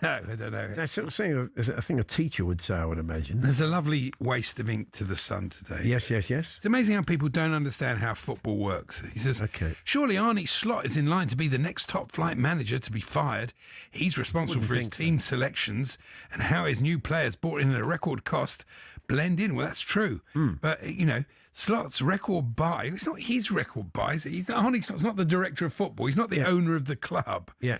No, I don't know. That's sort of saying a thing a teacher would say, I would imagine. There's a lovely waste of ink to the Sun today. Yes. It's amazing how people don't understand how football works. He says, surely Arnie Slot is in line to be the next top flight manager to be fired. He's responsible for his team selections and how his new players brought in at a record cost blend in. Well, that's true. But, Slot's record buy, it's not his record buy. Arnie Slot's not the director of football. He's not the owner of the club. Yeah.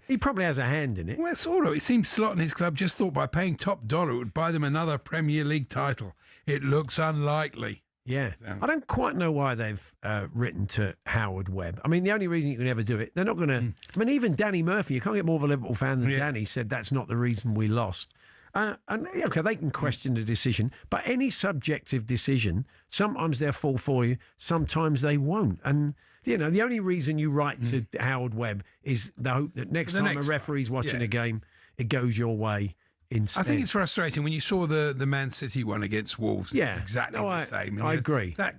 He probably has a hand in it. Well, sort of. It seems Slot and his club just thought by paying top dollar it would buy them another Premier League title. It looks unlikely. Yeah. I don't quite know why they've written to Howard Webb. I mean, the only reason you can ever do it, they're not going to... I mean, even Danny Murphy, you can't get more of a Liverpool fan than Danny, said that's not the reason we lost. And they can question the decision, but any subjective decision, sometimes they'll fall for you, sometimes they won't. And, the only reason you write to Howard Webb is the hope that next time a referee's watching a game, it goes your way instead. I think it's frustrating when you saw the Man City one against Wolves. Yeah. Exactly the same. I agree. That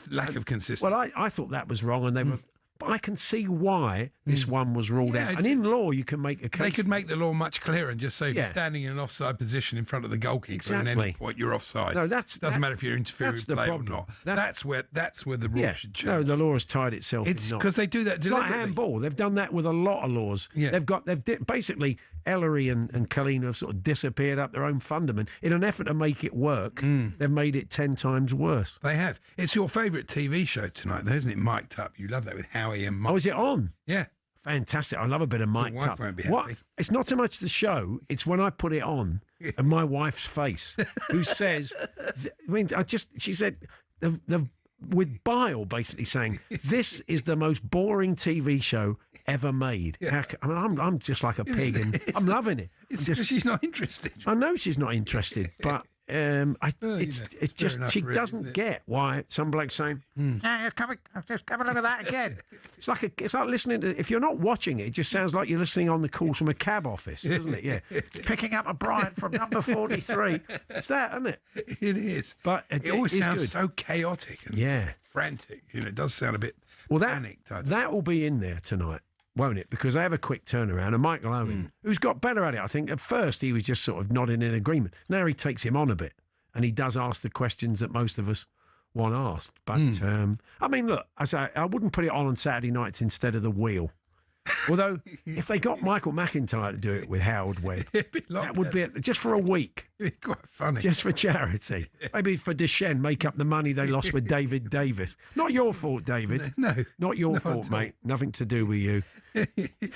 lack of consistency. Well, I thought that was wrong, and they were... But I can see why this one was ruled out. And in law, you can make a case. They could make the law much clearer and just say if you're standing in an offside position in front of the goalkeeper and at any point you're offside. No, doesn't matter if you're interfering with play or not. That's where the rule should change. No, the law has tied itself. It's because they do that deliberately. It's like handball. They've done that with a lot of laws. Yeah. Basically Ellery and Kalina have sort of disappeared up their own fundament in an effort to make it work. They've made it 10 times worse. They have. It's your favourite TV show tonight, though, isn't it? Mic'd Up. You love that with Howie and Mike. Oh, is it on? Yeah. Fantastic. I love a bit of Mic'd wife Up. won't be happy. It's not so much the show, it's when I put it on and my wife's face, who says, she said, with bile, basically saying, this is the most boring TV show ever made. I'm just like a pig, and I'm loving it. She's not interested. I know she's not interested, but it's just she doesn't get why some bloke's saying, "Yeah, just have a look at that again." It's like listening to. If you're not watching it, it just sounds like you're listening on the calls from a cab office, doesn't it? Yeah, picking up a Bryant from number 43. It's that, isn't it? It is. But it always is sounds good. so chaotic and sort of frantic. It does sound a bit panicked. That will be in there tonight, won't it? Because they have a quick turnaround. And Michael Owen, who's got better at it, I think. At first, he was just sort of nodding in agreement. Now he takes him on a bit, and he does ask the questions that most of us want asked. But, I mean, look, I wouldn't put it on Saturday nights instead of The Wheel. Although, if they got Michael McIntyre to do it with Howard Webb, that would be just for a week. It'd be quite funny. Just for charity. Maybe for Deschênes, make up the money they lost with David Davis. Not your fault, David. No. Not your fault, mate. Nothing to do with you.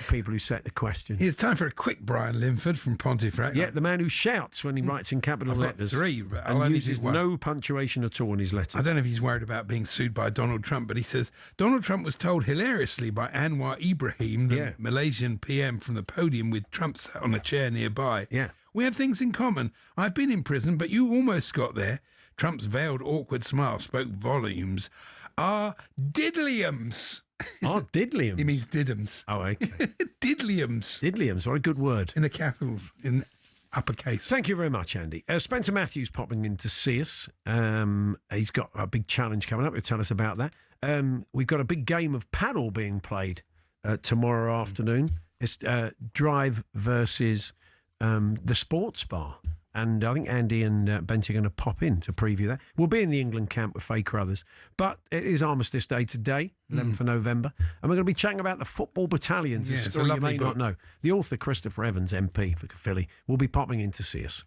People who set the question. It's time for a quick Brian Linford from Pontefract. Yeah, the man who shouts when he writes in capital I've got letters. 3, but I'll and only uses do one. no punctuation at all in his letters. I don't know if he's worried about being sued by Donald Trump, but he says Donald Trump was told hilariously by Anwar Ibrahim, the Malaysian PM, from the podium with Trump sat on a chair nearby. Yeah. We have things in common. I've been in prison, but you almost got there. Trump's veiled, awkward smile spoke volumes. Are diddliums. Are diddliums? He means diddums. Oh, okay. Diddliums. Diddliums, what a good word. In the capitals, in uppercase. Thank you very much, Andy. Spencer Matthews popping in to see us. He's got a big challenge coming up. He'll tell us about that. We've got a big game of paddle being played tomorrow afternoon. It's Drive versus the Sports Bar. And I think Andy and Bent are going to pop in to preview that. We'll be in the England camp with Faye Crothers. But it is Armistice Day today, 11th of November. And we're going to be chatting about the football battalions. Yeah, a story you may not know. The author, Christopher Evans, MP for Caerphilly, will be popping in to see us.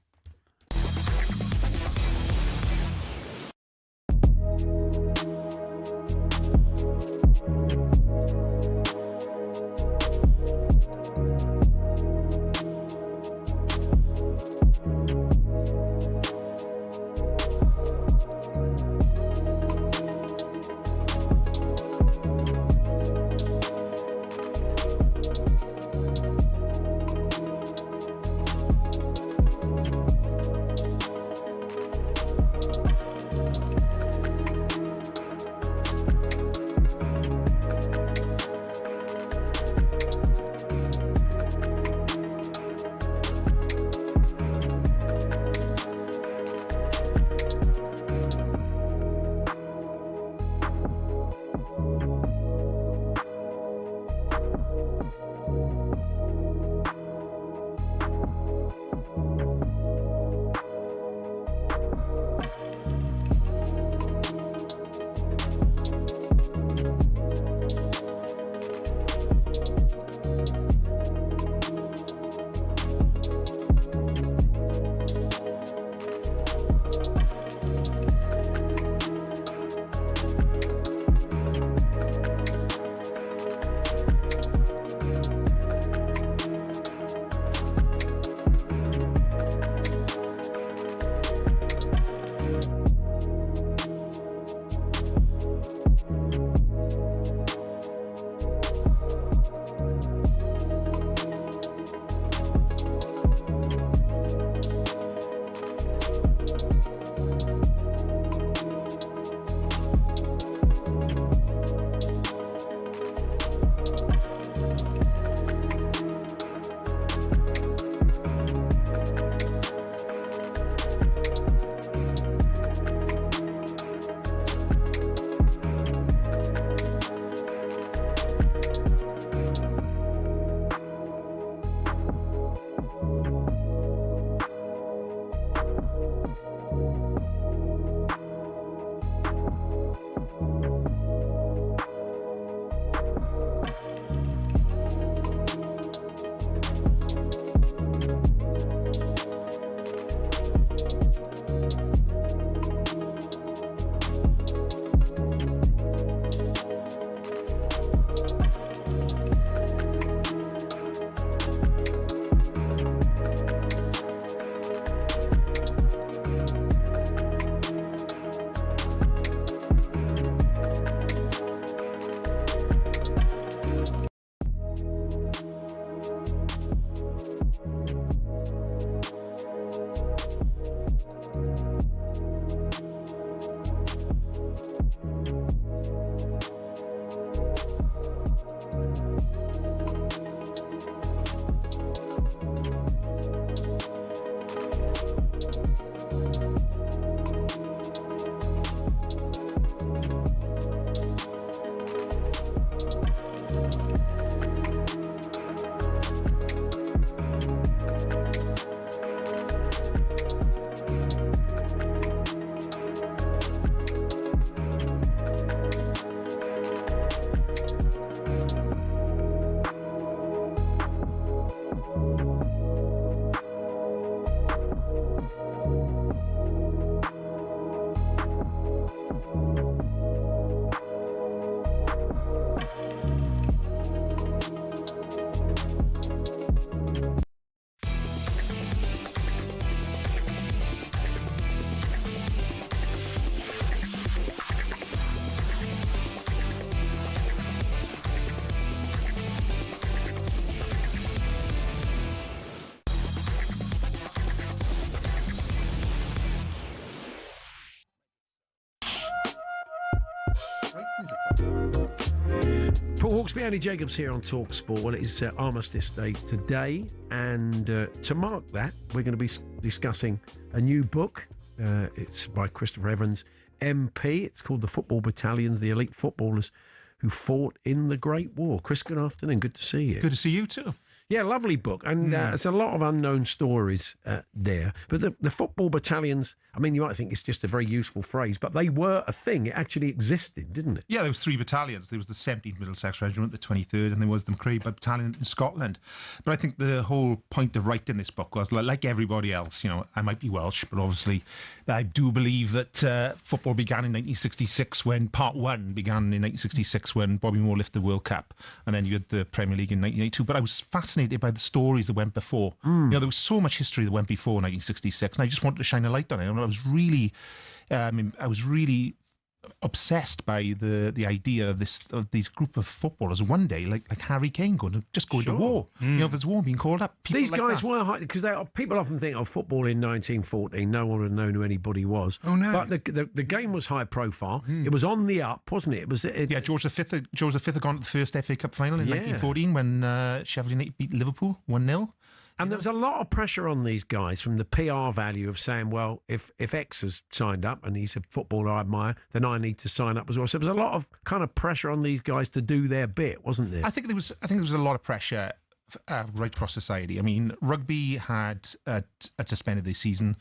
Paul Hawksbee, Andy Jacobs here on talkSPORT. Well, it is Armistice Day today, and to mark that, we're going to be discussing a new book. It's by Christopher Evans, MP. It's called The Football Battalions, the Elite Footballers Who Fought in the Great War. Chris, good afternoon. Good to see you. Good to see you too. Yeah, lovely book. And it's a lot of unknown stories there. But the football battalions, I mean, you might think it's just a very useful phrase, but they were a thing. It actually existed, didn't it? Yeah, there was 3 battalions. There was the 17th Middlesex Regiment, the 23rd, and there was the McCrae Battalion in Scotland. But I think the whole point of writing this book was, like everybody else, you know, I might be Welsh, but obviously I do believe that football began in 1966 when Part 1 began in 1966 when Bobby Moore lifted the World Cup. And then you had the Premier League in 1982. But I was fascinated by the stories that went before. You know, there was so much history that went before 1966, and I just wanted to shine a light on it. And I was really obsessed by the idea of these group of footballers one day, like Harry Kane, going to war. You know, if there's war being called up, people these like guys that. were, because people often think of football in 1914. No one would have known who anybody was. Oh no! But the game was high profile. It was on the up, wasn't it? George V had gone to the first FA Cup final in 1914 when Sheffield United beat Liverpool 1-0. And there was a lot of pressure on these guys from the PR value of saying, well, if X has signed up and he's a footballer I admire, then I need to sign up as well. So there was a lot of kind of pressure on these guys to do their bit, wasn't there? I think there was a lot of pressure right across society. I mean, rugby had suspended this season,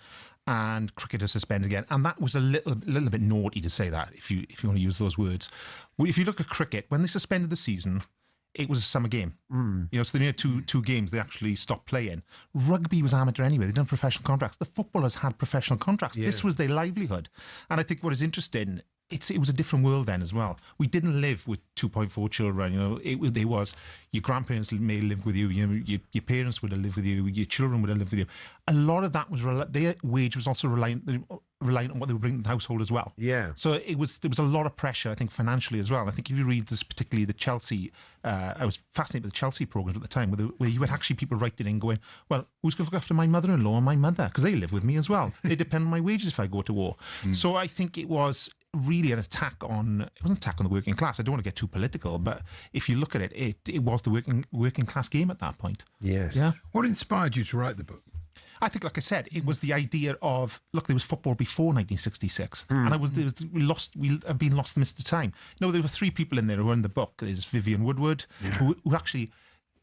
and cricket has suspended again, and that was a little bit naughty to say that, if you want to use those words. Well, if you look at cricket, when they suspended the season, it was a summer game. You know, so they had two games they actually stopped playing. Rugby was amateur anyway. They'd done professional contracts. The footballers had professional contracts. Yeah. This was their livelihood. And I think what is interesting, it was a different world then as well. We didn't live with 2.4 children. You know, it was your grandparents may live with you. You know, your parents would have lived with you. Your children would have lived with you. A lot of that was their wage was also reliant on what they were bringing to the household as well. Yeah. So there was a lot of pressure, I think, financially as well. I think if you read this, particularly the Chelsea, I was fascinated with the Chelsea programme at the time, where you had actually people writing in going, well, who's going to look after my mother-in-law and my mother? Because they live with me as well. They depend on my wages if I go to war. So I think it was really an attack on, it wasn't an attack on the working class. I don't want to get too political, but if you look at it, it was the working class game at that point. Yes. Yeah. What inspired you to write the book? I think, like I said, it was the idea of, look, there was football before 1966, and we have been lost amidst the time. No, there were 3 people in there who were in the book. There's Vivian Woodward, who actually,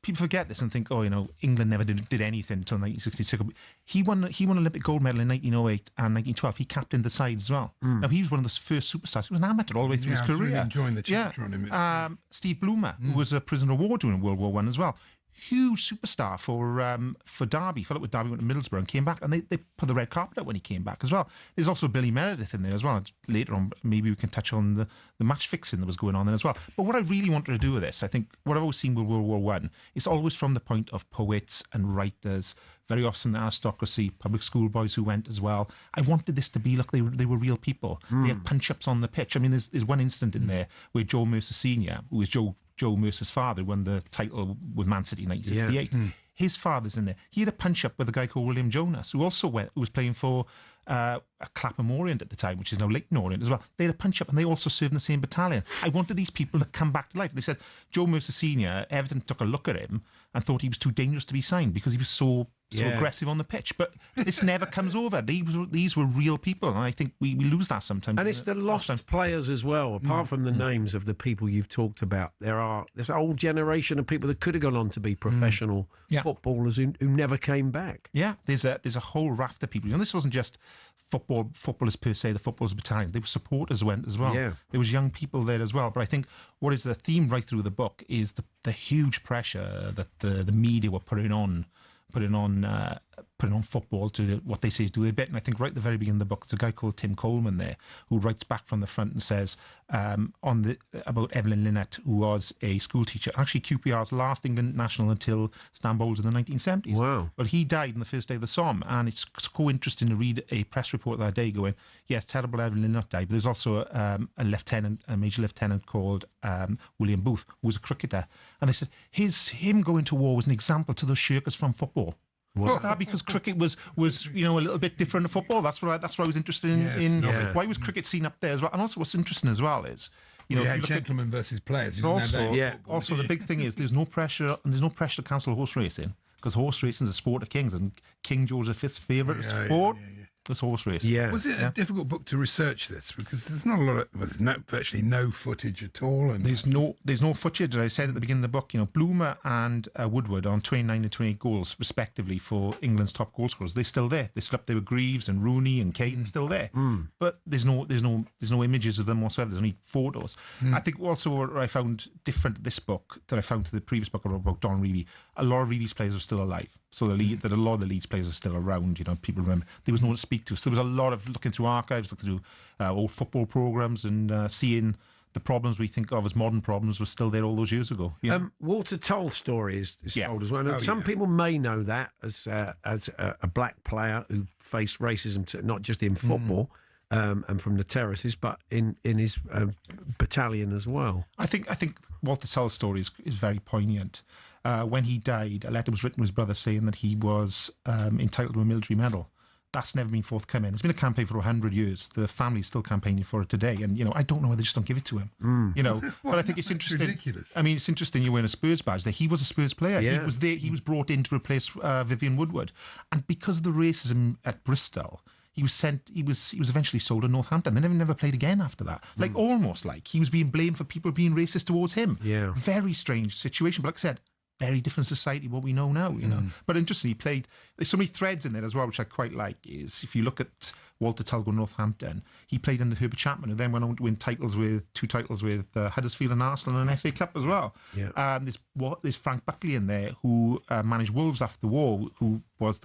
people forget this and think, oh, you know, England never did anything until 1966. He won an Olympic gold medal in 1908 and 1912. He captained the side as well. Now, he was one of the first superstars. He was an amateur all the way through his career. Really enjoying the chapter on him. Steve Bloomer, who was a prisoner of war during World War I as well. Huge superstar for Derby. Fell up with Derby, went to Middlesbrough and came back, and they put the red carpet out when he came back as well. There's also Billy Meredith in there as well. Later on, maybe we can touch on the match fixing that was going on then as well. But what I really wanted to do with this, I think what I've always seen with World War I, it's always from the point of poets and writers, very often aristocracy, public school boys who went as well. I wanted this to be like they were real people. They had punch-ups on the pitch. I mean, there's one incident in there where Joe Mercer Sr., who was Joe Mercer's father, won the title with Man City in 1968. His father's in there. He had a punch-up with a guy called William Jonas, who was playing for Clapham Orient at the time, which is now Leighton Orient as well. They had a punch-up, and they also served in the same battalion. I wanted these people to come back to life. They said Joe Mercer Sr., Everton took a look at him and thought he was too dangerous to be signed because he was so aggressive on the pitch. But this never comes over. These were real people, and I think we lose that sometimes. And it's the lost players as well. Apart from the names of the people you've talked about, there's an old generation of people that could have gone on to be professional footballers who never came back. Yeah, there's a whole raft of people. And this wasn't just footballers per se, the footballers battalion. There were supporters went as well. Yeah. There was young people there as well. But I think what is the theme right through the book is the huge pressure that the media were putting on football to what they say is do their bit. And I think right at the very beginning of the book, there's a guy called Tim Coleman there who writes back from the front and says about Evelyn Lynette, who was a school teacher, actually QPR's last England national until Stan Bowles in the 1970s. Wow. Well, he died on the first day of the Somme, and it's so interesting to read a press report that day going, yes, terrible Evelyn Lynette died, but there's also a major lieutenant called William Booth, who was a cricketer. And they said him going to war was an example to those shirkers from football. Well, that because cricket was a little bit different to football. That's what I was interested in. Why was cricket seen up there as well? And also, what's interesting as well is You know, if you had look gentlemen versus players. Also, the big thing is there's no pressure, and there's no pressure to cancel horse racing, because horse racing is a sport of kings, and King George V's favourite sport was horse racing. Was it a difficult book to research this? Because there's not a lot of, there's virtually no footage at all. And there's no footage. As I said at the beginning of the book, you know, Bloomer and Woodward on 29 and 28 goals respectively for England's top goal scorers. They're still there. They're still up there with Greaves and Rooney and Kane, still there. But there's no images of them whatsoever. There's only photos. I think also what I found different to this book that I found to the previous book I wrote about Don Reevy, a lot of Reevy's players are still alive. So that a lot of the Leeds players are still around. You know, people remember there was no one to speak to. So there was a lot of looking through archives, looking through old football programmes, and seeing the problems we think of as modern problems were still there all those years ago. You know? Walter Toll's story is told as well. Now, some people may know that as a black player who faced racism, not just in football and from the terraces, but in his battalion as well. I think Walter Toll's story is very poignant. When he died, a letter was written to his brother saying that he was entitled to a military medal. That's never been forthcoming. There's been a campaign for 100 years. The family's still campaigning for it today. And, you know, I don't know whether they just don't give it to him. You know, but I think it's interesting. Ridiculous. I mean, it's interesting you're wearing a Spurs badge there. He was a Spurs player. Yeah. He was there. He was brought in to replace Vivian Woodward. And because of the racism at Bristol, he was eventually sold to Northampton. They never played again after that. Like, almost like he was being blamed for people being racist towards him. Yeah. Very strange situation. But like I said, very different society, what we know now, you know. But interestingly, he played, there's so many threads in there as well, which I quite like, is if you look at Walter Talgo Northampton, he played under Herbert Chapman, who then went on to win two titles with Huddersfield and Arsenal and an FA Cup as well. Yeah. There's Frank Buckley in there, who managed Wolves after the war, who was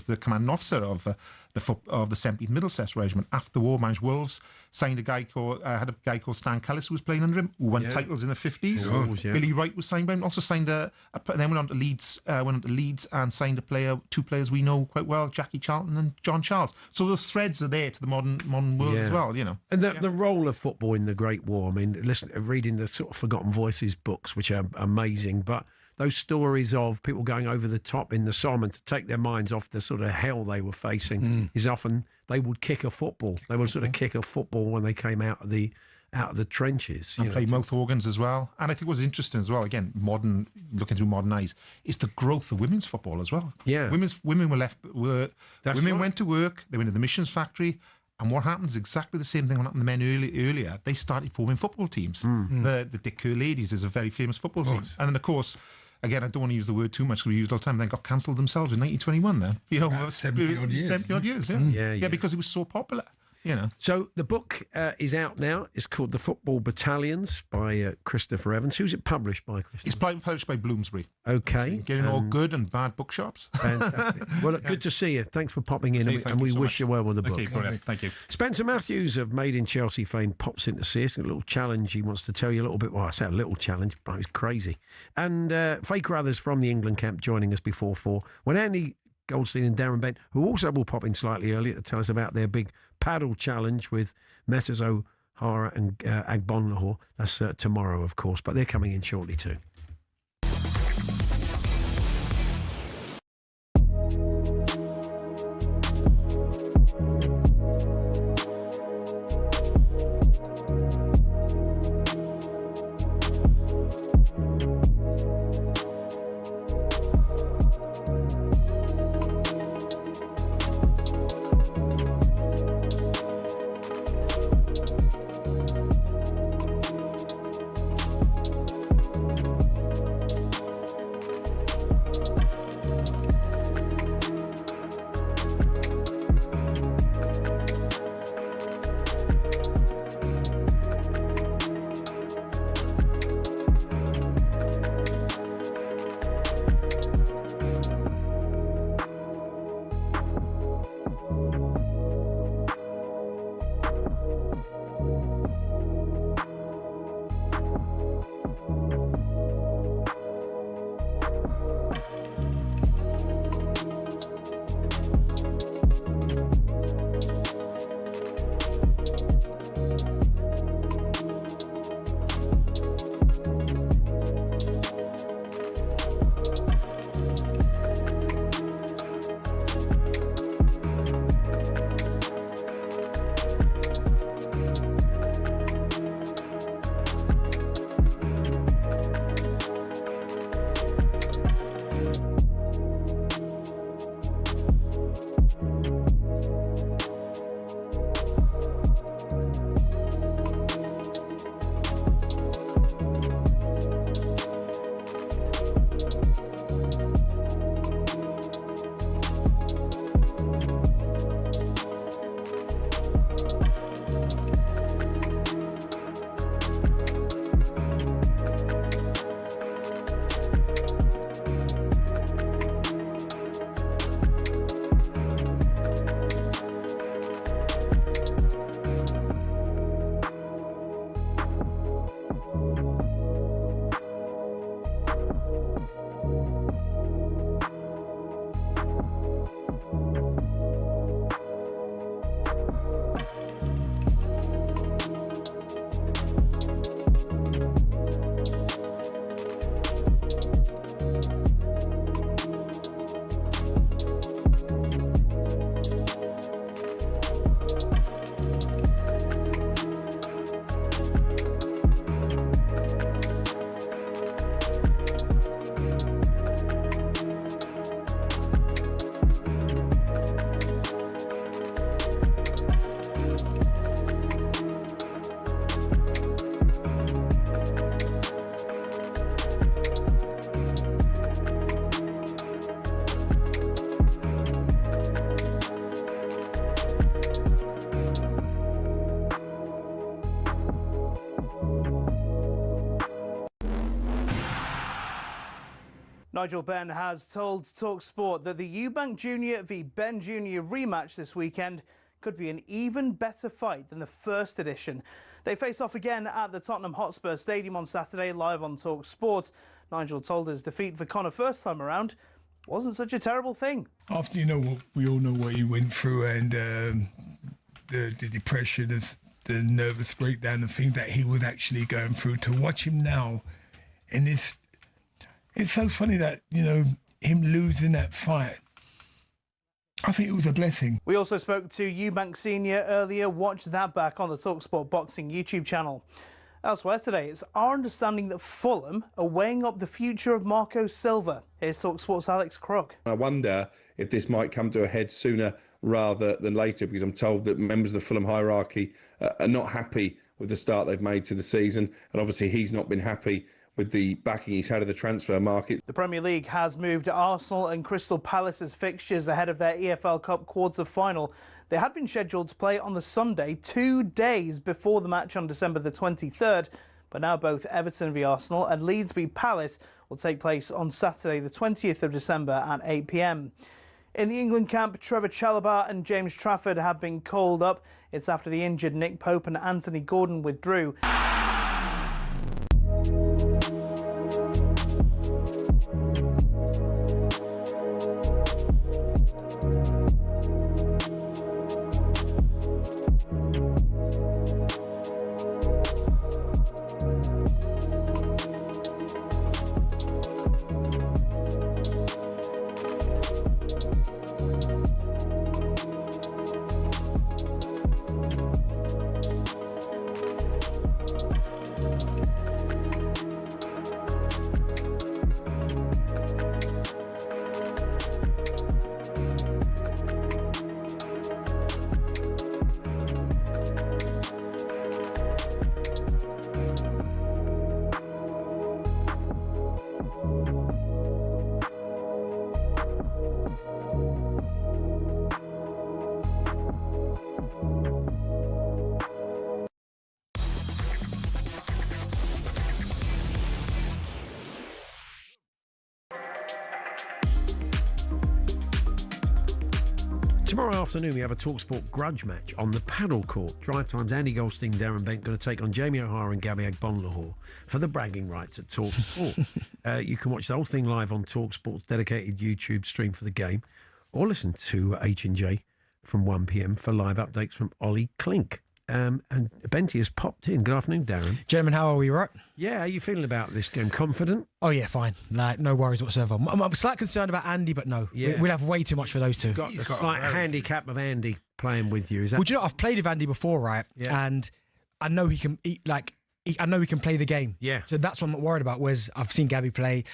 the commanding officer of the 17th Middlesex Regiment. After the war, managed Wolves, had a guy called Stan Cullis who was playing under him, who won titles in the 50s. Billy Wright was signed by him. Also signed then went on to Leeds and signed two players we know quite well, Jackie Charlton and John Charles. So those threads are there to the modern world as well, you know. And the role of football in the Great War. I mean, reading the sort of Forgotten Voices books, which are amazing, but those stories of people going over the top in the Somme to take their minds off the sort of hell they were facing is often they would kick a football. They would sort of kick a football when they came out of the trenches. And play mouth organs as well. And I think what's interesting as well, again, looking through modern eyes, is the growth of women's football as well. Yeah. Women went to work, they went to the missions factory. And what happens, exactly the same thing when happened to men earlier. They started forming football teams. The Dick Kerr Ladies is a very famous football team. And then, of course, again, I don't want to use the word too much because we use it all the time. Then got cancelled themselves in 1921. Then, you know, 70 odd years. 70 odd years, yeah, because it was so popular. You know. So the book is out now. It's called The Football Battalions by Christopher Evans. Who's it published by, Christopher? It's published by Bloomsbury. Okay. Getting all good and bad bookshops. Fantastic. Well, good to see you. Thanks for popping in, and we wish you well with the book. Okay, brilliant. Thank you. Spencer Matthews of Made in Chelsea fame pops in to see us. A little challenge he wants to tell you a little bit. Well, I say a little challenge, but it's crazy. And Faker Others from the England camp joining us before 4. When Andy Goldstein and Darren Bent, who also will pop in slightly earlier to tell us about their big paddle challenge with Metas O'Hara and Agbonlahor. That's tomorrow, of course, but they're coming in shortly too. Nigel Benn has told talkSPORT that the Eubank Junior v Ben Junior rematch this weekend could be an even better fight than the first edition. They face off again at the Tottenham Hotspur Stadium on Saturday, live on talkSPORT. Nigel told us defeat for Conor first time around wasn't such a terrible thing. After, we all know what he went through, and the depression, the nervous breakdown, the thing that he was actually going through, to watch him now in this, it's so funny that, him losing that fight, I think it was a blessing. We also spoke to Eubank Senior earlier. Watch that back on the talkSPORT Boxing YouTube channel. Elsewhere today, it's our understanding that Fulham are weighing up the future of Marco Silva. Here's talkSPORT's Alex Crook. I wonder if this might come to a head sooner rather than later, because I'm told that members of the Fulham hierarchy are not happy with the start they've made to the season, and obviously he's not been happy with the backing he's had of the transfer market. The Premier League has moved Arsenal and Crystal Palace's fixtures ahead of their EFL Cup quarter-final. They had been scheduled to play on the Sunday, 2 days before the match on December the 23rd, but now both Everton v Arsenal and Leeds v Palace will take place on Saturday the 20th of December at 8 p.m. In the England camp, Trevor Chalobah and James Trafford have been called up. It's after the injured Nick Pope and Anthony Gordon withdrew. Tomorrow afternoon, we have a talkSPORT grudge match on the paddle court. Drive Time's Andy Goldstein, Darren Bent going to take on Jamie O'Hara and Gabby Agbonlahor for the bragging rights at talkSPORT. You can watch the whole thing live on talkSPORT's dedicated YouTube stream for the game, or listen to H&J from 1 p.m. for live updates from Ollie Klink. And Benty has popped in. Good afternoon, Darren. Gentlemen, how are we, right? Yeah, how are you feeling about this game? Confident? Oh, yeah, fine. No worries whatsoever. I'm slightly concerned about Andy, but no. Yeah. We'll have way too much for those two. Got the slight handicap of Andy playing with you. Is that? Well, do you know, I've played with Andy before, right? Yeah. And I know he can I know he can play the game. Yeah. So that's what I'm not worried about, whereas I've seen Gabby play.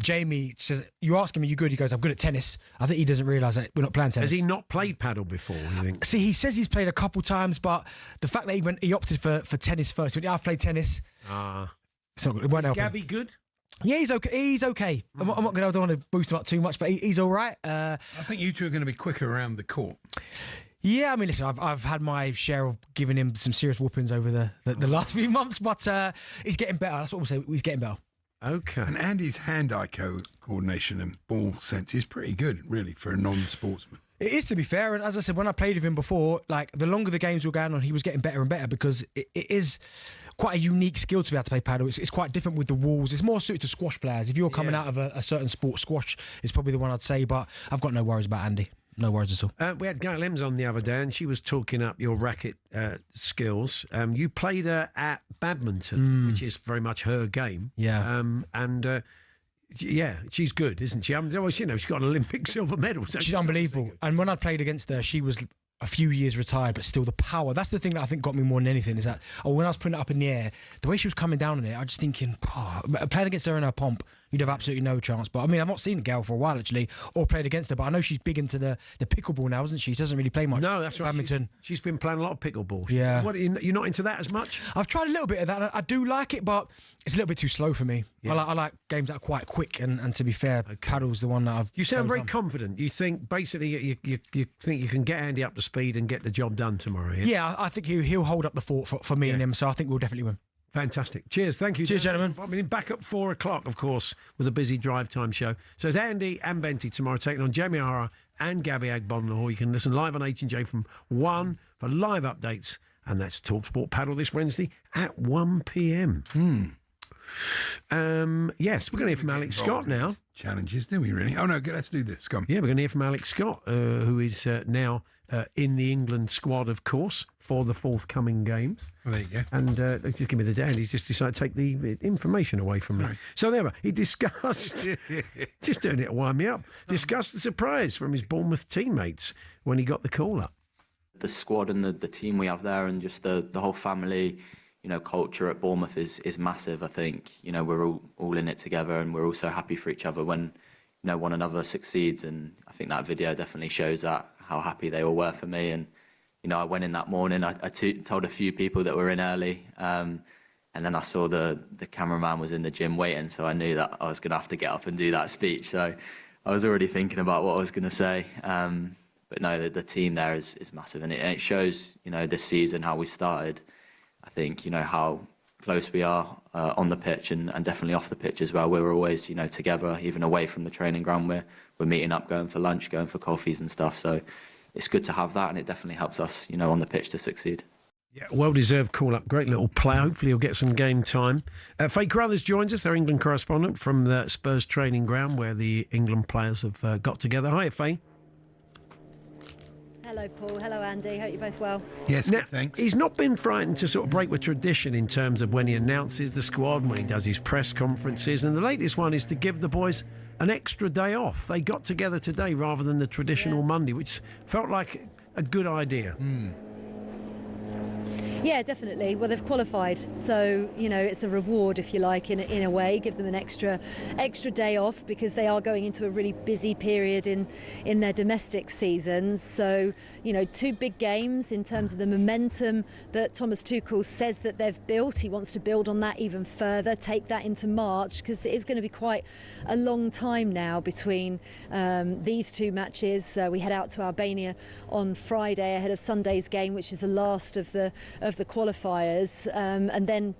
Jamie says, you ask him, are you good? He goes, I'm good at tennis. I think he doesn't realise that we're not playing tennis. Has he not played paddle before, you think? See, he says he's played a couple times, but the fact that he opted for tennis first. He went, I've played tennis. It's not good. It won't help him. Gabby good? Yeah, he's okay. He's okay. I don't want to boost him up too much, but he's all right. I think you two are going to be quicker around the court. Yeah, I mean, listen, I've had my share of giving him some serious whoopings over the last few months, but he's getting better. That's what we'll say. He's getting better. Okay. And Andy's hand-eye coordination and ball sense is pretty good, really, for a non-sportsman. It is, to be fair. And as I said, when I played with him before, like, the longer the games were going on, he was getting better and better, because it is quite a unique skill to be able to play paddle. It's quite different with the walls. It's more suited to squash players. If you're coming out of a certain sport, squash is probably the one I'd say, but I've got no worries about Andy. No worries at all. We had Gail Ems on the other day, and she was talking up your racket skills. You played her at badminton, which is very much her game. Yeah. Yeah, she's good, isn't she? She's got an Olympic silver medal. So she's unbelievable. And when I played against her, she was a few years retired, but still the power. That's the thing that I think got me more than anything, is that when I was putting it up in the air, the way she was coming down on it, I was just thinking, playing against her in her pomp, you'd have absolutely no chance. But I mean, I've not seen Gail for a while, actually, or played against her, but I know she's big into the pickleball now, isn't she? She doesn't really play much. No, that's right. Badminton. She's been playing a lot of pickleball. Yeah. What, you're not into that as much? I've tried a little bit of that. I do like it, but it's a little bit too slow for me. Yeah. I like games that are quite quick, and to be fair, paddle's the one that I've... You sound very confident. You think, basically, you think you can get Andy up to speed and get the job done tomorrow, yeah? Yeah, I think he'll hold up the fort for me and him, so I think we'll definitely win. Fantastic. Cheers. Thank you. Cheers, gentlemen. I mean, back at 4 o'clock, of course, with a busy drive time show. So it's Andy and Benty tomorrow taking on Jamie Ara and Gabby Agbonlahor. You can listen live on H&J from 1 for live updates. And that's TalkSport Paddle this Wednesday at 1 p.m. Yes, we're going to hear from Alex Scott now. Challenges, do we really? Oh, no, let's do this. Come. Yeah, we're going to hear from Alex Scott, who is now in the England squad, of course, for the forthcoming games. Well, there you go. And just give me the dad. He's just decided to take the information away from me. So there we are. He discussed, just doing it to wind me up, discussed the surprise from his Bournemouth teammates when he got the call up. The squad and the team we have there, and just the whole family, culture at Bournemouth is massive. I think, we're all in it together, and we're all so happy for each other when, one another succeeds. And I think that video definitely shows that, how happy they all were for me. And, I went in that morning, I told a few people that were in early, and then I saw the cameraman was in the gym waiting, so I knew that I was going to have to get up and do that speech. So I was already thinking about what I was going to say. But no, the team there is massive, and it shows, this season how we started. I think, how close we are on the pitch and definitely off the pitch as well. We're always, together, even away from the training ground. We're meeting up, going for lunch, going for coffees and stuff. So it's good to have that, and it definitely helps us, on the pitch to succeed. Yeah, well-deserved call-up. Great little player. Hopefully he'll get some game time. Faye Crothers joins us, our England correspondent from the Spurs training ground where the England players have got together. Hi, Faye. Hello, Paul. Hello, Andy. Hope you're both well. Yes, now, thanks. He's not been frightened to sort of break with tradition in terms of when he announces the squad, when he does his press conferences, and the latest one is to give the boys an extra day off. They got together today rather than the traditional Monday, which felt like a good idea. Yeah, definitely. Well, they've qualified, so it's a reward, if you like, in a way. Give them an extra day off because they are going into a really busy period in their domestic seasons. So 2 big games in terms of the momentum that Thomas Tuchel says that they've built. He wants to build on that even further, take that into March, because it is going to be quite a long time now between these 2 matches. We head out to Albania on Friday ahead of Sunday's game, which is the last of the qualifiers, and then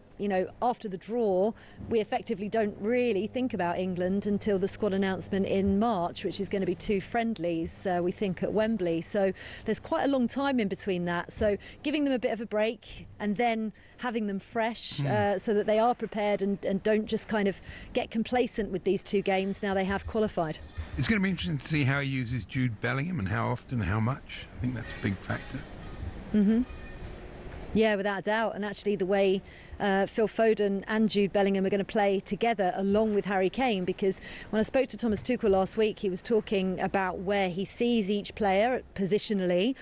after the draw we effectively don't really think about England until the squad announcement in March, which is going to be 2 friendlies, we think, at Wembley. So there's quite a long time in between that, so giving them a bit of a break and then having them fresh so that they are prepared and don't just kind of get complacent with these 2 games now they have qualified. It's going to be interesting to see how he uses Jude Bellingham and how often and how much. I think that's a big factor. Yeah, without a doubt. And actually the way Phil Foden and Jude Bellingham are going to play together along with Harry Kane, because when I spoke to Thomas Tuchel last week, he was talking about where he sees each player positionally.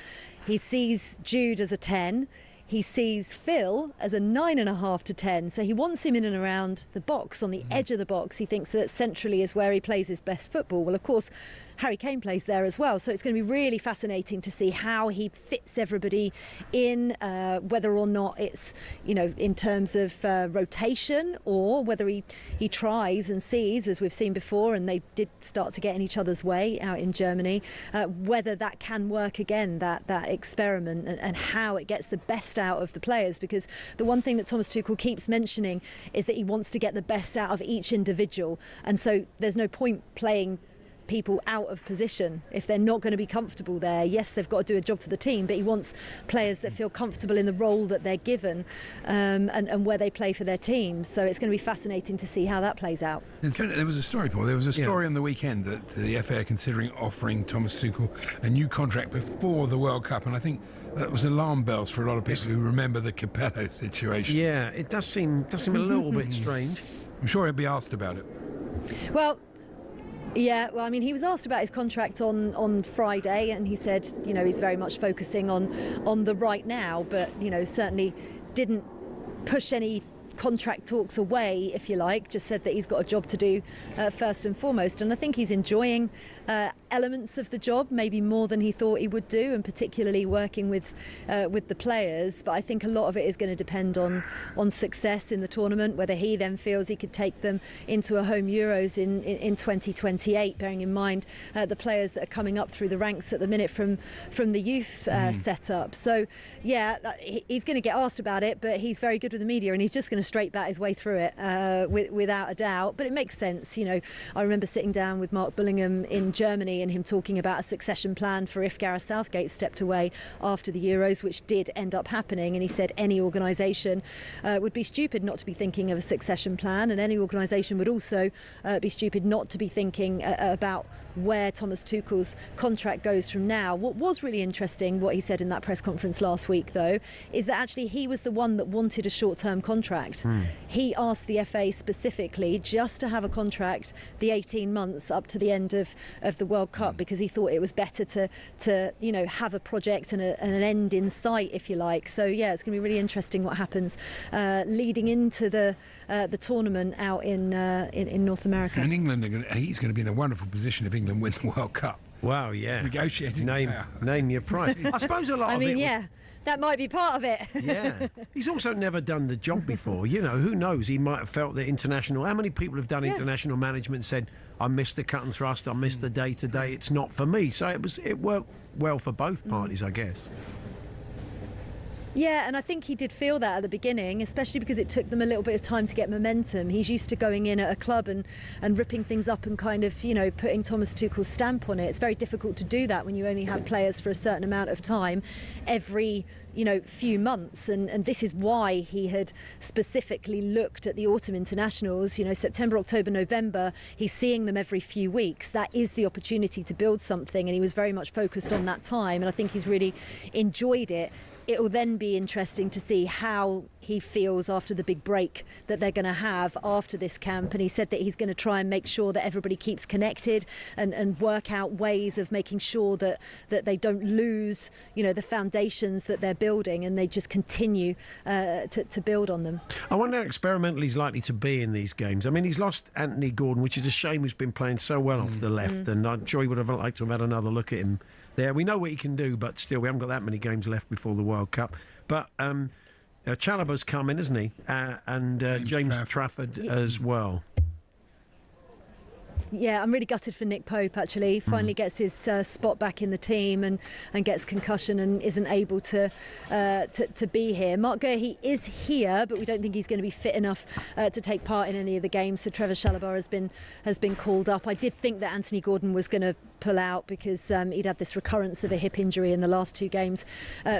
He sees Jude as a 10. He sees Phil as a 9.5 to 10, so he wants him in and around the box, on the edge of the box. He thinks that centrally is where he plays his best football. Well, of course, Harry Kane plays there as well, so it's going to be really fascinating to see how he fits everybody in, whether or not it's, in terms of rotation, or whether he tries and sees, as we've seen before, and they did start to get in each other's way out in Germany, whether that can work again, that experiment, and how it gets the best out of the players. Because the one thing that Thomas Tuchel keeps mentioning is that he wants to get the best out of each individual, and so there's no point playing people out of position if they're not going to be comfortable there. Yes, they've got to do a job for the team, but he wants players that feel comfortable in the role that they're given, and where they play for their teams. So it's going to be fascinating to see how that plays out. There was a story, Paul. There was a story on the weekend that the FA are considering offering Thomas Tuchel a new contract before the World Cup, and I think that was alarm bells for a lot of people who remember the Capello situation. Yeah, it does seem a little bit strange. I'm sure he'll be asked about it. Well, yeah, well, I mean, he was asked about his contract on Friday, and he said, he's very much focusing on the right now, but, certainly didn't push any contract talks away, if you like, just said that he's got a job to do first and foremost. And I think he's enjoying elements of the job, maybe more than he thought he would do, and particularly working with the players. But I think a lot of it is going to depend on success in the tournament, whether he then feels he could take them into a home Euros in 2028, bearing in mind the players that are coming up through the ranks at the minute from the youth setup. So yeah, he's going to get asked about it, but he's very good with the media, and he's just going to straight bat his way through it without a doubt. But it makes sense. I remember sitting down with Mark Bullingham in Germany and him talking about a succession plan for if Gareth Southgate stepped away after the Euros, which did end up happening. And he said any organisation would be stupid not to be thinking of a succession plan, and any organisation would also be stupid not to be thinking about where Thomas Tuchel's contract goes from now. What was really interesting, what he said in that press conference last week, though, is that actually he was the one that wanted a short-term contract. He asked the FA specifically just to have a contract the 18 months up to the end of the World Cup, because he thought it was better to have a project and an end in sight, if you like. So yeah, it's going to be really interesting what happens leading into the tournament out in North America. And England, he's going to be in a wonderful position if England win the World Cup. Wow, yeah. It's negotiating. Name your price. I suppose a lot of it. Yeah. That might be part of it. Yeah. He's also never done the job before. Who knows? He might have felt that international... How many people have done international management and said, I missed the cut and thrust, I missed the day-to-day, it's not for me. So it worked well for both parties, I guess. Yeah, and I think he did feel that at the beginning, especially because it took them a little bit of time to get momentum. He's used to going in at a club and ripping things up and kind of, putting Thomas Tuchel's stamp on it. It's very difficult to do that when you only have players for a certain amount of time every few months, and this is why he had specifically looked at the autumn internationals. September, October, November, he's seeing them every few weeks. That is the opportunity to build something, and he was very much focused on that time, and I think he's really enjoyed it. It will then be interesting to see how he feels after the big break that they're going to have after this camp. And he said that he's going to try and make sure that everybody keeps connected and work out ways of making sure that they don't lose, the foundations that they're building, and they just continue to build on them. I wonder how experimental he's likely to be in these games. I mean, he's lost Anthony Gordon, which is a shame, who's been playing so well off the left, and I'm sure he would have liked to have had another look at him there. We know what he can do, but still, we haven't got that many games left before the World Cup. But Chalobah's coming, isn't he? And James Trafford as well. Yeah, I'm really gutted for Nick Pope, actually. Finally gets his spot back in the team and gets concussion and isn't able to be here. Mark Guehi is here, but we don't think he's going to be fit enough to take part in any of the games. So Trevor Chalobah has been called up. I did think that Anthony Gordon was going to pull out because he'd had this recurrence of a hip injury in the last two games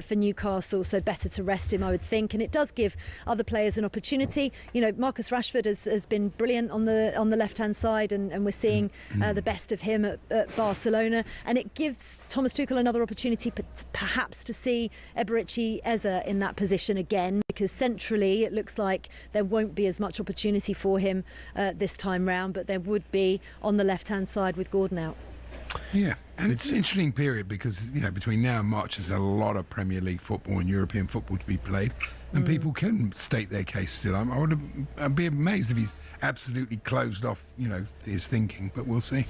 for Newcastle, so better to rest him, I would think. And it does give other players an opportunity. Marcus Rashford has been brilliant on the left-hand side, and we're seeing the best of him at Barcelona, and it gives Thomas Tuchel another opportunity perhaps to see Eberechi Eze in that position again, because centrally it looks like there won't be as much opportunity for him this time round, but there would be on the left-hand side with Gordon out. Yeah, and it's an interesting period because, between now and March there's a lot of Premier League football and European football to be played, and people can state their case still. I'd be amazed if he's absolutely closed off, his thinking, but we'll see.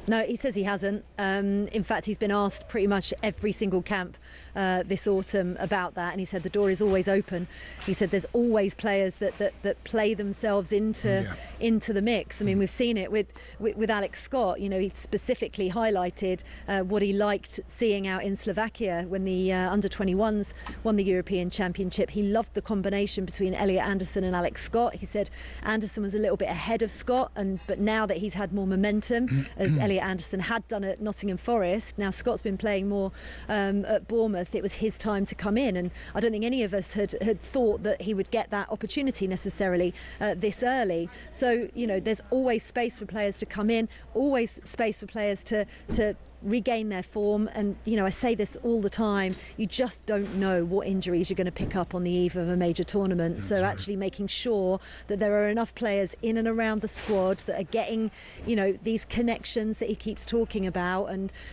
No, he says he hasn't. In fact, he's been asked pretty much every single camp this autumn about that, and he said the door is always open. He said there's always players that play themselves into the mix. I mean, we've seen it with Alex Scott. He specifically highlighted what he liked seeing out in Slovakia when the under-21s won the European Championship. He loved the combination between Elliot Anderson and Alex Scott. He said Anderson was a little bit ahead of Scott, but now that he's had more momentum, as Elliot Anderson had done at Nottingham Forest, now Scott's been playing more at Bournemouth. It was his time to come in, and I don't think any of us had thought that he would get that opportunity necessarily this early. So there's always space for players to come in, always space for players to regain their form, and I say this all the time, you just don't know what injuries you're going to pick up on the eve of a major tournament. That's so actually making sure that there are enough players in and around the squad that are getting these connections that he keeps talking about,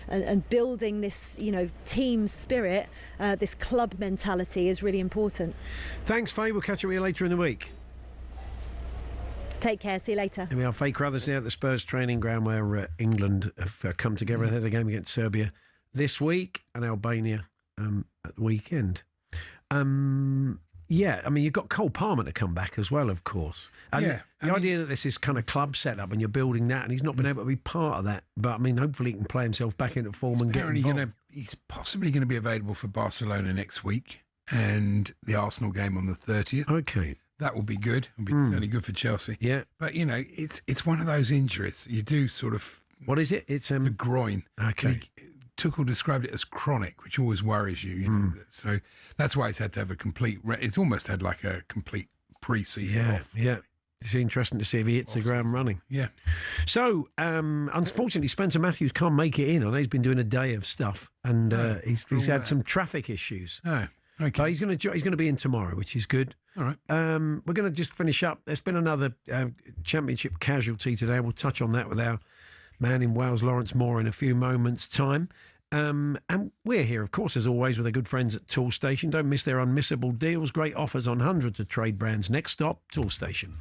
and building this team spirit, this club mentality is really important. Thanks, Faye. We'll catch up with you later in the week. Take care, see you later. Here we are, Faye Crothers there at the Spurs training ground where England have come together ahead of the game against Serbia this week and Albania at the weekend. Yeah, I mean, you've got Cole Palmer to come back as well, of course. And the idea that this is kind of club set up and you're building that, and he's not been able to be part of that. But, I mean, hopefully he can play himself back into form and get involved. He's possibly going to be available for Barcelona next week. and the Arsenal game on the 30th. Okay. That will be good. It'll be certainly good for Chelsea. Yeah. But, it's one of those injuries. You do sort of... What is it? It's a groin. Okay. Tuchel described it as chronic, which always worries you, know. So that's why it's had to have a complete... It's almost had like a complete pre-season off. Yeah. It's interesting to see if he hits the ground running. Yeah. So, unfortunately, Spencer Matthews can't make it in. I know he's been doing a day of stuff, and he's had some traffic issues. Oh, okay. But he's going to be in tomorrow, which is good. All right. We're going to just finish up. There's been another championship casualty today. We'll touch on that with our man in Wales, Lawrence Moore, in a few moments' time. And we're here, of course, as always, with our good friends at Toolstation. Don't miss their unmissable deals. Great offers on hundreds of trade brands. Next stop, Toolstation.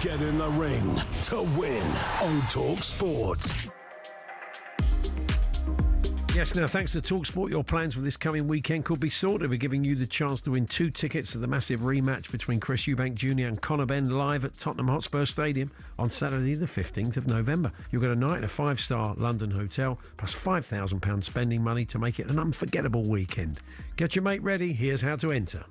Get in the ring to win on talkSPORT. Yes, now thanks to talkSPORT, your plans for this coming weekend could be sorted. We're giving you the chance to win 2 tickets to the massive rematch between Chris Eubank Jr. and Conor Benn live at Tottenham Hotspur Stadium on Saturday the 15th of November. You'll get a night in a 5-star London hotel plus £5,000 spending money to make it an unforgettable weekend. Get your mate ready. Here's how to enter.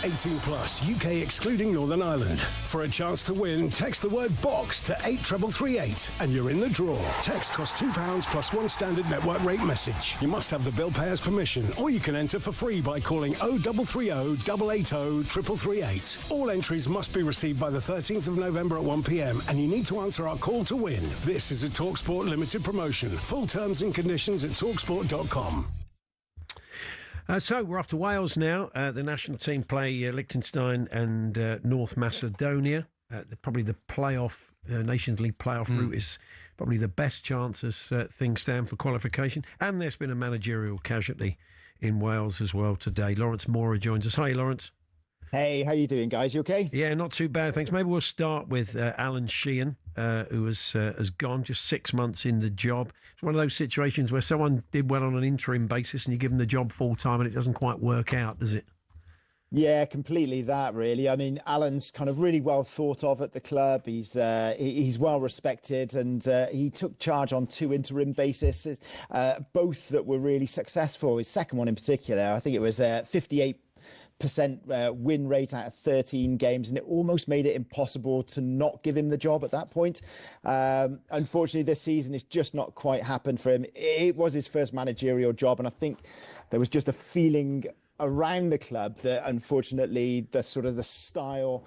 18 plus, UK excluding Northern Ireland. For a chance to win, text the word BOX to 83338 and you're in the draw. Text costs £2 plus 1 standard network rate message. You must have the bill payer's permission, or you can enter for free by calling 0330 880 3338. All entries must be received by the 13th of November at 1 p.m. and you need to answer our call to win. This is a talkSPORT limited promotion. Full terms and conditions at talksport.com. So we're off to Wales now. The national team play Liechtenstein and North Macedonia. Probably the playoff, Nations League playoff route is probably the best chance as things stand for qualification. And there's been a managerial casualty in Wales as well today. Lawrence Mora joins us. Hi, Lawrence. Hey, how you doing, guys? You okay? Yeah, not too bad, thanks. Maybe we'll start with Alan Sheehan, who has gone just 6 months in the job. It's one of those situations where someone did well on an interim basis and you give them the job full time and it doesn't quite work out, does it? Yeah, completely that, really. I mean, Alan's kind of really well thought of at the club. He's well respected and he took charge on 2 interim bases, both that were really successful. His second one in particular, I think it was 58% win rate out of 13 games, and it almost made it impossible to not give him the job at that point. Unfortunately, this season it's just not quite happened for him. It was his first managerial job, and I think there was just a feeling around the club that unfortunately the sort of the style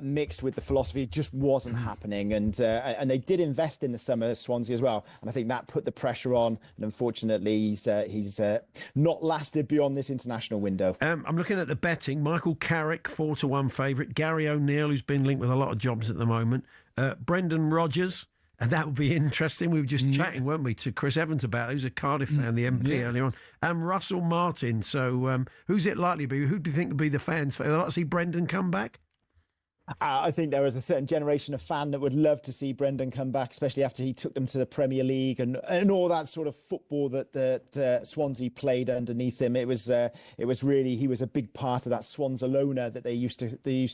mixed with the philosophy just wasn't happening, and they did invest in the summer, Swansea as well, and I think that put the pressure on, and unfortunately he's not lasted beyond this international window. I'm looking at the betting. Michael Carrick 4-1 favourite. Gary O'Neill, who's been linked with a lot of jobs at the moment. Brendan Rodgers. And that would be interesting. We were just chatting, weren't we, to Chris Evans about it, who's a Cardiff fan, the MP earlier on. And Russell Martin. So who's it likely to be? Who do you think would be the fans? Would you like to see Brendan come back? I think there is a certain generation of fan that would love to see Brendan come back, especially after he took them to the Premier League and all that sort of football that Swansea played underneath him. It was really, he was a big part of that Swans Alona that they used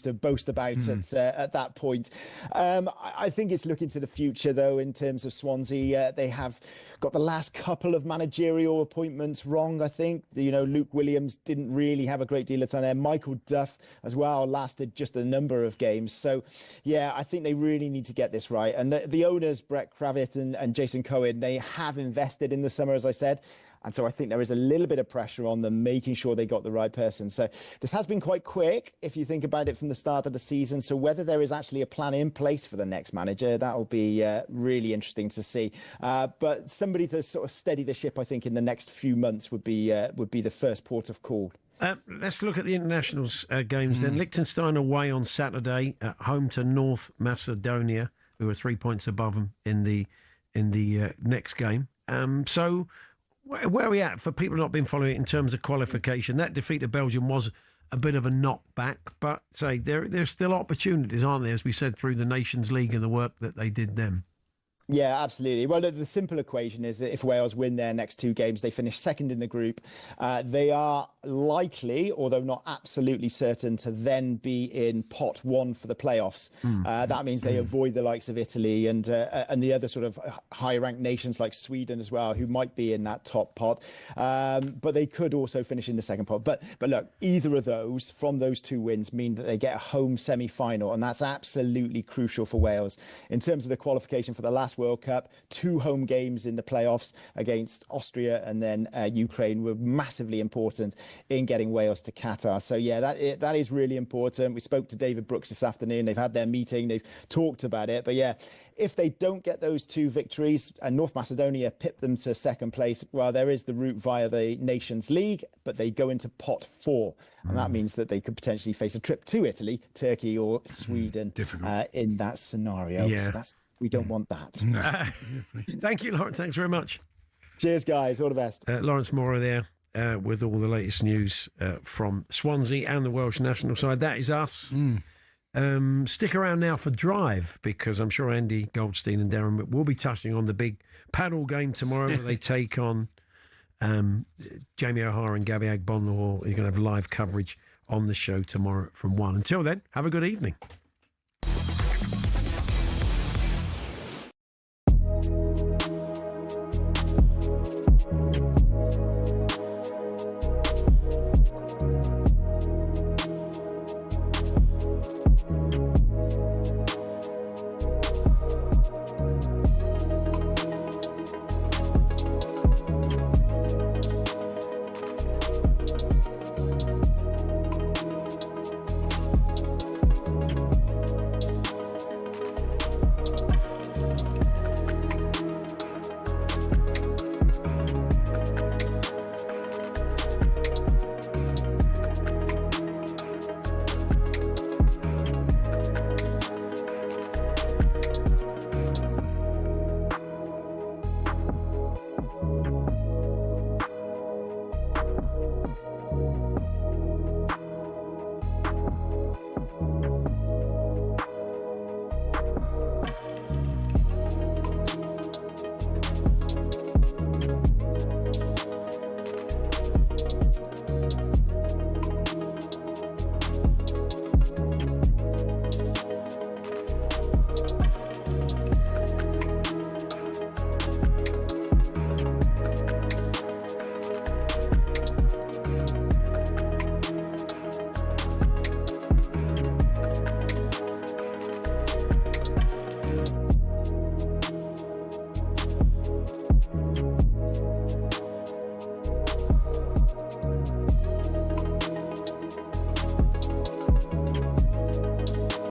to boast about at that point. I think it's looking to the future though in terms of Swansea. They have got the last couple of managerial appointments wrong. I think Luke Williams didn't really have a great deal of time there. Michael Duff as well lasted just a number of games. So, yeah, I think they really need to get this right. And the owners, Brett Kravitz and Jason Cohen, they have invested in the summer, as I said. And so I think there is a little bit of pressure on them making sure they got the right person. So this has been quite quick, if you think about it from the start of the season. So whether there is actually a plan in place for the next manager, that will be really interesting to see. But somebody to sort of steady the ship, I think, in the next few months would be the first port of call. Let's look at the internationals games then. Liechtenstein away on Saturday, home to North Macedonia, who are 3 points above them in the next game. So where are we at for people not been following it in terms of qualification? That defeat of Belgium was a bit of a knockback, but say there's still opportunities, aren't there, as we said, through the Nations League and the work that they did then. Yeah, absolutely. Well, the simple equation is that if Wales win their next 2 games, they finish second in the group. They are likely, although not absolutely certain, to then be in pot 1 for the playoffs. That means they avoid the likes of Italy and the other sort of high-ranked nations like Sweden as well, who might be in that top pot. But they could also finish in the second pot. But look, either of those, from those 2 wins, mean that they get a home semi-final, and that's absolutely crucial for Wales. In terms of the qualification for the last World Cup, 2 home games in the playoffs against Austria and then Ukraine were massively important in getting Wales to Qatar. So yeah, that is really important. We spoke to David Brooks this afternoon. They've had their meeting. They've talked about it. But yeah, if they don't get those 2 victories and North Macedonia pip them to second place, well, there is the route via the Nations League, but they go into pot 4. And that means that they could potentially face a trip to Italy, Turkey or Sweden in that scenario. Yeah. So we don't want that. No. Thank you, Lawrence. Thanks very much. Cheers, guys. All the best. Lawrence Mora there with all the latest news from Swansea and the Welsh national side. That is us. Stick around now for Drive, because I'm sure Andy Goldstein and Darren will be touching on the big paddle game tomorrow where they take on Jamie O'Hara and Gabby Agbonlor. You're going to have live coverage on the show tomorrow from 1. Until then, have a good evening.